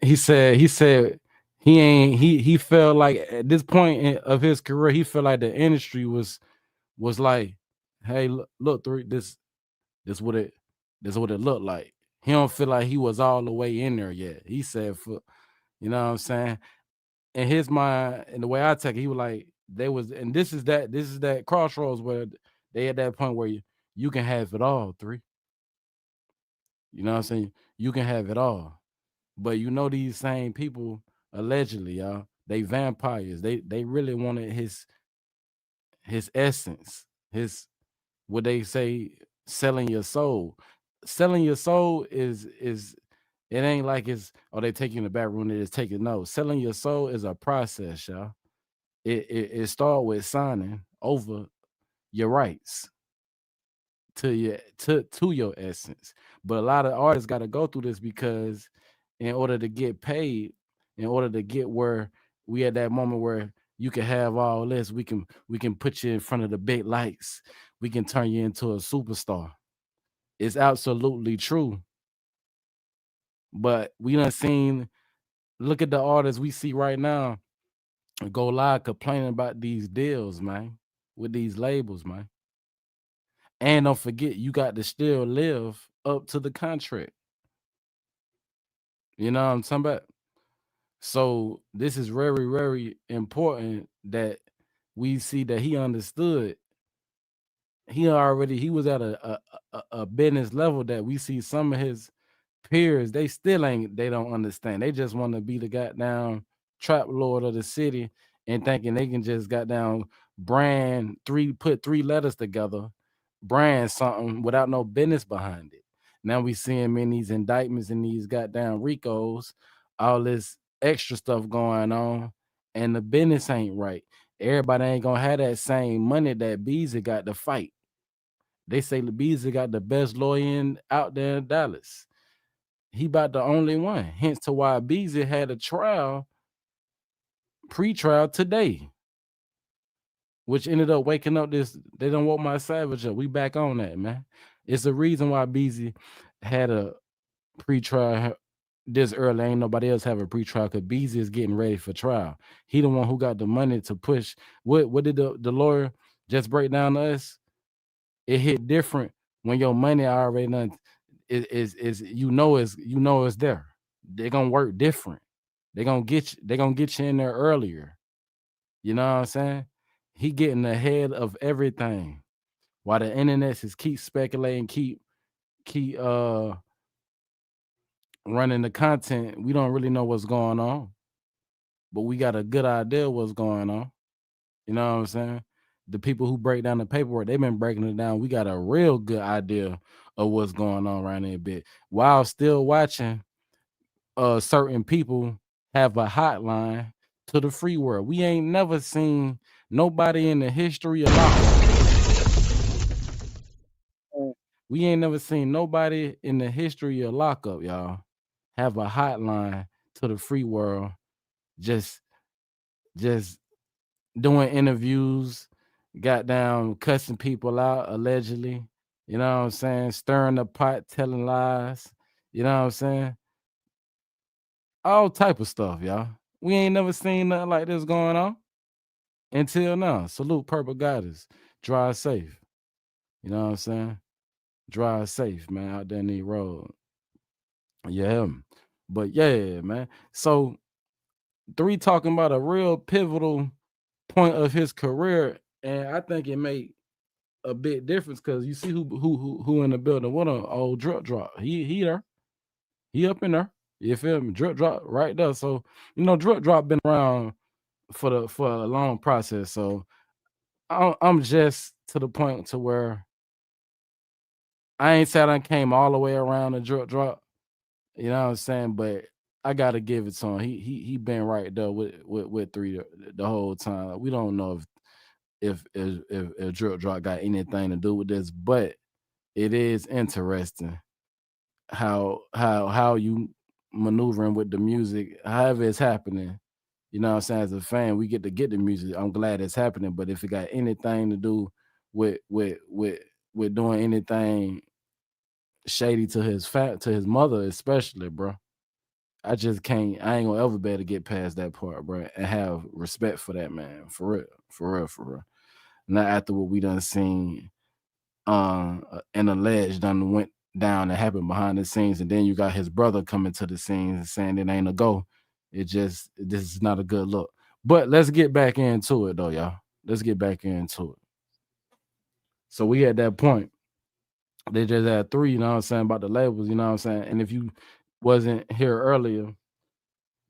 He said he felt like at this point of his career, he felt like the industry was like, hey, look through this what it looked like. He don't feel like he was all the way in there yet. He said, for you know what I'm saying? In his mind, and the way I take it, he was like, they was, and this is that crossroads where they at that point where you can have it all, 3. You know what I'm saying? You can have it all. But you know these same people, allegedly, y'all, they vampires. They really wanted his essence, his what they say, selling your soul. Selling your soul is it ain't like it's they take you in the back room, they just take it. No, selling your soul is a process, y'all. It start with signing over your rights to your essence. But a lot of artists got to go through this because in order to get paid, in order to get where we at that moment where you can have all this, we can put you in front of the big lights. We can turn you into a superstar. It's absolutely true. But we done seen, look at the artists we see right now go live complaining about these deals, man, with these labels, man. And don't forget, you got to still live up to the contract. You know what I'm talking about? So this is very, very important that we see that he understood. He was at a business level that we see some of his peers, they don't understand. They just want to be the goddamn trap lord of the city and thinking they can just goddamn put 3 letters together, brand something without no business behind it. Now we see him in these indictments and these goddamn Ricos, all this extra stuff going on, and the business ain't right. Everybody ain't gonna have that same money that Beezy got to fight. They say Beezy got the best lawyer out there in Dallas. He about the only one. Hence to why Beezy had a pre-trial today, which ended up waking up this. They don't woke my savage up. We back on that, man. It's the reason why Beezy had a pre-trial this early. Ain't nobody else have a pre-trial because Beezy is getting ready for trial. He the one who got the money to push. What did the lawyer just break down to us? It hit different when your money already done is it's there. They're gonna work different. They're gonna get you in there earlier. You know what I'm saying? He getting ahead of everything. While the internet is keep speculating, keep running the content, we don't really know what's going on. But we got a good idea what's going on. You know what I'm saying? The people who break down the paperwork, they've been breaking it down. We got a real good idea of what's going on around there a bit. While still watching certain people have a hotline to the free world. We ain't never seen nobody in the history of lockup. We ain't never seen nobody in the history of lockup, y'all, have a hotline to the free world. Just doing interviews, got down cussing people out allegedly. You know what I'm saying? Stirring the pot, telling lies. You know what I'm saying? All type of stuff, y'all. We ain't never seen nothing like this going on until now. Salute Purple Goddess. Drive safe. You know what I'm saying? Drive safe, man, out there in the road. Yeah. But yeah, man. So 3 talking about a real pivotal point of his career, and I think it made a big difference because you see who in the building. What an old drop. He there. He up in there. You feel me? Drip drop right there. So drip drop been around for a long process. So I'm just to the point to where I ain't said I came all the way around the drip drop. You know what I'm saying? But I gotta give it to him. He been right there with 3 the whole time. We don't know if drip drop got anything to do with this, but it is interesting how you maneuvering with the music, however it's happening. You know what I'm saying? As a fan, we get the music. I'm glad it's happening. But if it got anything to do with doing anything shady to his mother, especially, bro, I just can't. I ain't gonna ever be able to get past that part, bro, and have respect for that man, for real, for real, for real. Not after what we done seen, and alleged done went down and happened behind the scenes, and then you got his brother coming to the scenes and saying it ain't a go. This is not a good look. But let's get back into it though, y'all. Let's get back into it. So we at that point. They just had three, you know what I'm saying, about the labels, you know what I'm saying. And if you wasn't here earlier,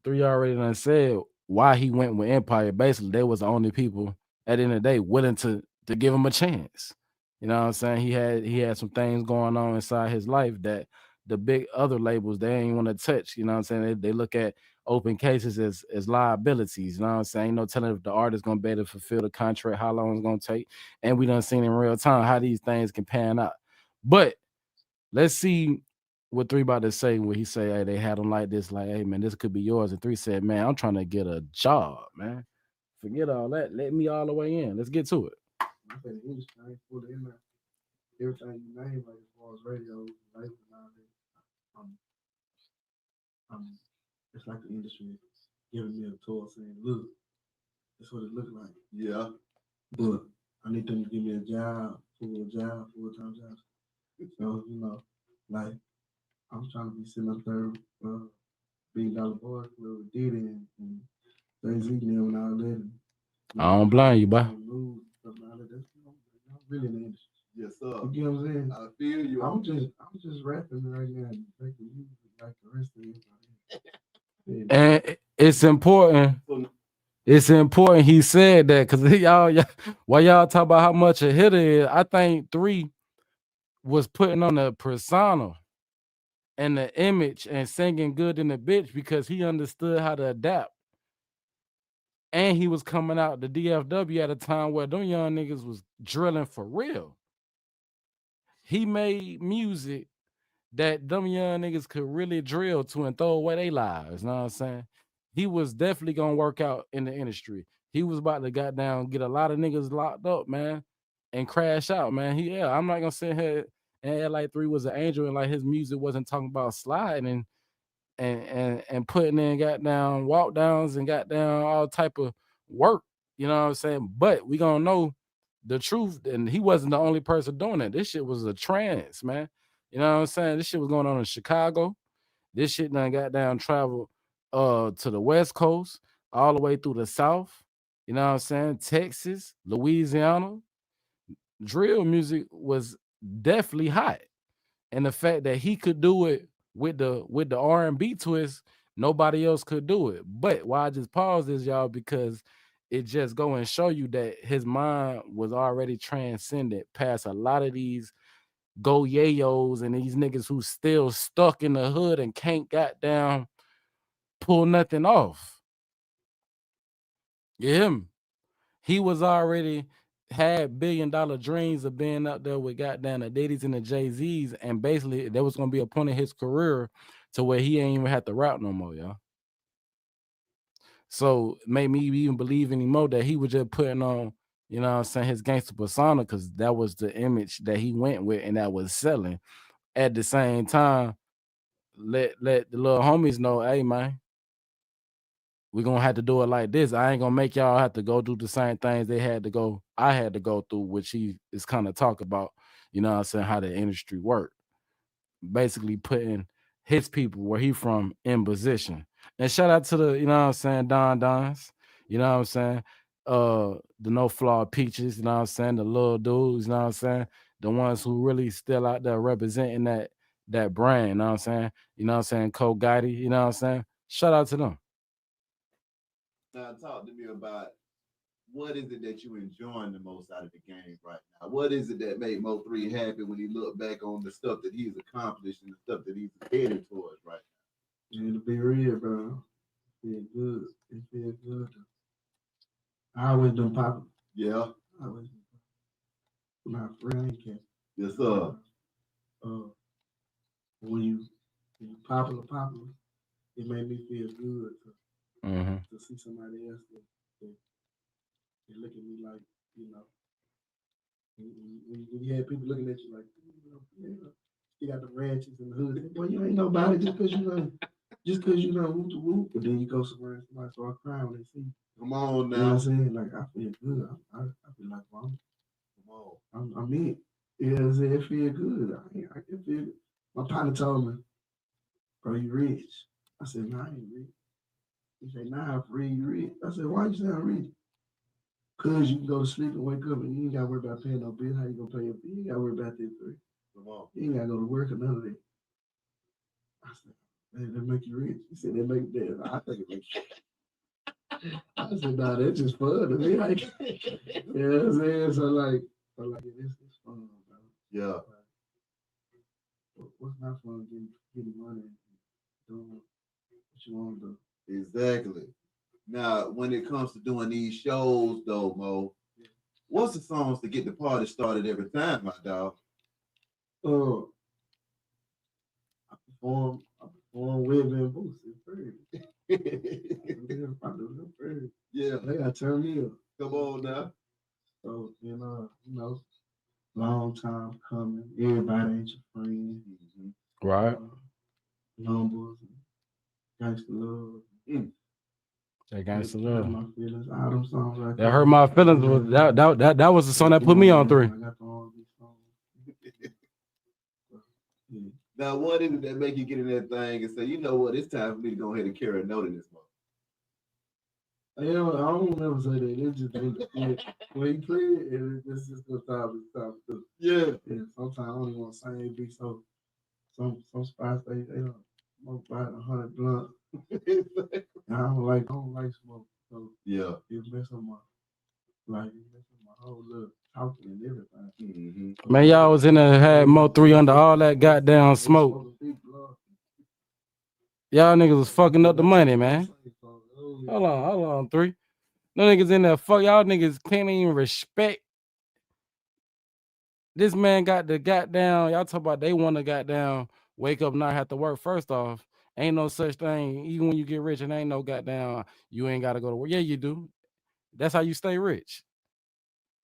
three already done said why he went with Empire. Basically, they was the only people at the end of the day willing to give him a chance. You know what I'm saying? He had some things going on inside his life that the big other labels they ain't want to touch. You know what I'm saying? They look at open cases as liabilities. You know what I'm saying? Ain't no telling if the artist gonna be able to fulfill the contract, how long it's gonna take. And we done seen in real time how these things can pan out. But let's see what Three about to say when he say, hey, they had him like this, like, hey man, this could be yours. And Three said, man, I'm trying to get a job, man. Forget all that. Let me all the way in. Let's get to it. I said the industry ain't full of everything you name, like as far as radio, life, and all that. It's like the industry giving me a tour saying, look, that's what it look like. Yeah. But I need them to give me a job, full-time job. So, you know, like, I was trying to be sitting up there, $1 billion boys, whoever did it, and Jay-Z and all that. And, I don't blame you, boy. I'm really in the industry. Yes, sir. You get what I'm saying? I feel you. I'm just rapping right now and making music like the rest of it. And it's important. It's important he said that because y'all, while y'all talk about how much a hitter is, I think Three was putting on a persona and the image and singing good in the bitch because he understood how to adapt. And he was coming out the DFW at a time where them young niggas was drilling for real. He made music that them young niggas could really drill to and throw away their lives. You know what I'm saying? He was definitely gonna work out in the industry. He was about to get a lot of niggas locked up, man, and crash out, man. I'm not gonna sit here and act like Three was an angel and like his music wasn't talking about sliding and putting in goddamn walk downs and goddamn all type of work. You know what I'm saying? But we gonna know the truth, and he wasn't the only person doing it. This shit was a trance, man. You know what I'm saying? This shit was going on in Chicago. This shit done got down travel to the West Coast, all the way through the South. You know what I'm saying? Texas, Louisiana. Drill music was definitely hot. And the fact that he could do it with the R&B twist, nobody else could do it. But why I just pause this, y'all, because it just go and show you that his mind was already transcended past a lot of these go yayos and these niggas who still stuck in the hood and can't goddamn pull nothing off. You hear me? He was already had $1 billion dreams of being up there with goddamn the Diddy's and the Jay-Z's, and basically there was gonna be a point in his career to where he ain't even have to rap no more, y'all. So made me even believe anymore that he was just putting on, you know what I'm saying, his gangster persona, because that was the image that he went with and that was selling. At the same time, let the little homies know, hey man, we're gonna have to do it like this. I ain't gonna make y'all have to go do the same things I had to go through, which he is kind of talk about, you know what I'm saying, how the industry worked. Basically putting his people where he from in position. And shout out to the, you know what I'm saying, Dons, you know what I'm saying, the No Flaw Peaches, you know what I'm saying, the little dudes, you know what I'm saying, the ones who really still out there representing that brand, you know what I'm saying, Cole Gotti, you know what I'm saying. Shout out to them. Now talk to me about what is it that you enjoying the most out of the game right now? What is it that made Mo3 happy when he looked back on the stuff that he's accomplished and the stuff that he's headed towards right now? And to be real, bro, feel good. It feels good. I always been popular. Yeah. I always been popular. Not for real, I ain't care. Yes, sir. When you popular, it made me feel good to see somebody else that look at me like, you know, when you had people looking at you like, you got the ratchets in the hood. Well, you ain't nobody just just cause you know whoop the whoop, but then you go somewhere and somebody start crying when they see you. Come on You know what now. I'm saying? Like I feel good. I feel like well, Come on. I'm in. You know what I'm saying? It feel good. I can feel it. My partner told me, bro, you rich. I said, nah, I ain't rich. He said, nah, for real, you rich. I said, why you say I'm rich? Cause you can go to sleep and wake up and you ain't gotta worry about paying no bill. How you gonna pay your bill? You ain't gotta worry about that three. Come on. You ain't gotta go to work or none of that. I said, man, that make you rich. He said, that make that. I think it makes I said, nah, that's just fun to me. Like, you know what I'm saying? So like, it's fun, bro. Yeah. What's not fun getting money and doing what you want to do? Exactly. Now, when it comes to doing these shows, though, Mo, what's the songs to get the party started every time, my dog? I perform with and Boosie first. Yeah. They gotta turn me up. Come on now. So, you know, long time coming. Everybody ain't your friend. Right. Numbers, gangsta love. That gangsta Hurt love. my feelings. All them songs like That hurt my feelings. That was the song that put me on 3. I got the R&B songs. Yeah. Now, what is it that make you get in that thing and say, you know what, it's time for me to go ahead and carry a note in this month? Yeah, I don't never say that. It's just when you play it, it's just the time. Yeah. Yeah. Sometimes I don't even want to sing. It be so. Some spots they don't smoke about 100 blunts. And I don't like smoke. So Yeah. it mess up my whole look, talking and everything. Man, y'all was in there, had Mo3 under all that goddamn smoke. Y'all niggas was fucking up the money, man. Hold on, 3. No niggas in there, fuck y'all niggas can't even respect. This man got the goddamn, y'all talk about they want to goddamn wake up, not have to work. First off, ain't no such thing. Even when you get rich, and ain't no goddamn, you ain't got to go to work. Yeah, you do. That's how you stay rich.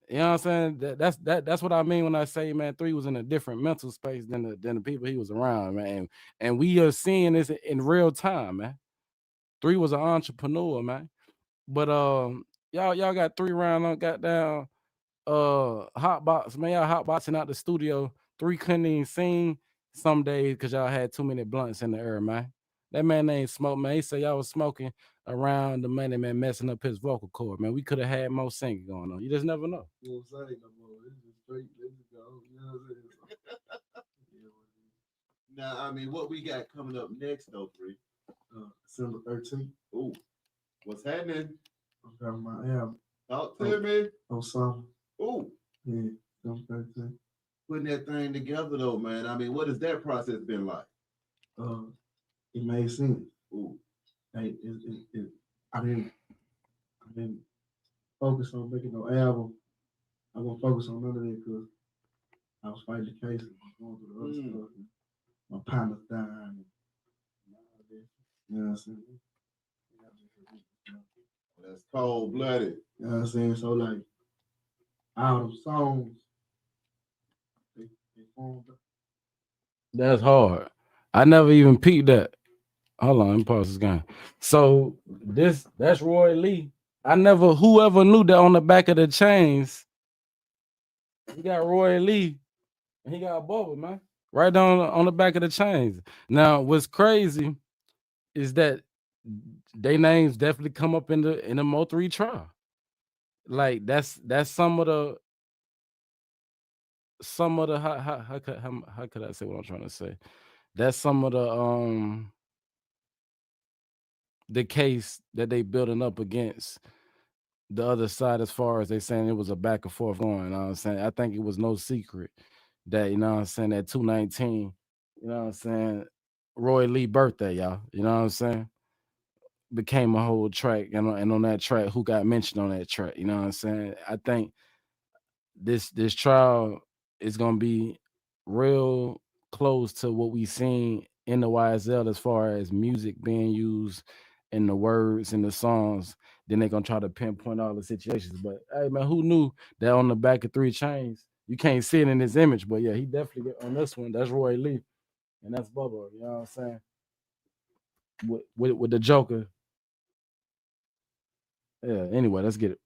You know what I'm saying? That's what I mean when I say, man, 3 was in a different mental space than the people he was around, man. And we are seeing this in real time, man. 3 was an entrepreneur, man. But y'all got 3 round on goddamn hotbox, man. Y'all hotboxing out the studio. 3 couldn't even sing some days because y'all had too many blunts in the air, man. That man ain't smoke, man. He said y'all was smoking around the money, man, messing up his vocal cord, man. We could have had more singing going on. You just never know. You won't say no more. It's just straight. Let it go. You know what I'm saying? Now, I mean, what we got coming up next, though, 3? December 13th. Ooh, what's happening? I'm talking about album. Talk to me. Oh, summer. Ooh. Yeah, December 13th. Putting that thing together, though, man. I mean, what has that process been like? It made sense. Ooh. I didn't focus on making no album. I won't focus on none of that because I was fighting the case and going through the other stuff. And my partner's dying. And all that. You know what I'm saying? That's cold-blooded. You know what I'm saying? So, like, all them songs, they formed up. That's hard. I never even peeped that. Hold on, let me pause this game. So that's Roy Lee. Whoever knew that on the back of the chains, he got Roy Lee and he got Bubba, man. Right down on the back of the chains. Now, what's crazy is that their names definitely come up in the Mo3 trial. Like that's some of the how could I say what I'm trying to say? That's some of the case that they building up against the other side as far as they saying it was a back and forth going. You know what I'm saying? I think it was no secret that, you know what I'm saying, that 219, you know what I'm saying, Roy Lee birthday, y'all. You know what I'm saying? Became a whole track, and on that track, who got mentioned on that track? You know what I'm saying? I think this trial is gonna be real close to what we seen in the YSL as far as music being used in the words and the songs. Then they're gonna try to pinpoint all the situations. But hey man, who knew that on the back of 3 Chains, you can't see it in his image, but yeah, he definitely get on this one. That's Roy Lee and that's Bubba, you know what I'm saying? with the Joker. Yeah. Anyway, let's get it.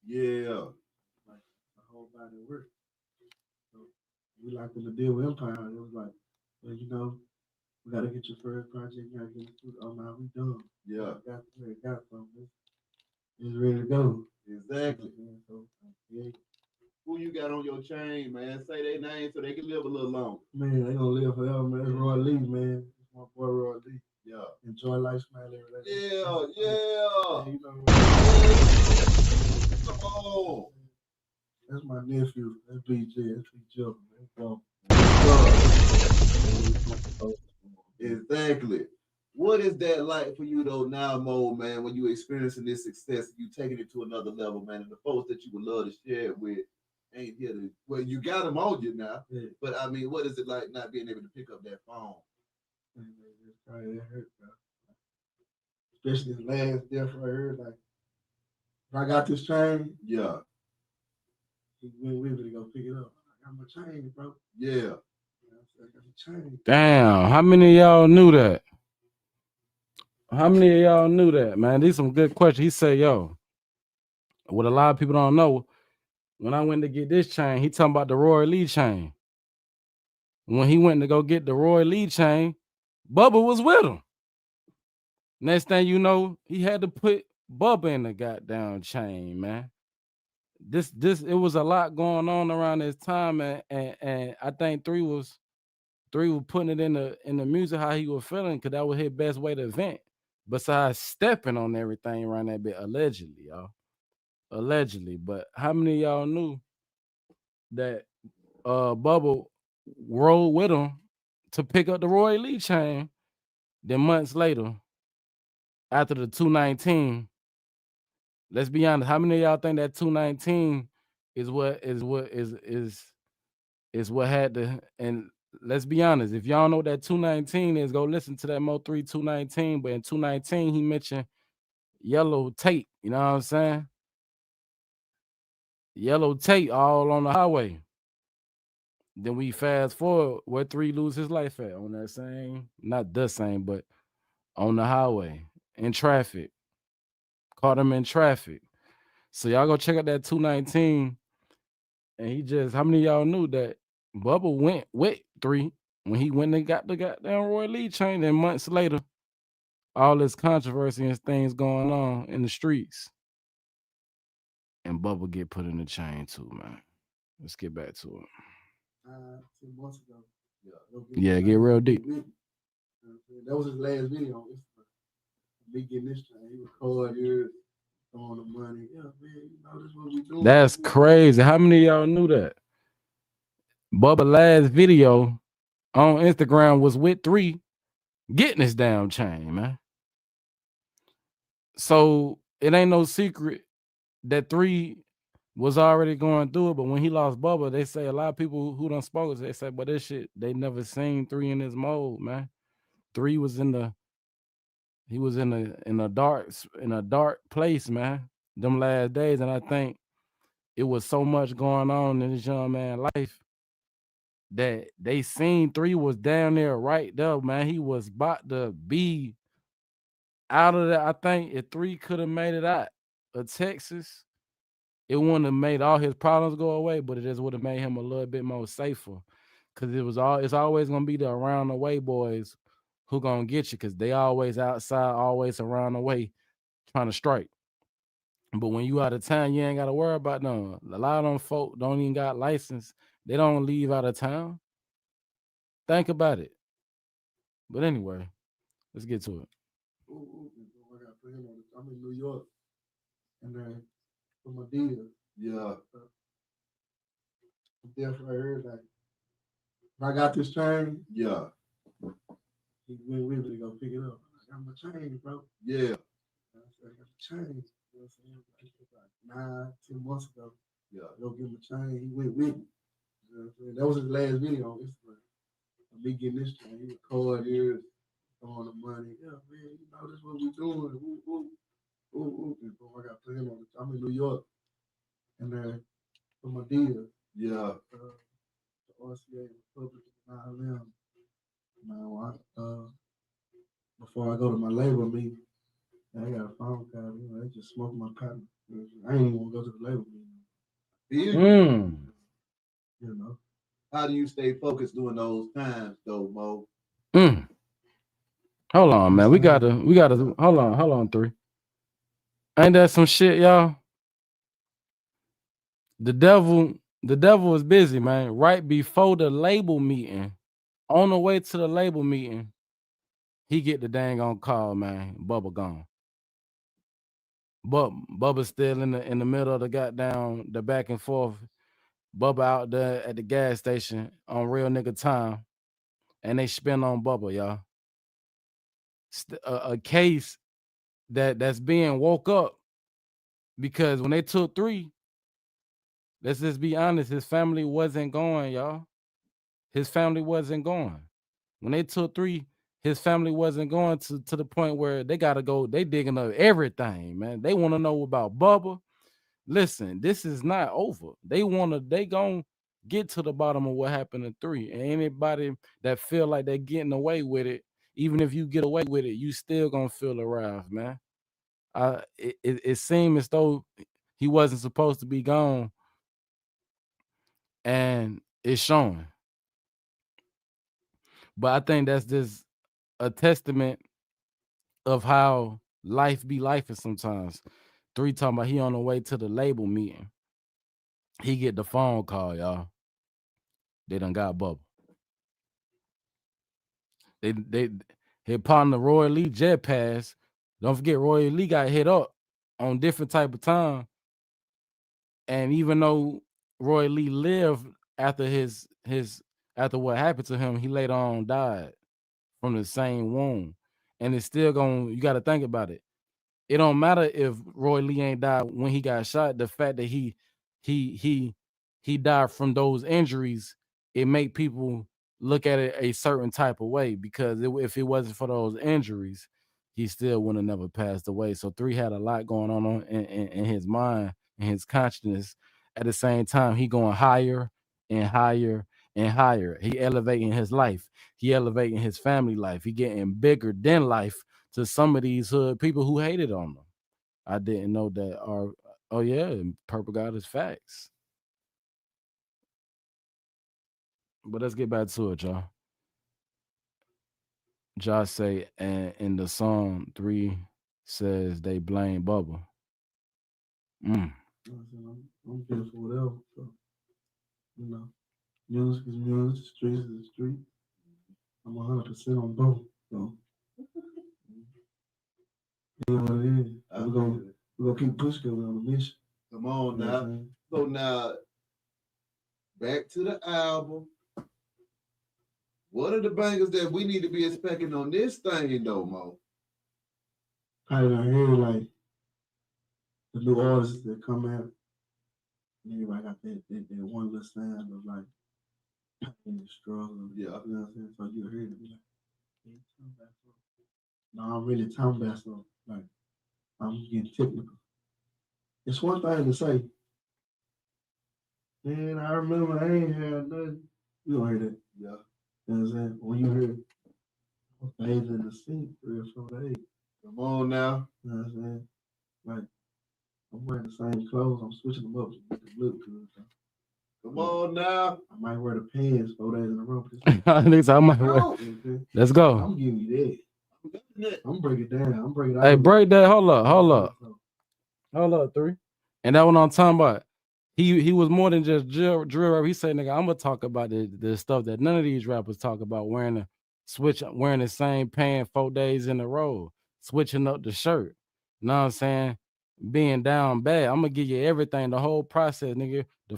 Yeah. Like the whole body of work. So we like in the deal with Empire. It was like, well, you know, we gotta get your first project. You gotta get it through. Oh no, we done. Yeah. Got where it got from. It's ready to go. Exactly. So yeah, Who you got on your chain, man? Say their name so they can live a little longer. man, they gonna live forever, man. It's Roy Lee, man. It's my boy Roy Lee. Yeah. Enjoy life, smile every day. Yeah, Yeah, yeah. you know. Come on. That's my nephew. That's BJ. That's BJ. Exactly. What is that like for you though now, Mo, man, when you experiencing this success, you taking it to another level, man, and the folks that you would love to share it with ain't here to, well, you got them on you now, Yeah. but I mean, what is it like not being able to pick up that phone? It's probably that hurt, bro. Especially this last death I heard, like, if I got this chain, Yeah. he went with me to go pick it up. I got my chain, bro. Yeah. I got the chain. Damn, how many of y'all knew that? How many of y'all knew that, man? These some good questions. He said, yo, what a lot of people don't know, when I went to get this chain, he talking about the Roy Lee chain. When he went to go get the Roy Lee chain, Bubba was with him. Next thing you know, he had to put Bubba in the goddamn chain, man. It was a lot going on around this time, and I think three was putting it in the music how he was feeling, because that was his best way to vent. Besides stepping on everything around that bit, allegedly, y'all. Allegedly. But how many of y'all knew that Bubba rode with him to pick up the Roy Lee chain? Then months later, after the 219, let's be honest, how many of y'all think that 219 is what had to, and let's be honest, if y'all know what that 219 is, go listen to that Mo3 219. But in 219, he mentioned yellow tape, you know what I'm saying? Yellow tape all on the highway. Then we fast forward where 3 lose his life at, on that same, not the same, but on the highway, in traffic. Caught him in traffic. So y'all go check out that 219. And he just, how many of y'all knew that Bubba went with 3 when he went and got the goddamn Roy Lee chain? And months later, all this controversy and things going on in the streets, and Bubba get put in the chain too, man. Let's get back to it. 2 months ago. Yeah, get real deep. That was his last video on Instagram. Me getting this chain. He recorded, throwing the money. Yeah, man, you know, this is what we doing. That's crazy. How many of y'all knew that? Bubba last video on Instagram was with 3 getting this damn chain, man. So it ain't no secret that 3 was already going through it, but when he lost Bubba, they say a lot of people who done spoke, they say, but this shit, they never seen 3 in this mode, man. 3 was in a dark place, man, them last days. And I think it was so much going on in this young man's life that they seen 3 was down there right there, man. He was about to be out of there. I think if 3 could have made it out of Texas, it wouldn't have made all his problems go away, but it just would have made him a little bit more safer. Cause it's always gonna be the around the way boys who gonna get you, cause they always outside, always around the way trying to strike. But when you out of town, you ain't gotta worry about none. A lot of them folk don't even got license. They don't leave out of town. Think about it. But anyway, let's get to it. I'm in New York, and then for my deal. Yeah. Definitely heard, like, if I got this chain, Yeah. he went with me to go pick it up. I got my chain, bro. Yeah. I got the chain. You know what I'm saying? Like 9-10 months ago. Yeah. Go get my chain. He went with me. You know what I'm saying? That was his last video on Instagram. Me getting this chain. He recorded, throwing the money. Yeah, man, you know, this is what we doing. I got playing on it. I'm in New York. And then for my deal. Yeah. The RCA Republic 9/11. before I go to my label meeting, I got a phone call. You know, they just smoke my cotton. I ain't even want to go to the label meeting. You know. How do you stay focused during those times, though, Mo? Hold on, man. We gotta hold on, 3. Ain't that some shit, y'all? The devil is busy, man. Right before the label meeting, on the way to the label meeting, he get the dang on call, man. Bubba gone. But Bubba's still in the middle of the back and forth. Bubba out there at the gas station on real nigga time, and they spin on Bubba, y'all. A case that's being woke up because when they took 3, let's just be honest, his family wasn't going, y'all. His family wasn't going. When they took 3, his family wasn't going to the point where they gotta go. They digging up everything, man. They want to know about Bubba. Listen, this is not over. They gonna get to the bottom of what happened in 3. And anybody that feel like they're getting away with it, even if you get away with it, you still gonna feel the wrath, man. It seemed as though he wasn't supposed to be gone, and it's showing. But I think that's just a testament of how life be life sometimes. 3 talking about he on the way to the label meeting. He get the phone call, y'all. They done got Bubba. They his partner Roy Lee jet pass. Don't forget Roy Lee got hit up on different type of time. And even though Roy Lee lived after after what happened to him, he later on died from the same wound. And it's still you got to think about it. It don't matter if Roy Lee ain't died when he got shot. The fact that he died from those injuries, it make people look at it a certain type of way, because if it wasn't for those injuries, he still would have never passed away. So 3 had a lot going on in his mind and his consciousness. At the same time, he going higher and higher and higher. He elevating his life. He elevating his family life. He getting bigger than life to some of these hood people who hated on him. I didn't know that. Oh yeah, Purple God is facts. But let's get back to it, y'all. Josh say, and in the song 3 says they blame Bubba. I'm here for whatever. So, you know, music is music, streets is the street. I'm 100% on both. So, yeah, what it is. We're gonna keep pushing. We're on a mission. Come on now. So now, back to the album. What are the bangers that we need to be expecting on this thing, though, Mo? I hear like the new artists that come out. And everybody got that one little sound of like in the struggle. Yeah. You know what I'm saying? So you hear it and be like, hey, talking about something. No, I'm really talking about something. Like, I'm getting technical. It's one thing to say, man, I remember I ain't had nothing. You don't hear that. Yeah. You know what I'm saying? When you hear days in the sink, 3 or 4 days. Come on now. You know what I'm saying? Like, I'm wearing the same clothes. I'm switching them up to make it look good. So. Come on now. I might wear the pants 4 days in a row. I might wear. Let's go. I'm giving you that. I'm breaking it down. I'm breaking it Hey, out. break that. Hold up, 3. And that what I'm talking about. He was more than just drill rap. He said, nigga, I'm gonna talk about the stuff that none of these rappers talk about, wearing the same pants 4 days in a row, switching up the shirt. You know what I'm saying? Being down bad. I'm gonna give you everything, the whole process, nigga. The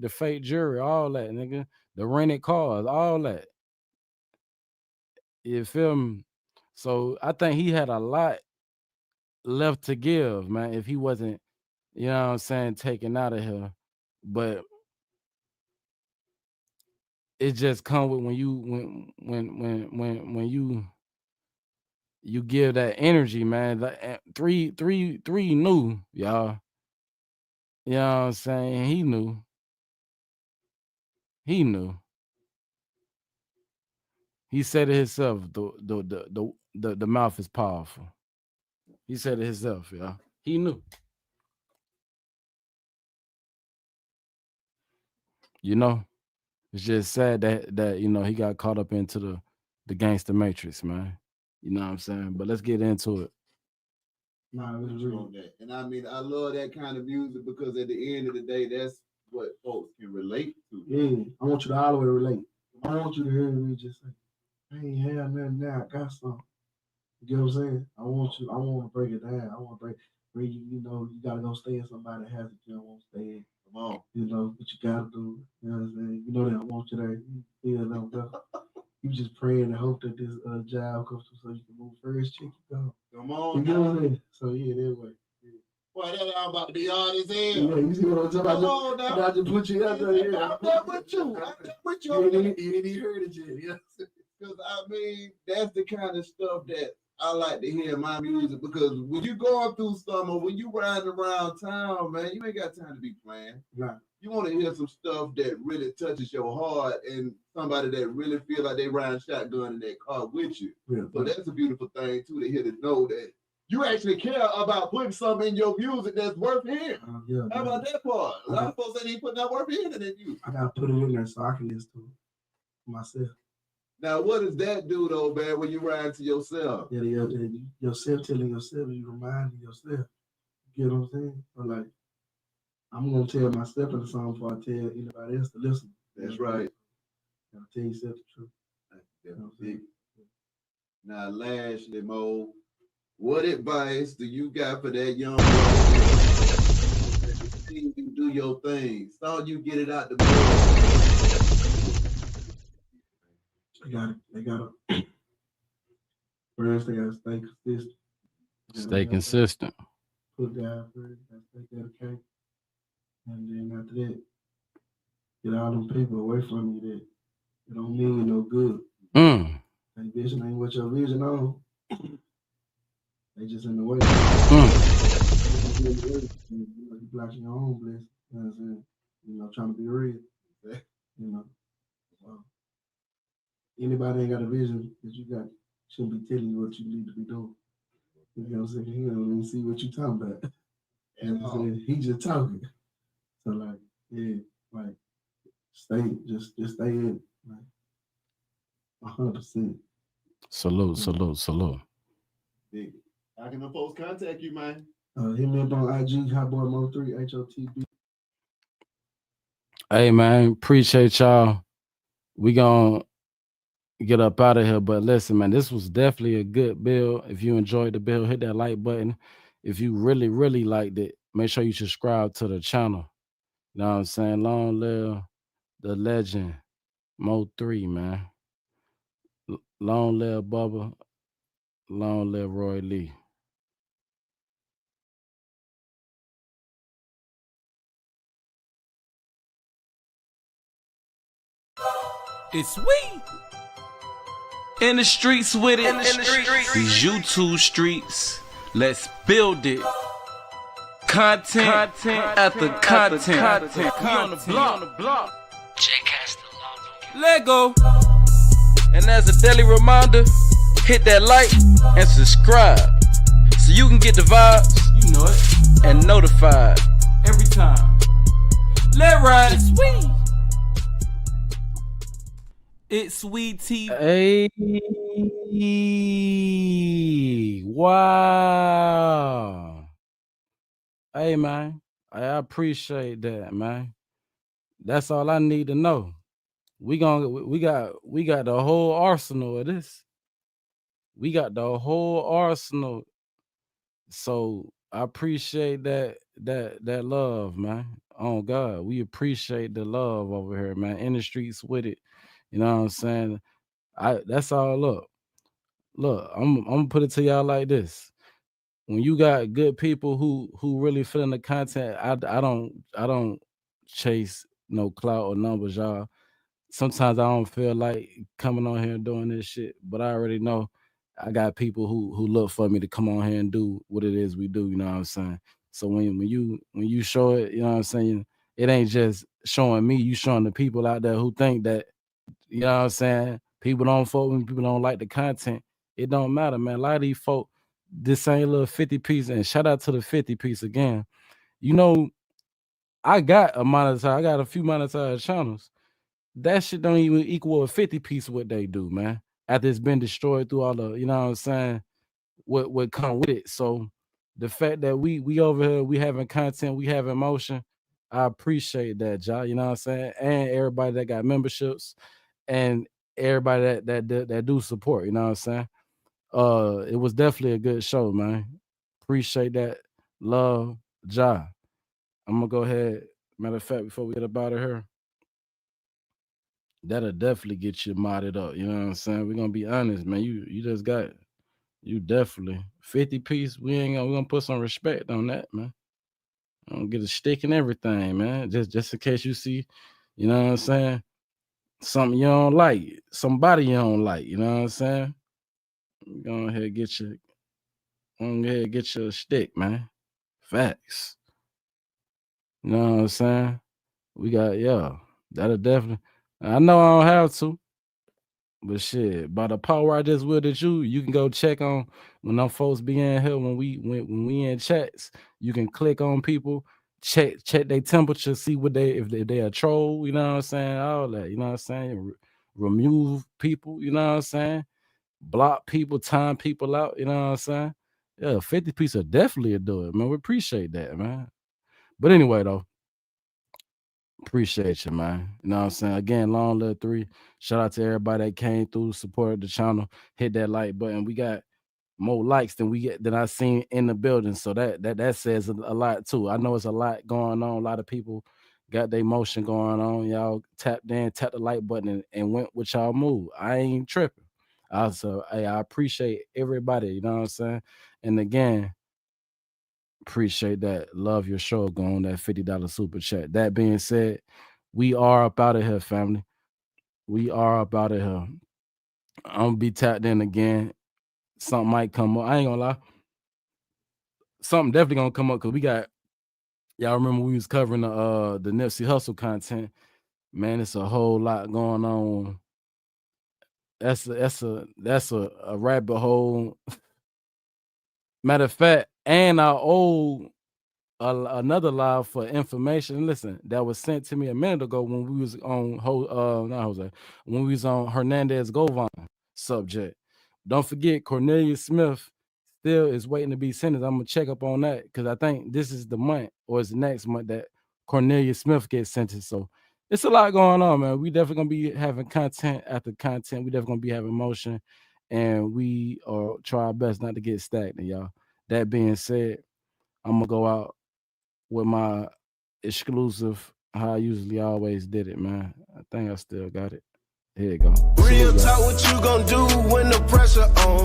fake jewelry, all that, nigga. The rented cars, all that. You feel me? So I think he had a lot left to give, man, if he wasn't, you know what I'm saying, taken out of here. But it just come with when you give that energy, man. Like, three knew, y'all. You know what I'm saying? He knew. He said it himself. the mouth is powerful. He said it himself, yeah. He knew. You know, it's just sad that you know he got caught up into the gangster matrix, man. You know what I'm saying? But let's get into it. Nah, it was With you on that. And I mean, I love that kind of music because at the end of the day, that's what folks can relate to. Yeah, I want you to all the way relate. I want you to hear me just say, I ain't have nothing now, I got something. You know what I'm saying? I want to break it down. I want to break you, you know, you gotta go stay in somebody that has it, you don't want to stay in. Come on. You know what you gotta do. You know what I'm saying? You know they don't want you there. You feel them, bro. You just pray and hope that this job comes through so you can move first, check you go. Come on. You know what I'm saying? So yeah, that way. Boy, that all about to be hard as hell. Yeah, you see what I'm talking about? Come on now. I just put you out there. Yeah. I'm there with you. I'm there with you. You ain't even heard it yet. Yeah. Because I mean, that's the kind of stuff that I like to hear in my music. Because when you going through something, when you riding around town, man, you ain't got time to be playing. Nah. You want to hear some stuff that really touches your heart and somebody that really feel like they riding shotgun in that car with you. Yeah. So that's a beautiful thing too to hear, to know that you actually care about putting something in your music that's worth hearing. Yeah, How about that part? A lot of folks ain't even putting that worth hearing in you. I gotta put it in there so I can listen to it myself. Now, what does that do though, man, when you ride to yourself? Yeah, yourself telling yourself, you reminding yourself. You know what I'm saying? But like, I'm gonna tell myself in the song before I tell anybody else to listen. That's right. Gotta tell yourself the truth. You know what I'm saying? Now, lastly, Mo, what advice do you got for that young brother that see you do your thing? Saw you get it out the They gotta first they gotta stay consistent. Stay consistent. Put God first, gotta stay dedicated. And then after that, get all them people away from you that it don't mean you no good. That vision ain't what your vision on. They just in the way. You blocking your own blessing. You know what I'm saying? You know, trying to be real. You know. Anybody ain't got a vision that you got shouldn't be telling you what you need to be doing. You know what I'm saying? He don't even see what you talking about. You know what I'm saying? He just talking. So like, yeah, like just stay in like 100%. Salute. Big. How can the folks contact you, man? Hit me up on IG, Hotboy Mo3, HOTB. Hey man, appreciate y'all. We gonna get up out of here, but listen, man, this was definitely a good build. If you enjoyed the build, hit that like button. If you really liked it, make sure you subscribe to the channel. You know what I'm saying? Long live the legend, Mo3, man. Long live Bubba. Long live Roy Lee. It's we in the streets with it. These YouTube streets. Let's build it. Content after content. We on the block. Lego. And as a daily reminder, hit that like and subscribe so you can get the vibes, you know it, and notified every time. Let ride. It's sweet. It's Sweet TV. Hey, wow. Hey, man, I appreciate that, man. That's all I need to know. We got the whole arsenal of this. We got the whole arsenal. So I appreciate that love, man. Oh God, we appreciate the love over here, man. In the streets with it. You know what I'm saying? That's all. Look, I'm gonna put it to y'all like this. When you got good people who really feeling the content, I don't chase no clout or numbers, y'all. Sometimes I don't feel like coming on here and doing this shit, but I already know I got people who look for me to come on here and do what it is we do. You know what I'm saying? So when you show it, you know what I'm saying, it ain't just showing me, you showing the people out there who think that, you know what I'm saying, people don't fuck with me, people don't like the content. It don't matter, man. A lot of these folk, this ain't little 50 piece, and shout out to the 50 piece again. You know, I got a few monetized channels. That shit don't even equal a 50 piece of what they do, man. After it's been destroyed through all the, you know what I'm saying, what come with it. So the fact that we over here, we having content, we having motion, I appreciate that, y'all. You know what I'm saying? And everybody that got memberships and everybody that do support, you know what I'm saying? It was definitely a good show, man. Appreciate that. Love, Ja. I'm gonna go ahead. Matter of fact, before we get up out of here, that'll definitely get you modded up. You know what I'm saying? We're gonna be honest, man. You just got you definitely 50 piece. We're gonna put some respect on that, man. I'm gonna get a stick and everything, man. Just in case you see, you know what I'm saying? Something you don't like, somebody you don't like, you know what I'm saying? Go ahead and get your stick, man. Facts. You know what I'm saying? We got, that'll definitely. I know I don't have to, but shit, by the power I just wielded you can go check on when them folks be in here when we in chats. You can click on people, check their temperature, see what if they a troll, you know what I'm saying? All that, you know what I'm saying? Remove people, you know what I'm saying? Block people, time people out, you know what I'm saying? Yeah, 50 piece will definitely do it, man. We appreciate that, man. But anyway, though, appreciate you, man. You know what I'm saying? Again, Long Live 3. Shout out to everybody that came through, supported the channel, hit that like button. We got more likes than I seen in the building. So that says a lot too. I know it's a lot going on. A lot of people got their motion going on. Y'all tapped the like button and went with y'all move. I ain't tripping. Also, hey, I appreciate everybody, you know what I'm saying? And again, appreciate that. Love your show. Going that $50 super chat. That being said, we are up out of here, family. We are up out of here. I'm gonna be tapped in again. Something might come up. I ain't gonna lie. Something definitely gonna come up because we got, y'all remember we was covering the Nipsey Hussle content. Man, it's a whole lot going on. That's a rabbit hole. Matter of fact, and I owe another live for information. Listen, that was sent to me a minute ago when we was on when we was on Hernandez Govan subject. Don't forget Cornelius Smith still is waiting to be sentenced. I'm gonna check up on that because I think this is the month or it's the next month that Cornelius Smith gets sentenced. So it's a lot going on, man. We definitely gonna be having content after content. We definitely gonna be having motion, and we are try our best not to get stagnant, y'all. That being said, I'm gonna go out with my exclusive how I usually always did it, man. I think I still got it. Here you go. Real talk, what you gonna do when the pressure on?